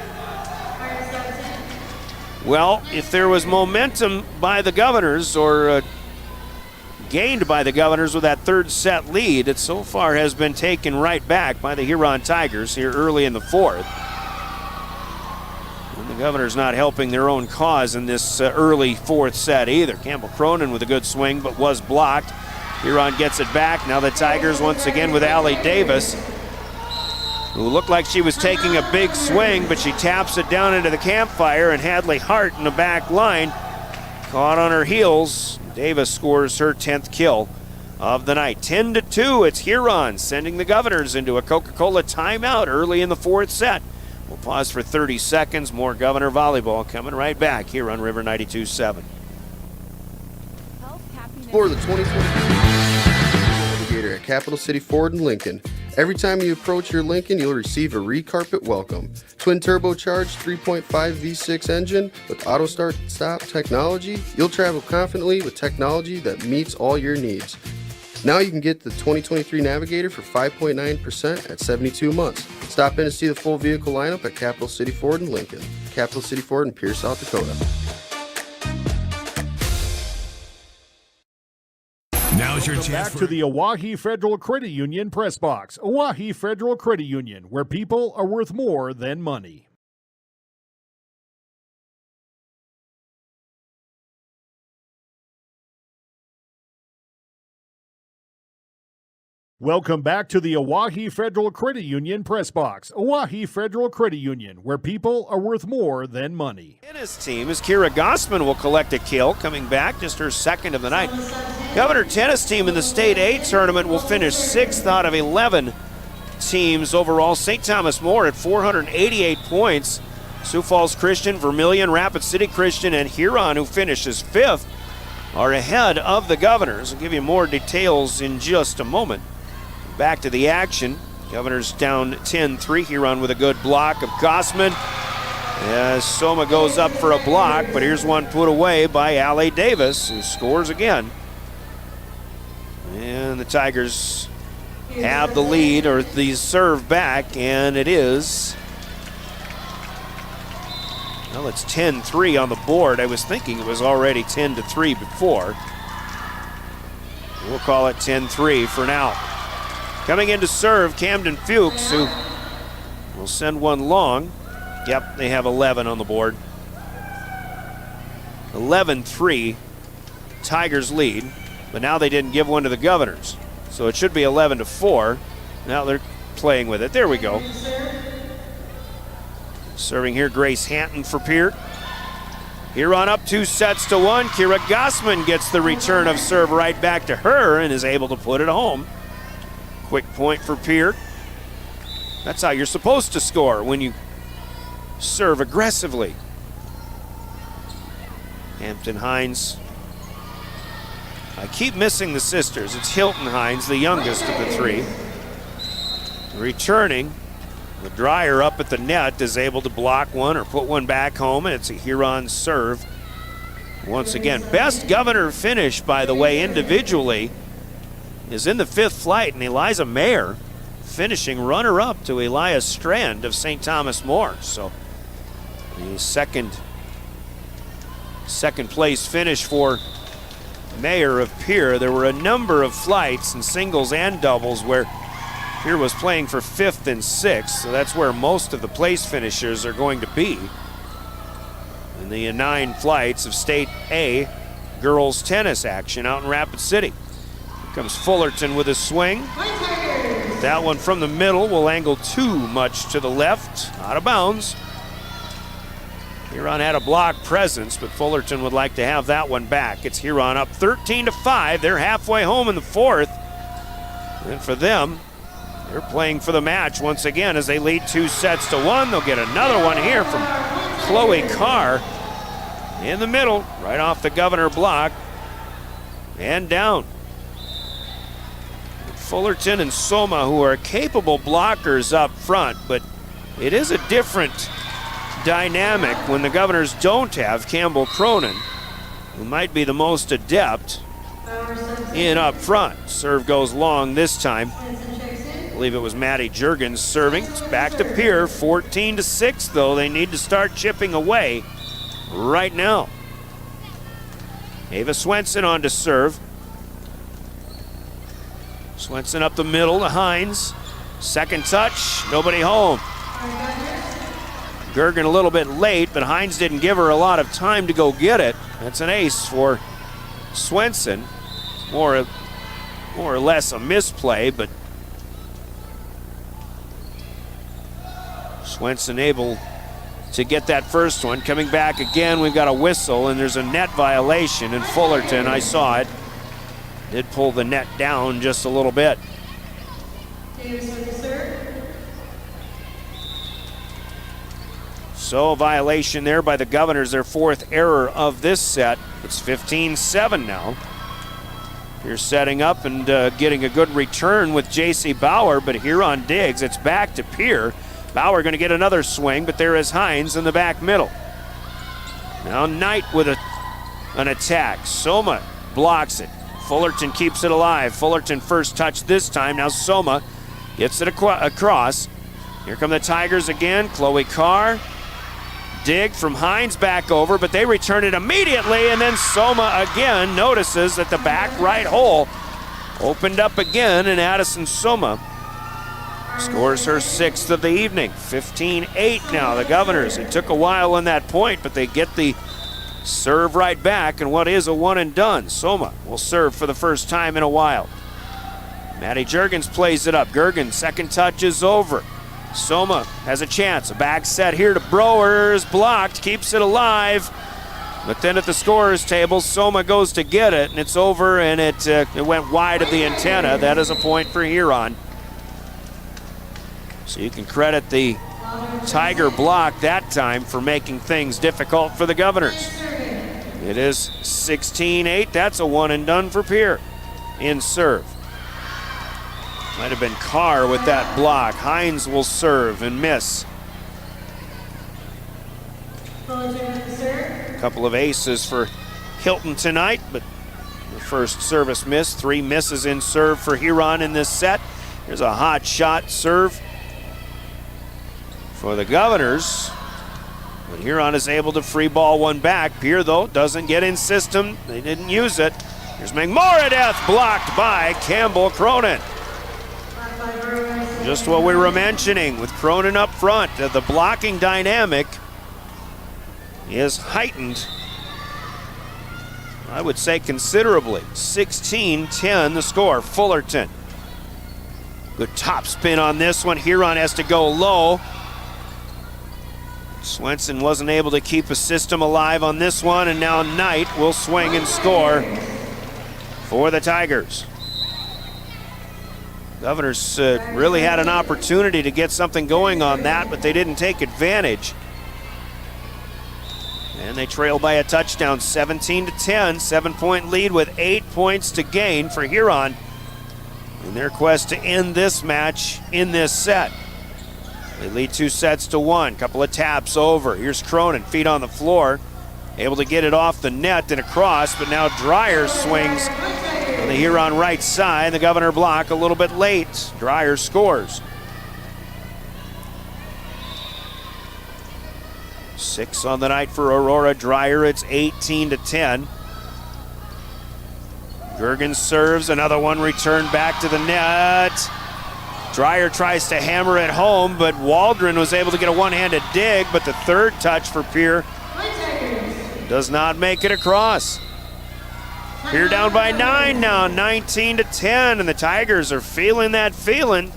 Well, if there was momentum by the Governors or gained by the Governors with that third set lead, it so far has been taken right back by the Huron Tigers here early in the fourth. And the Governors not helping their own cause in this early fourth set either. Campbell Cronin with a good swing, but was blocked. Huron gets it back. Now the Tigers once again with Allie Davis, who looked like she was taking a big swing, but she taps it down into the campfire, and Hadley Hart in the back line caught on her heels. Davis scores her 10th kill of the night. 10-2, it's Huron sending the Governors into a Coca-Cola timeout early in the fourth set. We'll pause for 30 seconds. More Governor volleyball coming right back here on River 92.7. For the 2020 Navigator at Capital City Ford in Lincoln. Every time you approach your Lincoln, you'll receive a re-carpet welcome. Twin turbocharged 3.5 V6 engine with auto start stop technology. You'll travel confidently with technology that meets all your needs. Now you can get the 2023 Navigator for 5.9% at 72 months. Stop in to see the full vehicle lineup at Capital City Ford in Lincoln. Capital City Ford in Pierre, South Dakota. Now's your chance. Back to the Oahe Federal Credit Union press box. Oahe Federal Credit Union, where people are worth more than money. Welcome back to the Oahe Federal Credit Union press box. Oahe Federal Credit Union, where people are worth more than money. Tennis team as Kira Gossman will collect a kill, coming back, just her second of the night. Governor tennis team in the State A tournament will finish 6th out of 11 teams overall. St. Thomas More at 488 points. Sioux Falls Christian, Vermilion, Rapid City Christian, and Huron, who finishes 5th, are ahead of the Governors. I'll give you more details in just a moment. Back to the action. Governors down 10-3. Huron with a good block of Gossman. As Soma goes up for a block, but here's one put away by Allie Davis, who scores again. And the Tigers have the lead, or the serve back, and it is, well, it's 10-3 on the board. I was thinking it was already 10-3 before. We'll call it 10-3 for now. Coming in to serve, Camden Fuchs, who will send one long. Yep, they have 11 on the board. 11-3, Tigers lead, but now they didn't give one to the Governors. So it should be 11-4. Now they're playing with it. There we go. Serving here, Grace Hanton for Pierre. Huron up 2-1. Kira Gossman gets the return of serve right back to her and is able to put it home. Quick point for Pierre. That's how you're supposed to score, when you serve aggressively. Hampton Hines. I keep missing the sisters. It's Hilton Hines, the youngest of the three. Returning, the Dryer up at the net is able to block one or put one back home, and it's a Huron serve. Once again, best Governor finish, by the way, individually, is in the 5th flight, and Eliza Mayer finishing runner-up to Elias Strand of St. Thomas More. So the second place finish for Mayer of Pierre. There were a number of flights in singles and doubles where Pierre was playing for 5th and 6th, so that's where most of the place finishers are going to be in the 9 flights of State A girls tennis action out in Rapid City. Comes Fullerton with a swing. That one from the middle will angle too much to the left, out of bounds. Huron had a block presence, but Fullerton would like to have that one back. It's Huron up 13-5. They're halfway home in the 4th. And for them, they're playing for the match once again as they lead 2-1. They'll get another one here from Chloe Carr in the middle, right off the Governor block, and down. Fullerton and Soma, who are capable blockers up front, but it is a different dynamic when the Governors don't have Campbell Cronin, who might be the most adept in up front. Serve goes long this time. I believe it was Maddie Juergens serving. It's back to Pierre, 14-6 though. They need to start chipping away right now. Ava Swenson on to serve. Swenson up the middle to Hines. Second touch, nobody home. Gergen a little bit late, but Hines didn't give her a lot of time to go get it. That's an ace for Swenson. More or less a misplay, but Swenson able to get that first one. Coming back again, we've got a whistle, and there's a net violation in Fullerton. I saw it. Did pull the net down just a little bit. So a violation there by the Governors, their fourth error of this set. It's 15-7 now. You're setting up and getting a good return with J.C. Bauer, but Huron digs. It's back to Pierre. Bauer going to get another swing, but there is Hines in the back middle. Now Knight with an attack. Soma blocks it. Fullerton keeps it alive. Fullerton first touch this time. Now Soma gets it across. Here come the Tigers again. Chloe Carr. Dig from Hines back over, but they return it immediately, and then Soma again notices that the back right hole opened up again, and Addison Soma scores her sixth of the evening. 15-8 now, the Governors. It took a while on that point, but they get the serve right back, and what is a one and done. Soma will serve for the first time in a while. Maddie Juergens plays it up. Gergen, second touch is over. Soma has a chance. A back set here to Browers. Blocked. Keeps it alive. But then at the scorer's table, Soma goes to get it, and it's over, and it went wide of the antenna. That is a point for Huron. So you can credit the Tiger block that time for making things difficult for the Governors. It is 16-8. That's a one and done for Pierre in serve. Might have been Carr with that block. Hines will serve and miss. A couple of aces for Hilton tonight, but the first service miss. 3 misses in serve for Huron in this set. Here's a hot shot serve for the Governors. But Huron is able to free ball one back. Pierre, though, doesn't get in system. They didn't use it. Here's McMoradeth, blocked by Campbell Cronin. Just what we were mentioning with Cronin up front. The blocking dynamic is heightened, I would say considerably. 16-10 the score. Fullerton. Good top spin on this one. Huron has to go low. Swenson wasn't able to keep a system alive on this one, and now Knight will swing and score for the Tigers. Governors really had an opportunity to get something going on that, but they didn't take advantage. And they trail by a touchdown, 17-10, 7-point lead with 8 points to gain for Huron in their quest to end this match in this set. They lead 2-1, couple of taps over. Here's Cronin, feet on the floor, able to get it off the net and across, but now Dreyer swings on the Huron right side. The Governor block a little bit late. Dreyer scores. 6 on the night for Aurora Dreyer. It's 18-10. Gergen serves, another one returned back to the net. Dreyer tries to hammer it home, but Waldron was able to get a one-handed dig, but the third touch for Pierre does not make it across. Pierre down by 9 now, 19-10, and the Tigers are feeling that feeling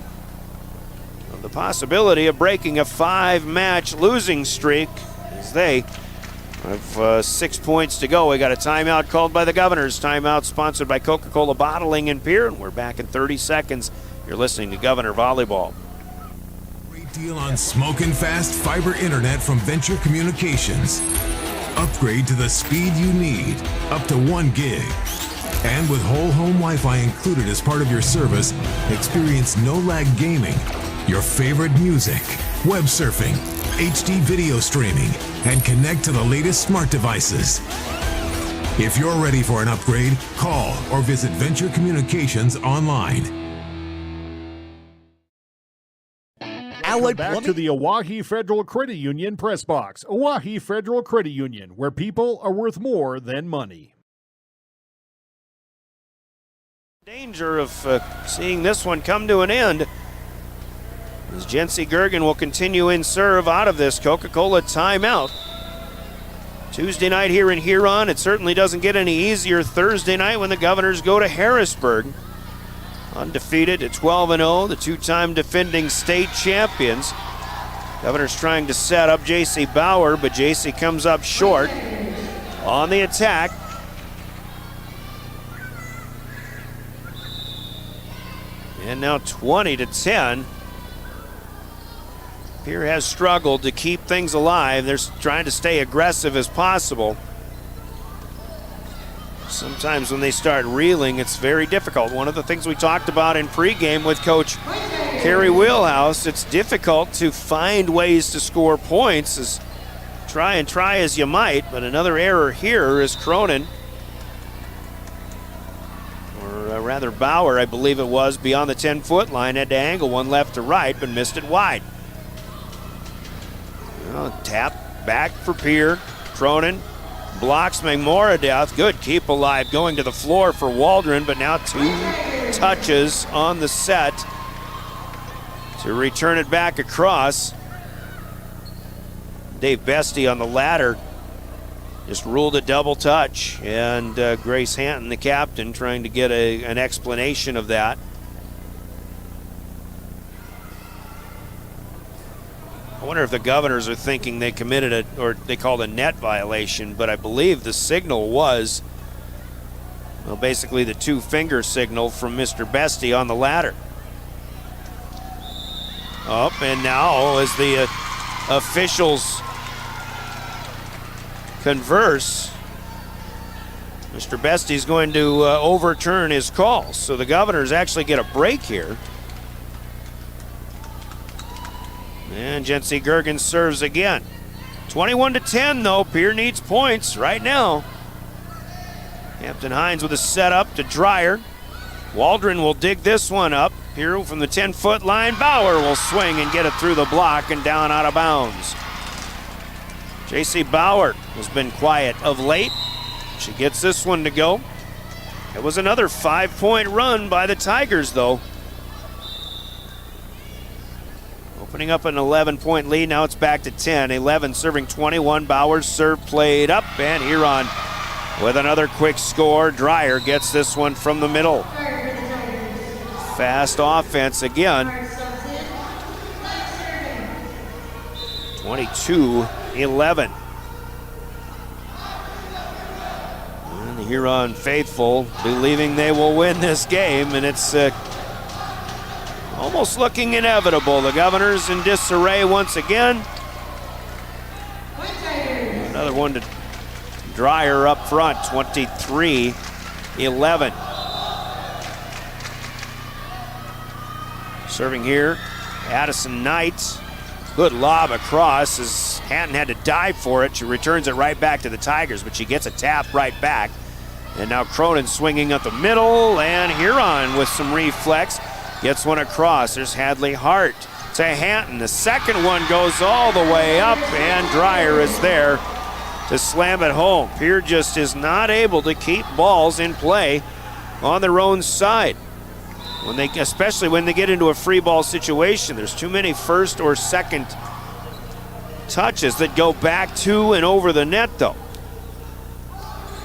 of the possibility of breaking a 5-match losing streak as they have 6 points to go. We got a timeout called by the Governors. Timeout sponsored by Coca-Cola Bottling in Pierre, and we're back in 30 seconds. You're listening to Governor Volleyball. Great deal on smoking fast fiber internet from Venture Communications. Upgrade to the speed you need, up to 1 gig. And with whole home Wi-Fi included as part of your service, experience no-lag gaming, your favorite music, web surfing, HD video streaming, and connect to the latest smart devices. If you're ready for an upgrade, call or visit Venture Communications online. Back to the Oahe Federal Credit Union Press Box. Oahe Federal Credit Union, where people are worth more than money. Danger of seeing this one come to an end. As Jency Gergen will continue in serve out of this Coca-Cola timeout. Tuesday night here in Huron. It certainly doesn't get any easier Thursday night when the Governors go to Harrisburg. Undefeated at 12-0, the two-time defending state champions. Governors trying to set up J.C. Bauer, but J.C. comes up short on the attack. And now 20-10. Pierre has struggled to keep things alive. They're trying to stay aggressive as possible. Sometimes when they start reeling, it's very difficult. One of the things we talked about in pregame with Coach Kerry Wheelhouse, it's difficult to find ways to score points. Try as you might, but another error here is Cronin, or rather Bauer, I believe it was, beyond the 10-foot line, had to angle one left to right, but missed it wide. Tap back for Pierre. Cronin blocks McMoradeath. Good keep alive going to the floor for Waldron, but now 2 touches on the set to return it back across. Dave Bestie on the ladder just ruled a double touch, and Grace Hanton, the captain, trying to get an explanation of that. I wonder if the Governors are thinking they committed or they called a net violation, but I believe the signal was, well, basically the 2-finger signal from Mr. Bestie on the ladder. And now as the officials converse, Mr. Bestie's going to overturn his call. So the Governors actually get a break here. And Jency Gergen serves again. 21-10 though. Pierre needs points right now. Hampton Hines with a setup to Dreyer. Waldron will dig this one up. Pierre from the 10-foot line. Bauer will swing and get it through the block and down out of bounds. J.C. Bauer has been quiet of late. She gets this one to go. It was another 5-point run by the Tigers though. Opening up an 11-point lead, now it's back to 10. 11 serving 21. Bauer's serve played up, and Huron with another quick score. Dreyer gets this one from the middle. Fast offense again. 22-11. And the Huron faithful believing they will win this game, and it's almost looking inevitable. The Governors in disarray once again. Another one to Dreyer up front, 23-11. Serving here, Addison Knight. Good lob across as Hanton had to dive for it. She returns it right back to the Tigers, but she gets a tap right back. And now Cronin swinging up the middle, and Huron with some reflex. Gets one across. There's Hadley Hart to Hanton. The second one goes all the way up, and Dreyer is there to slam it home. Pierre just is not able to keep balls in play on their own side. Especially when they get into a free ball situation. There's too many first or second touches that go back to and over the net though.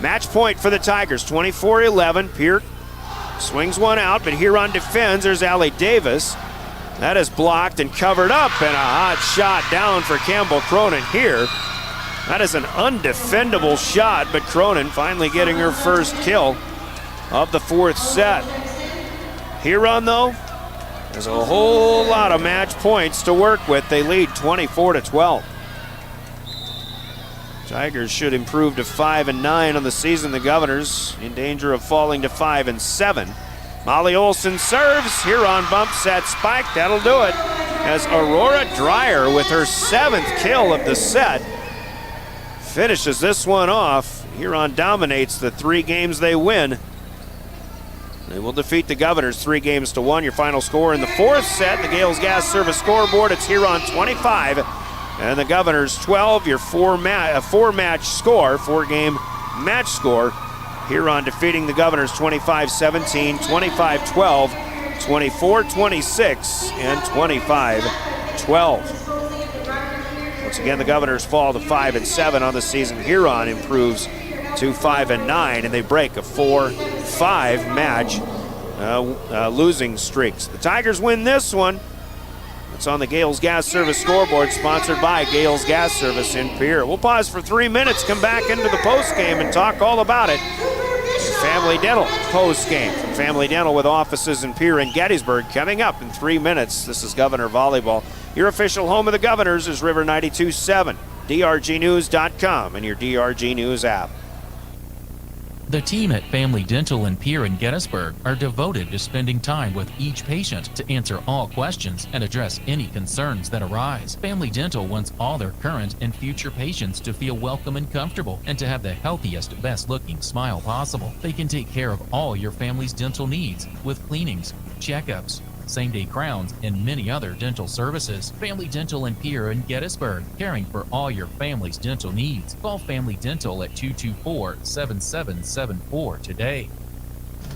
Match point for the Tigers, 24-11. Pierre swings one out, but Huron defends. There's Allie Davis. That is blocked and covered up, and a hot shot down for Campbell Cronin here. That is an undefendable shot, but Cronin finally getting her first kill of the 4th set. Huron, though, has a whole lot of match points to work with. They lead 24-12. Tigers should improve to 5-9 on the season. The Governors in danger of falling to 5-7. Molly Olson serves. Huron bumps that spike. That'll do it. As Aurora Dreyer with her 7th kill of the set finishes this one off. Huron dominates the 3 games they win. They will defeat the Governors 3-1. Your final score in the 4th set. The Gales Gas Service scoreboard. It's Huron 25 and the Governors 12. Your 4-match score, 4-game match score. Huron defeating the Governors 25-17, 25-12, 24-26 and 25-12. Once again, the Governors fall to 5-7 on the season. Huron improves to 5-9, and they break a 4-5 match losing streaks. The Tigers win this one. It's on the Gales Gas Service scoreboard, sponsored by Gales Gas Service in Pierre. We'll pause for 3 minutes, come back into the postgame and talk all about it. Family Dental postgame from Family Dental with offices in Pierre and Gettysburg coming up in 3 minutes. This is Governor Volleyball. Your official home of the Governors is River 92.7, drgnews.com, and your DRG News app. The team at Family Dental in Pierre and Gettysburg are devoted to spending time with each patient to answer all questions and address any concerns that arise. Family Dental wants all their current and future patients to feel welcome and comfortable and to have the healthiest, best-looking smile possible. They can take care of all your family's dental needs with cleanings, checkups, same-day crowns, and many other dental services. Family Dental in Pierre and Gettysburg, caring for all your family's dental needs. Call Family Dental at 224-7774 today.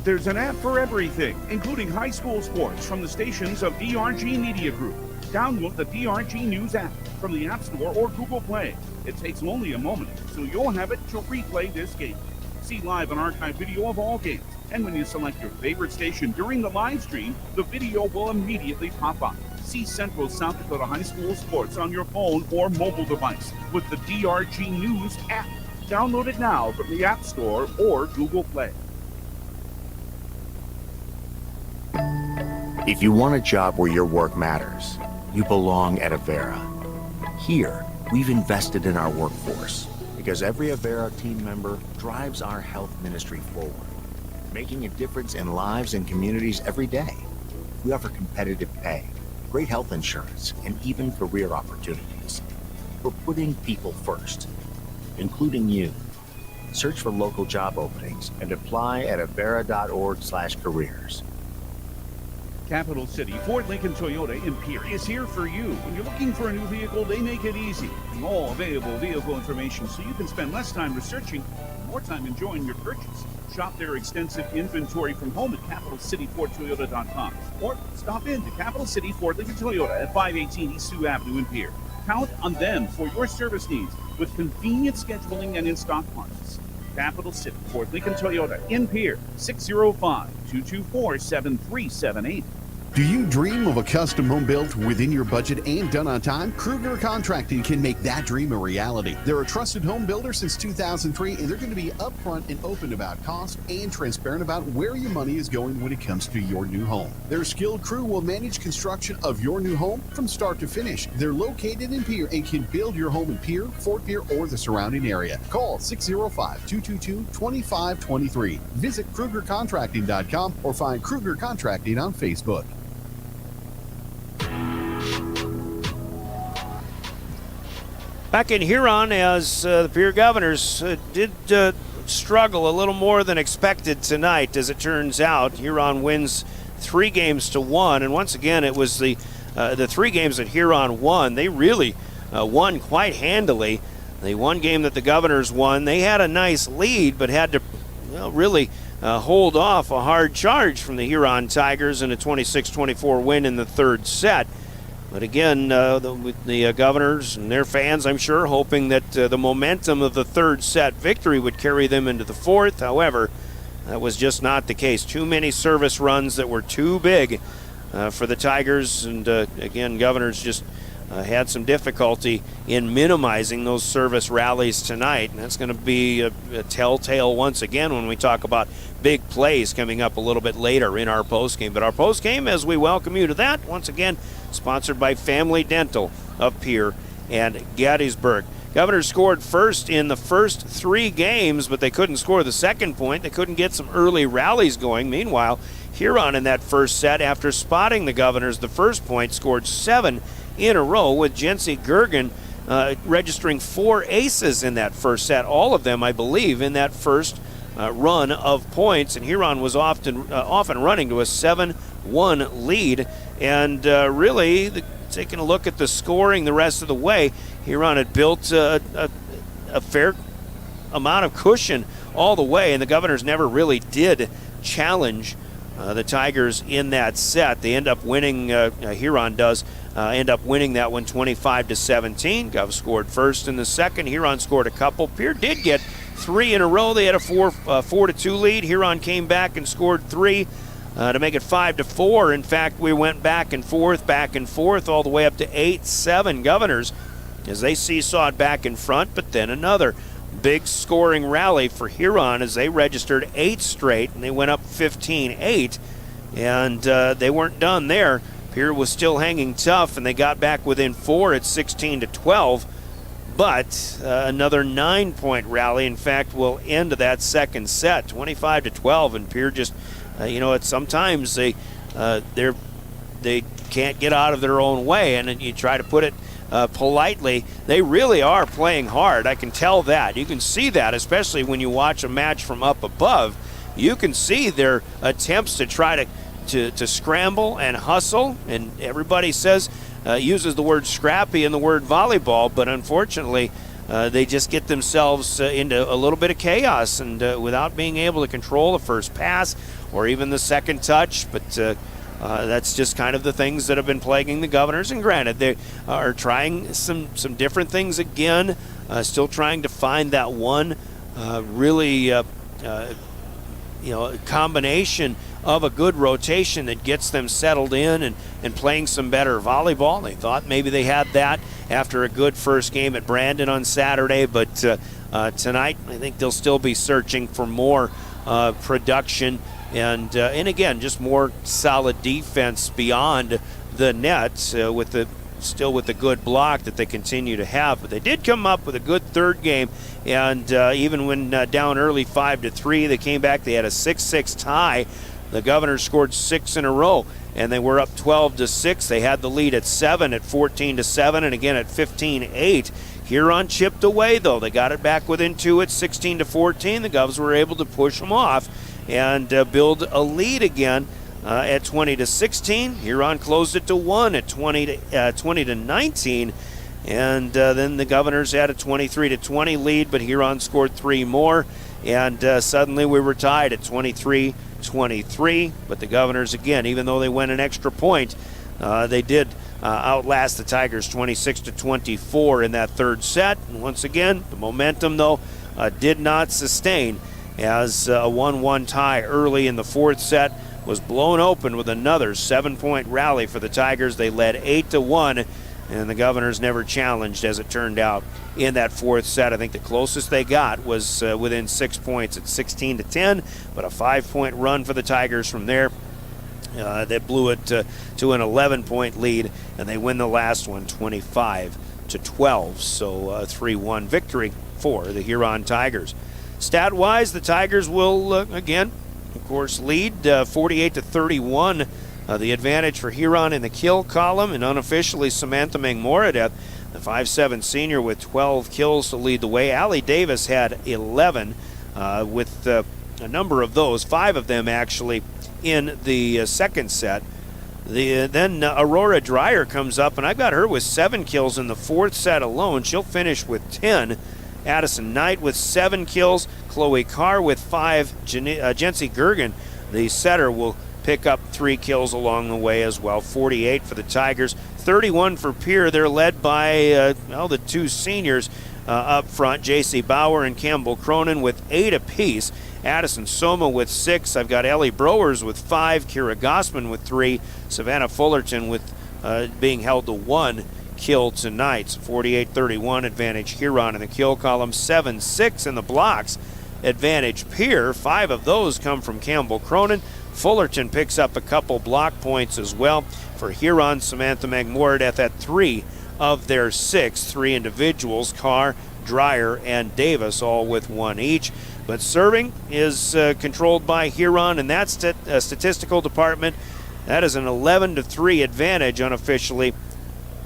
There's an app for everything, including high school sports from the stations of DRG Media Group. Download the DRG News app from the App Store or Google Play. It takes only a moment, so you'll have it to replay this game. See live and archived video of all games. And when you select your favorite station during the live stream, the video will immediately pop up. See Central South Dakota High School sports on your phone or mobile device with the DRG News app. Download it now from the App Store or Google Play. If you want a job where your work matters, you belong at Avera. Here, we've invested in our workforce because every Avera team member drives our health ministry forward, making a difference in lives and communities every day. We offer competitive pay, great health insurance, and even career opportunities. We're putting people first, including you. Search for local job openings and apply at avera.org/careers. Capital City Ford Lincoln Toyota in Pierre is here for you. When you're looking for a new vehicle, they make it easy. All available vehicle information so you can spend less time researching and more time enjoying your purchase. Shop their extensive inventory from home at CapitalCityFordToyota.com or stop in to Capital City Ford Lincoln Toyota at 518 East Sioux Avenue in Pierre. Count on them for your service needs with convenient scheduling and in-stock parts. Capital City Ford Lincoln Toyota in Pierre, 605-224-7378. Do you dream of a custom home built within your budget and done on time? Kruger Contracting can make that dream a reality. They're a trusted home builder since 2003, and they're going to be upfront and open about cost and transparent about where your money is going when it comes to your new home. Their skilled crew will manage construction of your new home from start to finish. They're located in Pierre and can build your home in Pierre, Fort Pierre, or the surrounding area. Call 605-222-2523. Visit KrugerContracting.com or find Kruger Contracting on Facebook. Back in Huron, as the Pierre Governors did struggle a little more than expected tonight, as it turns out. Huron wins 3-1, and once again, it was the 3 games that Huron won. They really won quite handily. The one game that the Governors won, they had a nice lead, but had to really hold off a hard charge from the Huron Tigers in a 26-24 win in the third set. But again, the Governors and their fans, I'm sure, hoping that the momentum of the third set victory would carry them into the fourth. However, that was just not the case. Too many service runs that were too big for the Tigers. And again, Governors just had some difficulty in minimizing those service rallies tonight. And that's going to be a telltale once again when we talk about big plays coming up a little bit later in our postgame. But our postgame, as we welcome you to that, once again, sponsored by Family Dental of Pierre and Gettysburg. Governors scored first in the first 3 games, but they couldn't score the second point. They couldn't get some early rallies going. Meanwhile, Huron in that first set, after spotting the Governors the first point, scored 7 in a row, with Jency Gergen registering 4 aces in that first set. All of them, I believe, in that first run of points, and Huron was often running to a 7-1 lead. And really, taking a look at the scoring the rest of the way, Huron had built a fair amount of cushion all the way, and the Governors never really did challenge the Tigers in that set. They end up winning, Huron does, end up winning that one 25-17. Gov scored first in the second. Huron scored a couple. Pierre did get 3 in a row. They had a 4-2 lead. Huron came back and scored 3 to make it 5-4. In fact, we went back and forth all the way up to 8-7 Governors as they seesawed back in front, but then another big scoring rally for Huron as they registered 8 straight, and they went up 15-8, and they weren't done there. Pierre was still hanging tough, and they got back within 4 at 16-12, but another 9-point rally, in fact, will end that second set, 25-12, and Pierre just, sometimes they can't get out of their own way, and you try to put it politely, they really are playing hard. I can tell that. You can see that, especially when you watch a match from up above. You can see their attempts to try to scramble and hustle, and everybody uses the word scrappy in the word volleyball, but unfortunately they just get themselves into a little bit of chaos, and without being able to control the first pass or even the second touch. But that's just kind of the things that have been plaguing the Governors. And granted, they are trying some different things again, still trying to find that one really combination of a good rotation that gets them settled in and playing some better volleyball. They thought maybe they had that after a good first game at Brandon on Saturday, but tonight I think they'll still be searching for more production and again, just more solid defense beyond the net with the good block that they continue to have. But they did come up with a good third game, and even when down early 5-3, they came back. They had a 6-6 tie. The Governors scored 6 in a row, and they were up 12-6. They had the lead at 7 at 14-7, and again at 15-8. Huron chipped away, though. They got it back within 2 at 16-14. The Govs were able to push them off and build a lead again at 20-16. Huron closed it to 1 at 20-19, and then the Governors had a 23-20 lead, but Huron scored 3 more, and suddenly we were tied at 23-23. But the Governors, again, even though they went an extra point, they did outlast the Tigers 26-24 in that third set. And once again, the momentum, though, did not sustain, as a 1-1 tie early in the fourth set was blown open with another 7-point rally for the Tigers. They led 8-1, and the Governors never challenged, as it turned out, in that fourth set. I think the closest they got was within 6 points at 16-10, but a 5-point run for the Tigers from there. They blew it to an 11-point lead, and they win the last one 25-12. So a 3-1 victory for the Huron Tigers. Stat-wise, the Tigers will, again, of course, lead 48-31. The advantage for Huron in the kill column, and unofficially Samantha Mangmoradeth, the 5'7" senior with 12 kills to lead the way. Allie Davis had 11 with a number of those, 5 of them actually in the second set. Then Aurora Dreyer comes up, and I've got her with 7 kills in the fourth set alone. She'll finish with 10. Addison Knight with 7 kills. Chloe Carr with 5. Jency Gergen, the setter, will pick up 3 kills along the way as well. 48 for the Tigers, 31 for Pierre. They're led by the 2 seniors up front, J.C. Bauer and Campbell Cronin with 8 apiece. Addison Soma with 6. I've got Ellie Browers with 5. Kira Gossman with 3. Savannah Fullerton with being held to 1 kill tonight. 48-31 advantage Huron in the kill column. 7-6 in the blocks advantage Pierre. 5 of those come from Campbell Cronin. Fullerton picks up a couple block points as well. For Huron, Samantha Mangmoradeth at 3 of their 6. 3 individuals, Carr, Dreyer, and Davis, all with 1 each. But serving is controlled by Huron, and that's statistical department. That is an 11-3 advantage unofficially.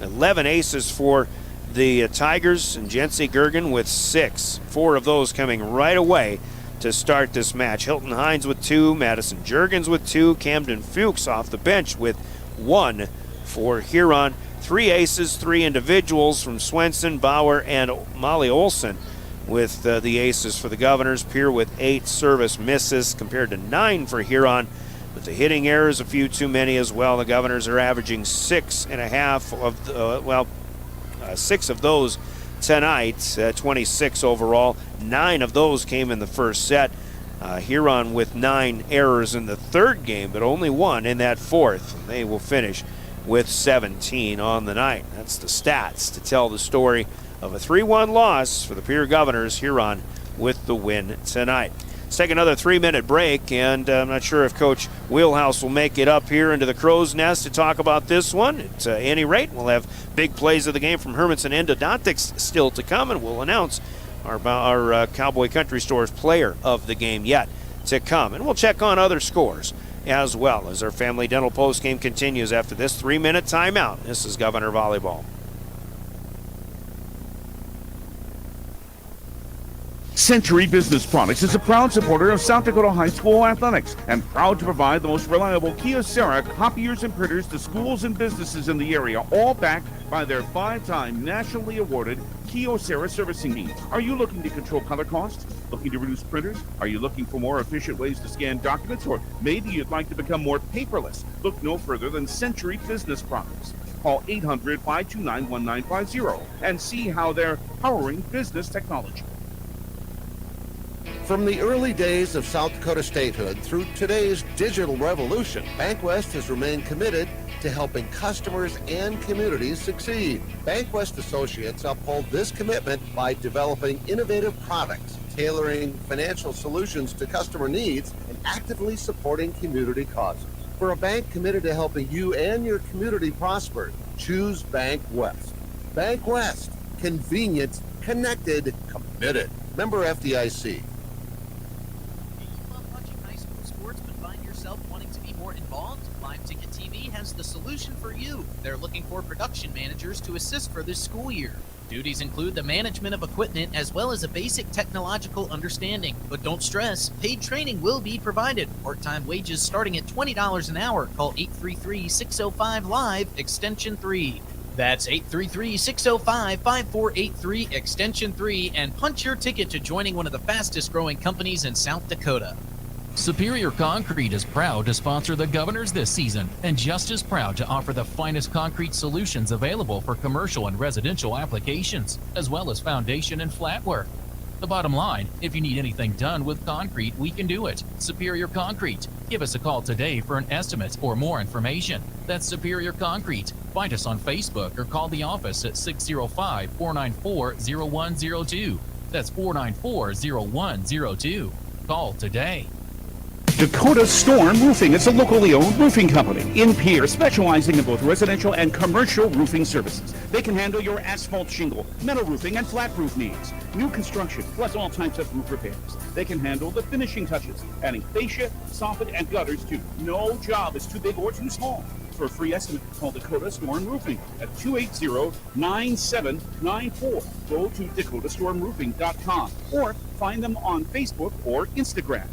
11 aces for the Tigers, and Jency Gergen with 6. 4 of those coming right away to start this match. Hilton Hines with 2, Madison Juergens with 2, Camden Fuchs off the bench with 1 for Huron. 3 aces, 3 individuals from Swenson, Bauer, and Molly Olson with the aces for the Governors. Pierre with 8 service misses compared to 9 for Huron. But the hitting errors, a few too many as well. The Governors are averaging 6.5 of, 6 of those tonight, 26 overall. 9 of those came in the first set. Huron with 9 errors in the third game, but only 1 in that fourth. They will finish with 17 on the night. That's the stats to tell the story of a 3-1 loss for the Pierre Governors. Huron with the win tonight. Let's take another 3-minute break, and I'm not sure if Coach Wheelhouse will make it up here into the Crow's Nest to talk about this one. At any rate, we'll have big plays of the game from Hermanson Endodontics still to come, and we'll announce our Cowboy Country Store's player of the game yet to come. And we'll check on other scores as well as our Family Dental postgame continues after this 3-minute timeout. This is Governor Volleyball. Century Business Products is a proud supporter of South Dakota High School athletics and proud to provide the most reliable Kyocera copiers and printers to schools and businesses in the area, all backed by their 5-time nationally awarded Kyocera servicing needs. Are you looking to control color costs? Looking to reduce printers? Are you looking for more efficient ways to scan documents? Or maybe you'd like to become more paperless? Look no further than Century Business Products. Call 800-529-1950 and see how they're powering business technology. From the early days of South Dakota statehood through today's digital revolution, BankWest has remained committed to helping customers and communities succeed. BankWest Associates uphold this commitment by developing innovative products, tailoring financial solutions to customer needs, and actively supporting community causes. For a bank committed to helping you and your community prosper, choose BankWest. BankWest. Convenient, connected, committed. Member FDIC. Live Ticket TV has the solution for you. They're looking for production managers to assist for this school year. Duties include the management of equipment as well as a basic technological understanding. But don't stress, paid training will be provided. Part-time wages starting at $20 an hour. Call 833-605-LIVE, extension 3. That's 833-605-5483, extension 3, and punch your ticket to joining one of the fastest growing companies in South Dakota. Superior Concrete is proud to sponsor the Governors this season and just as proud to offer the finest concrete solutions available for commercial and residential applications, as well as foundation and flat work. The bottom line, if you need anything done with concrete, we can do it. Superior Concrete. Give us a call today for an estimate or more information. That's Superior Concrete. Find us on Facebook or call the office at 605-494-0102. That's 494-0102. Call today. Dakota Storm Roofing is a locally owned roofing company in Pierre, specializing in both residential and commercial roofing services. They can handle your asphalt shingle, metal roofing, and flat roof needs. New construction, plus all types of roof repairs. They can handle the finishing touches, adding fascia, soffit, and gutters too. No job is too big or too small. For a free estimate, call Dakota Storm Roofing at 280-9794. Go to dakotaststormroofing.com or find them on Facebook or Instagram.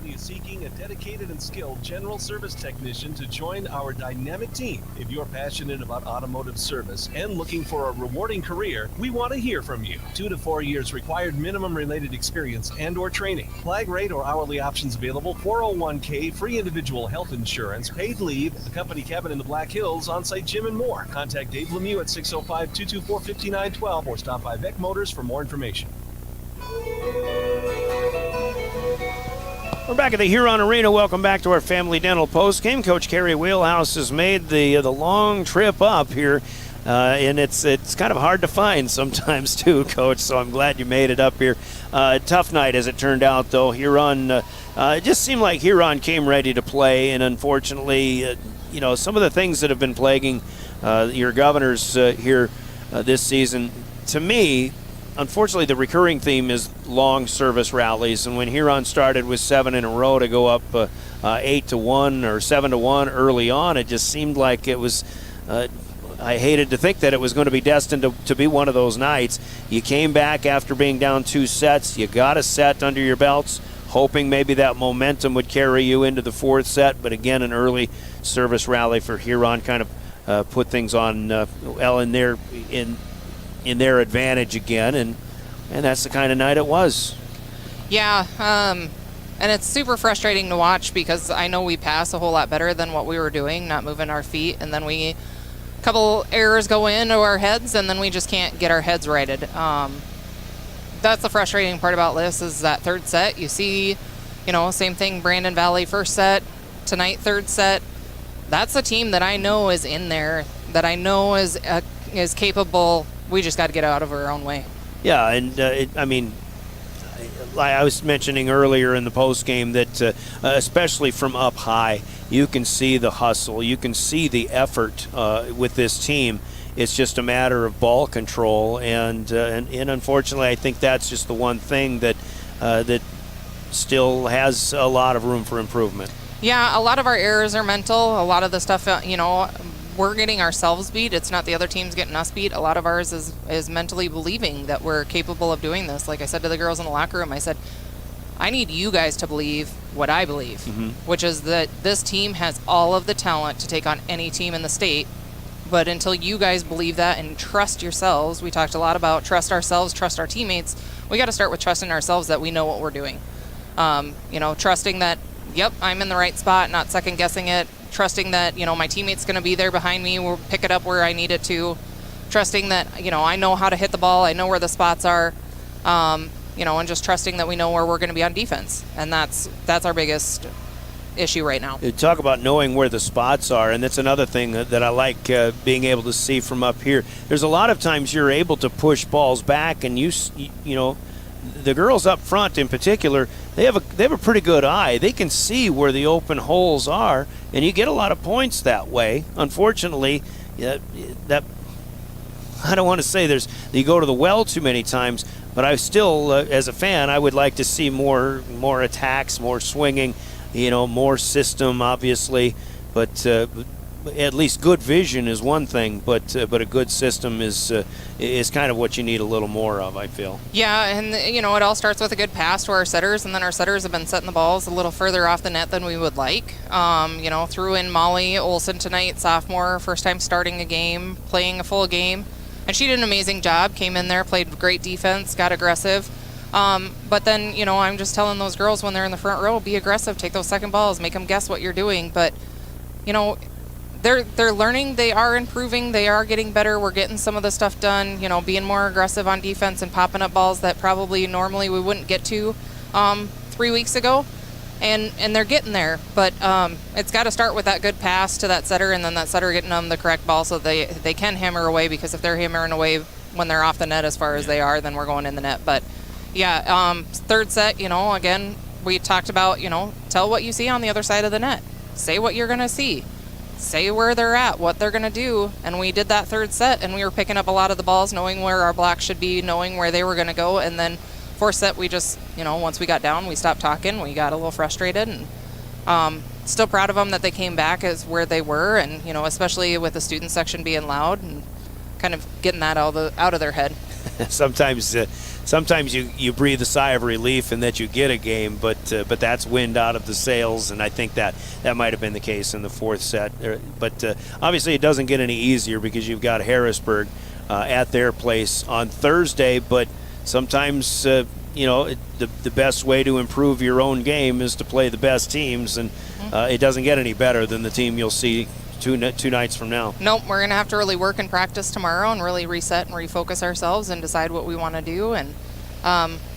Is seeking a dedicated and skilled general service technician to join our dynamic team. If you're passionate about automotive service and looking for a rewarding career, we want to hear from you. 2 to 4 years required minimum related experience and or training. Flag rate or hourly options available, 401k, free individual health insurance, paid leave, a company cabin in the Black Hills, on-site gym, and more. Contact Dave Lemieux at 605-224-5912 or stop by Beck Motors for more information. We're back at the Huron Arena. Welcome back to our Family Dental postgame. Coach Kerry Wheelhouse has made the long trip up here, and it's kind of hard to find sometimes too, Coach. So I'm glad you made it up here. Tough night as it turned out, though. Huron, it just seemed like Huron came ready to play, and unfortunately, some of the things that have been plaguing your Governors here this season, to me. Unfortunately, the recurring theme is long service rallies, and when Huron started with 7 in a row to go up 8-1 or 7-1 early on, it just seemed like it was. I hated to think that it was going to be destined to be one of those nights. You came back after being down 2 sets. You got a set under your belts, hoping maybe that momentum would carry you into the 4th set. But again, an early service rally for Huron kind of put things on in their advantage again, and that's the kind of night it was. Yeah, and it's super frustrating to watch because I know we pass a whole lot better than what we were doing, not moving our feet, and then a couple errors go into our heads, and then we just can't get our heads righted. That's the frustrating part about this is that third set. You see, same thing, Brandon Valley first set, tonight third set. That's a team that I know is in there, that I know is capable. We just got to get out of our own way. Yeah, and I was mentioning earlier in the postgame that especially from up high, you can see the hustle, you can see the effort with this team. It's just a matter of ball control, and unfortunately, I think that's just the one thing that still has a lot of room for improvement. Yeah, a lot of our errors are mental. A lot of the stuff, we're getting ourselves beat. It's not the other teams getting us beat. A lot of ours is mentally believing that we're capable of doing this. Like I said to the girls in the locker room, I said, I need you guys to believe what I believe, which is that this team has all of the talent to take on any team in the state. But until you guys believe that and trust yourselves, we talked a lot about trust ourselves, trust our teammates. We got to start with trusting ourselves that we know what we're doing. Trusting that, yep, I'm in the right spot, not second guessing it. Trusting that, my teammate's going to be there behind me, we'll pick it up where I need it to. Trusting that, I know how to hit the ball, I know where the spots are, and just trusting that we know where we're going to be on defense. And that's our biggest issue right now. You talk about knowing where the spots are, and that's another thing that I like being able to see from up here. There's a lot of times you're able to push balls back, and the girls up front in particular, they have a pretty good eye. They can see where the open holes are, and you get a lot of points that way. Unfortunately, that I don't want to say you go to the well too many times, but I still, as a fan, I would like to see more attacks, more swinging, more system, obviously, but at least good vision is one thing, but a good system is kind of what you need a little more of, I feel. Yeah, and it all starts with a good pass to our setters, and then our setters have been setting the balls a little further off the net than we would like. Threw in Molly Olson tonight, sophomore, first time starting a game, playing a full game, and she did an amazing job. Came in there, played great defense, got aggressive. But then, I'm just telling those girls when they're in the front row, be aggressive, take those second balls, make them guess what you're doing. But, they're learning, they are improving, they are getting better. We're getting some of the stuff done, being more aggressive on defense and popping up balls that probably normally we wouldn't get to 3 weeks ago. And they're getting there. But it's got to start with that good pass to that setter, and then that setter getting them the correct ball so they can hammer away, because if they're hammering away when they're off the net as far as they are, then we're going in the net. But yeah, third set, again, we talked about, tell what you see on the other side of the net. Say what you're going to see. Say where they're at, what they're going to do. And we did that third set, and we were picking up a lot of the balls, knowing where our blocks should be, knowing where they were going to go. And then fourth set, we just, once we got down, we stopped talking. We got a little frustrated, and still proud of them that they came back as where they were. And, especially with the student section being loud and kind of getting that out of their head. Sometimes you breathe a sigh of relief in that you get a game, but that's wind out of the sails, and I think that might have been the case in the fourth set. But obviously it doesn't get any easier because you've got Harrisburg at their place on Thursday. But sometimes the best way to improve your own game is to play the best teams, and it doesn't get any better than the team you'll see two nights from now. Nope, we're going to have to really work and practice tomorrow and really reset and refocus ourselves and decide what we want to do, and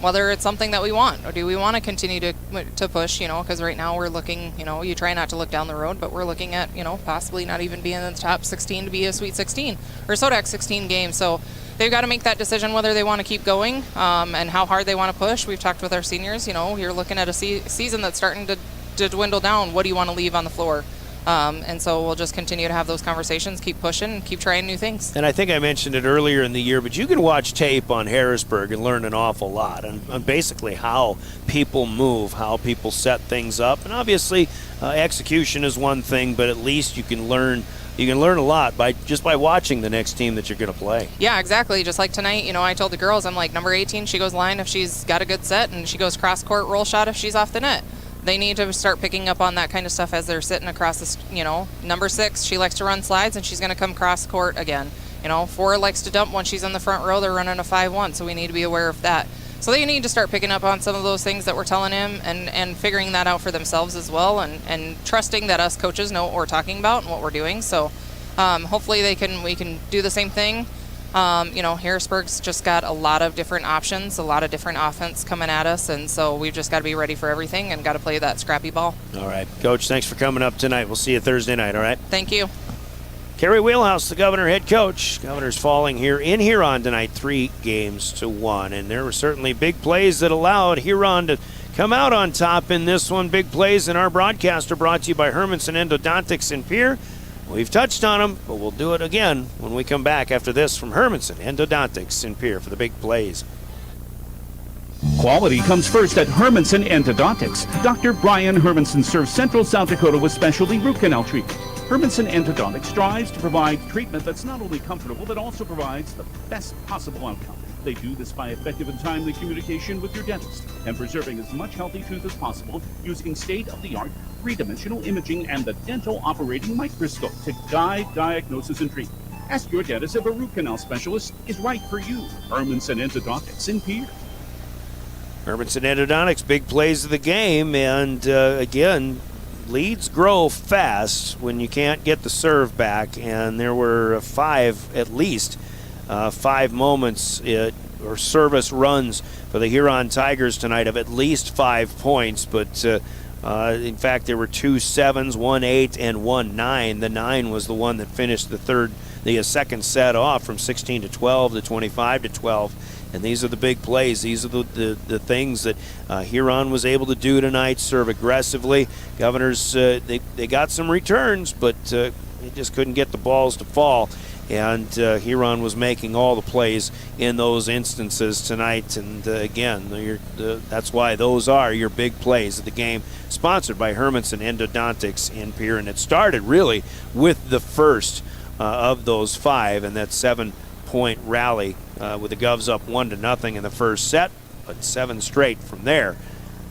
whether it's something that we want, or do we want to continue to push, because right now we're looking, you try not to look down the road, but we're looking at, possibly not even being in the top 16 to be a Sweet 16 or SODAC 16 game. So they've got to make that decision whether they want to keep going and how hard they want to push. We've talked with our seniors, you're looking at a season that's starting to dwindle down. What do you want to leave on the floor? And so we'll just continue to have those conversations, keep pushing, and keep trying new things. And I think I mentioned it earlier in the year, but you can watch tape on Harrisburg and learn an awful lot on basically how people move, how people set things up. And obviously execution is one thing, but at least you can learn a lot by watching the next team that you're going to play. Yeah, exactly. Just like tonight, I told the girls, I'm like, number 18, she goes line if she's got a good set, and she goes cross-court roll shot if she's off the net. They need to start picking up on that kind of stuff as they're sitting across the, number 6, she likes to run slides, and she's going to come cross court again. 4 likes to dump when she's in the front row. They're running a 5-1, so we need to be aware of that. So they need to start picking up on some of those things that we're telling him and figuring that out for themselves as well, and trusting that us coaches know what we're talking about and what we're doing. So hopefully we can do the same thing. Harrisburg's just got a lot of different options, a lot of different offense coming at us, and so we've just got to be ready for everything and got to play that scrappy ball. All right. Coach, thanks for coming up tonight. We'll see you Thursday night, all right? Thank you. Kerry Wheelhouse, the Governor head coach. Governor's falling here in Huron tonight, 3-1. And there were certainly big plays that allowed Huron to come out on top in this one. Big plays in our broadcast are brought to you by Hermanson Endodontics in Pierre. We've touched on them, but we'll do it again when we come back after this from Hermanson Endodontics in Pierre for the big plays. Quality comes first at Hermanson Endodontics. Dr. Brian Hermanson serves Central South Dakota with specialty root canal treatment. Hermanson Endodontics strives to provide treatment that's not only comfortable, but also provides the best possible outcome. They do this by effective and timely communication with your dentist and preserving as much healthy tooth as possible using state-of-the-art three-dimensional imaging and the dental operating microscope to guide diagnosis and treatment. Ask your dentist if a root canal specialist is right for you. Hermanson Endodontics in Pierre. Hermanson Endodontics, big plays of the game, and again, leads grow fast when you can't get the serve back, and there were at least five moments or service runs for the Huron Tigers tonight of at least 5 points, but in fact there were 2 7s, 1 8, and 1 9. The 9 was the one that finished the second set off from 16 to 12 to 25 to 12. And these are the big plays. These are the things that Huron was able to do tonight, serve aggressively. Governors, they got some returns, but they just couldn't get the balls to fall. And Huron was making all the plays in those instances tonight. And again, that's why those are your big plays of the game, sponsored by Hermanson Endodontics in Pierre. And it started really with the first of those 5 and that 7-point rally with the Govs up 1-0 in the first set, but 7 straight from there.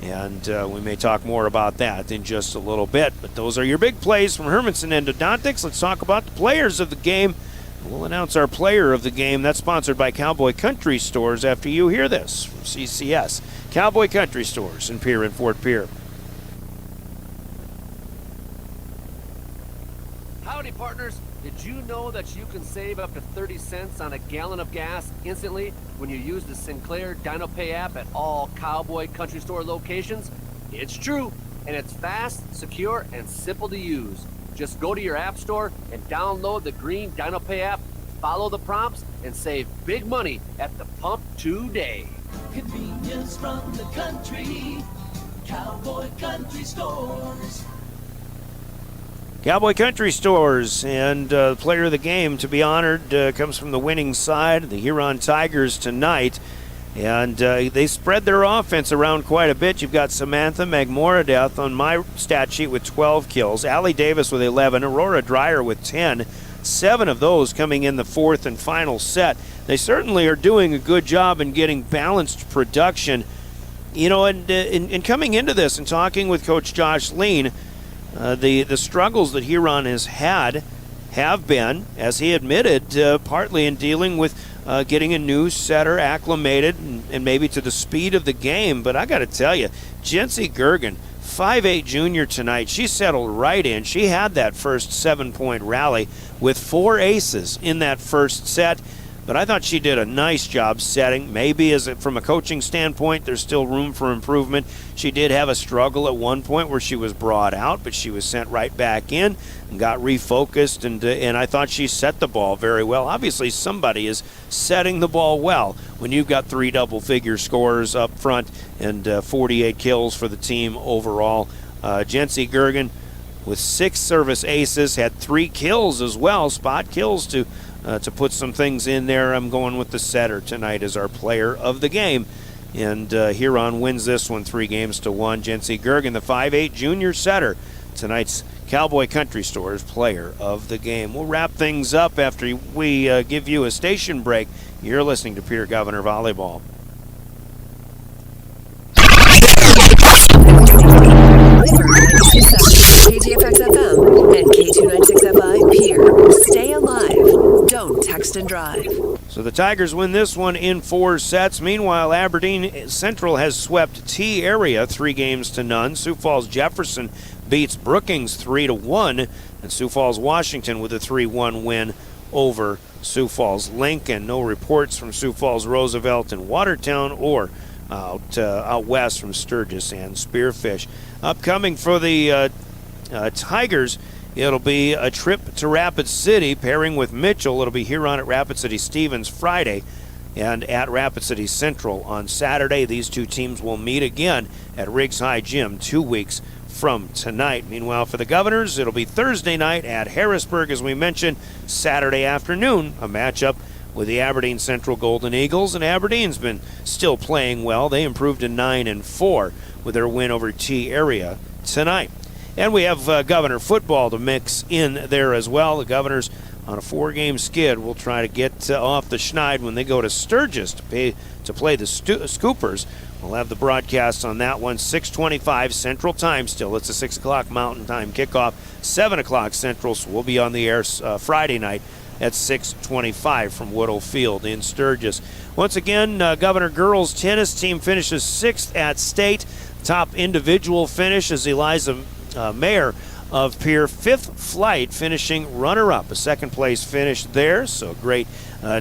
And we may talk more about that in just a little bit. But those are your big plays from Hermanson Endodontics. Let's talk about the players of the game. We'll announce our player of the game. That's sponsored by Cowboy Country Stores after you hear this from CCS. Cowboy Country Stores in Pierre and Fort Pierre. Howdy, partners. Did you know that you can save up to 30 cents on a gallon of gas instantly when you use the Sinclair DinoPay app at all Cowboy Country Store locations? It's true, and it's fast, secure, and simple to use. Just go to your app store and download the green DinoPay app, follow the prompts, and save big money at the pump today. Convenience from the country. Cowboy Country Stores. Cowboy Country Stores, and player of the game to be honored comes from the winning side, the Huron Tigers tonight. And they spread their offense around quite a bit. You've got Samantha Magmoradeth on my stat sheet with 12 kills, Allie Davis with 11, Aurora Dreyer with 10, 7 of those coming in the fourth and final set. They certainly are doing a good job in getting balanced production. You know, and in coming into this and talking with Coach Josh Lean, the struggles that Huron has had have been, as he admitted, partly in dealing with getting a new setter acclimated and maybe to the speed of the game. But I got to tell you, Jency Gergen, 5'8" junior tonight, she settled right in. She had that first 7-point rally with 4 aces in that first set. But I thought she did a nice job setting. Maybe from a coaching standpoint, there's still room for improvement. She did have a struggle at one point where she was brought out, but she was sent right back in and got refocused, and I thought she set the ball very well. Obviously, somebody is setting the ball well when you've got 3 double-figure scorers up front and 48 kills for the team overall. Jency Gergen with 6 service aces, had 3 kills as well, spot kills to put some things in there. I'm going with the setter tonight as our player of the game. And Huron wins this one 3-1. Jency Gergen, the 5'8" junior setter, tonight's Cowboy Country Stores player of the game. We'll wrap things up after we give you a station break. You're listening to Pierre Governor Volleyball. KTFX FM and K296FI Pierre. Stay alive. Don't text and drive. So So the Tigers win this one in 4 sets. Meanwhile, Aberdeen Central has swept T Area 3-0. Sioux Falls Jefferson beats Brookings 3-1, and Sioux Falls Washington with a 3-1 win over Sioux Falls Lincoln. No reports from Sioux Falls Roosevelt and Watertown or out west from Sturgis and Spearfish. Upcoming for the Tigers, it'll be a trip to Rapid City pairing with Mitchell. It'll be Huron at Rapid City Stevens Friday and at Rapid City Central on Saturday. These two teams will meet again at Riggs High Gym 2 weeks from tonight. Meanwhile, for the Governors, it'll be Thursday night at Harrisburg, as we mentioned. Saturday afternoon, a matchup with the Aberdeen Central Golden Eagles, and Aberdeen's been still playing well. They improved to 9-4 with their win over T Area tonight. And we have Governor football to mix in there as well. The Governors on a 4-game skid will try to get off the schneid when they go to Sturgis to play the Scoopers. We'll have the broadcast on that one, 6:25 Central Time still. It's a 6 o'clock Mountain Time kickoff, 7 o'clock Central, so we'll be on the air Friday night at 6:25 from Woodall Field in Sturgis. Once again, Governor girls tennis team finishes 6th at state. Top individual finish is Eliza Mayer of Pierre, 5th flight, finishing runner-up. A second-place finish there, so great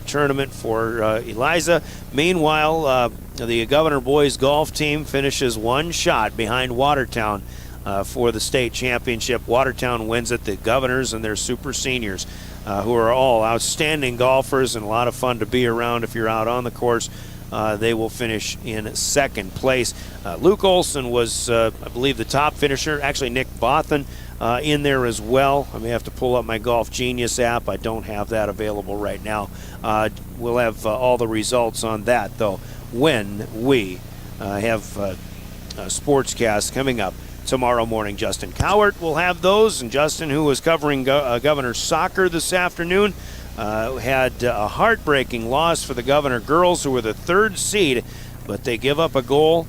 tournament for Eliza. Meanwhile, the Governor boys golf team finishes 1 shot behind Watertown for the state championship. Watertown wins it. The Governors and their super seniors, who are all outstanding golfers and a lot of fun to be around if you're out on the course, they will finish in 2nd place. Luke Olson was, I believe, the top finisher. Actually, Nick Bothan in there as well. I may have to pull up my Golf Genius app. I don't have that available right now. We'll have all the results on that, though, when we have Sportscast coming up tomorrow morning. Justin Cowart will have those, and Justin, who was covering Governor soccer this afternoon, had a heartbreaking loss for the Governor girls, who were the 3rd seed, but they give up a goal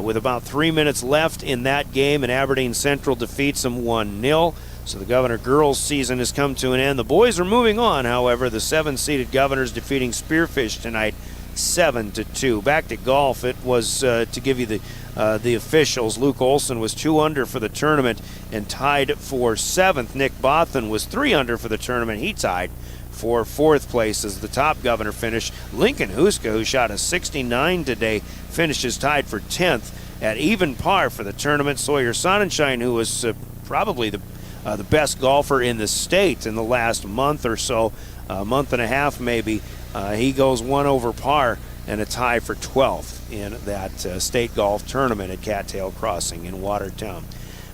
with about 3 minutes left in that game, and Aberdeen Central defeats them 1-0. So the Governor girls season has come to an end. The boys are moving on, however. The 7-seeded Governors defeating Spearfish tonight 7-2. Back to golf, it was to give you the officials. Luke Olson was 2 under for the tournament and tied for 7th. Nick Bothan was 3 under for the tournament. He tied for 4th place as the top Governor finish. Lincoln Huska, who shot a 69 today, finishes tied for 10th at even par for the tournament. Sawyer Sonnenschein, who was probably the best golfer in the state in the last month or so, a month and a half maybe, he goes 1 over par and a tie for 12th in that state golf tournament at Cattail Crossing in Watertown.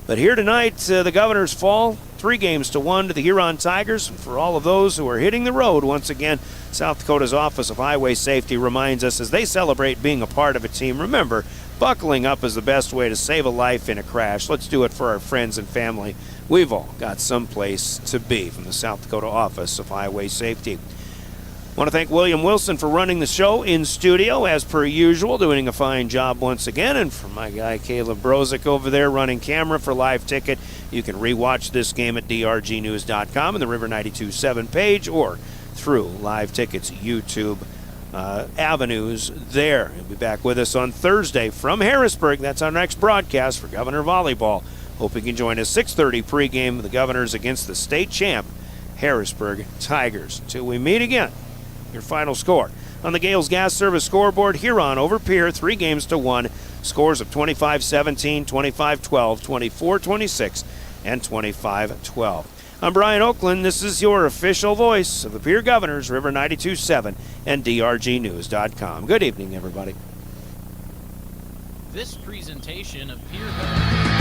But here tonight, the Governors fall 3-1 to the Huron Tigers. And for all of those who are hitting the road, once again, South Dakota's Office of Highway Safety reminds us as they celebrate being a part of a team, remember, buckling up is the best way to save a life in a crash. Let's do it for our friends and family. We've all got someplace to be from the South Dakota Office of Highway Safety. I want to thank William Wilson for running the show in studio, as per usual, doing a fine job once again. And for my guy, Caleb Brozick, over there running camera for Live Ticket. You can rewatch this game at drgnews.com and the River 92.7 page or through Live Ticket's YouTube avenues there. You'll be back with us on Thursday from Harrisburg. That's our next broadcast for Governor Volleyball. Hope you can join us 6:30 pregame, the Governors against the state champ, Harrisburg Tigers. Till we meet again. Your final score on the Gales Gas Service scoreboard: Huron over Pierre 3-1. Scores of 25-17, 25-12, 24-26, and 25-12. I'm Brian Oakland. This is your official voice of the Pierre Governors, River 92.7 and drgnews.com. Good evening, everybody. This presentation of Pierre Governors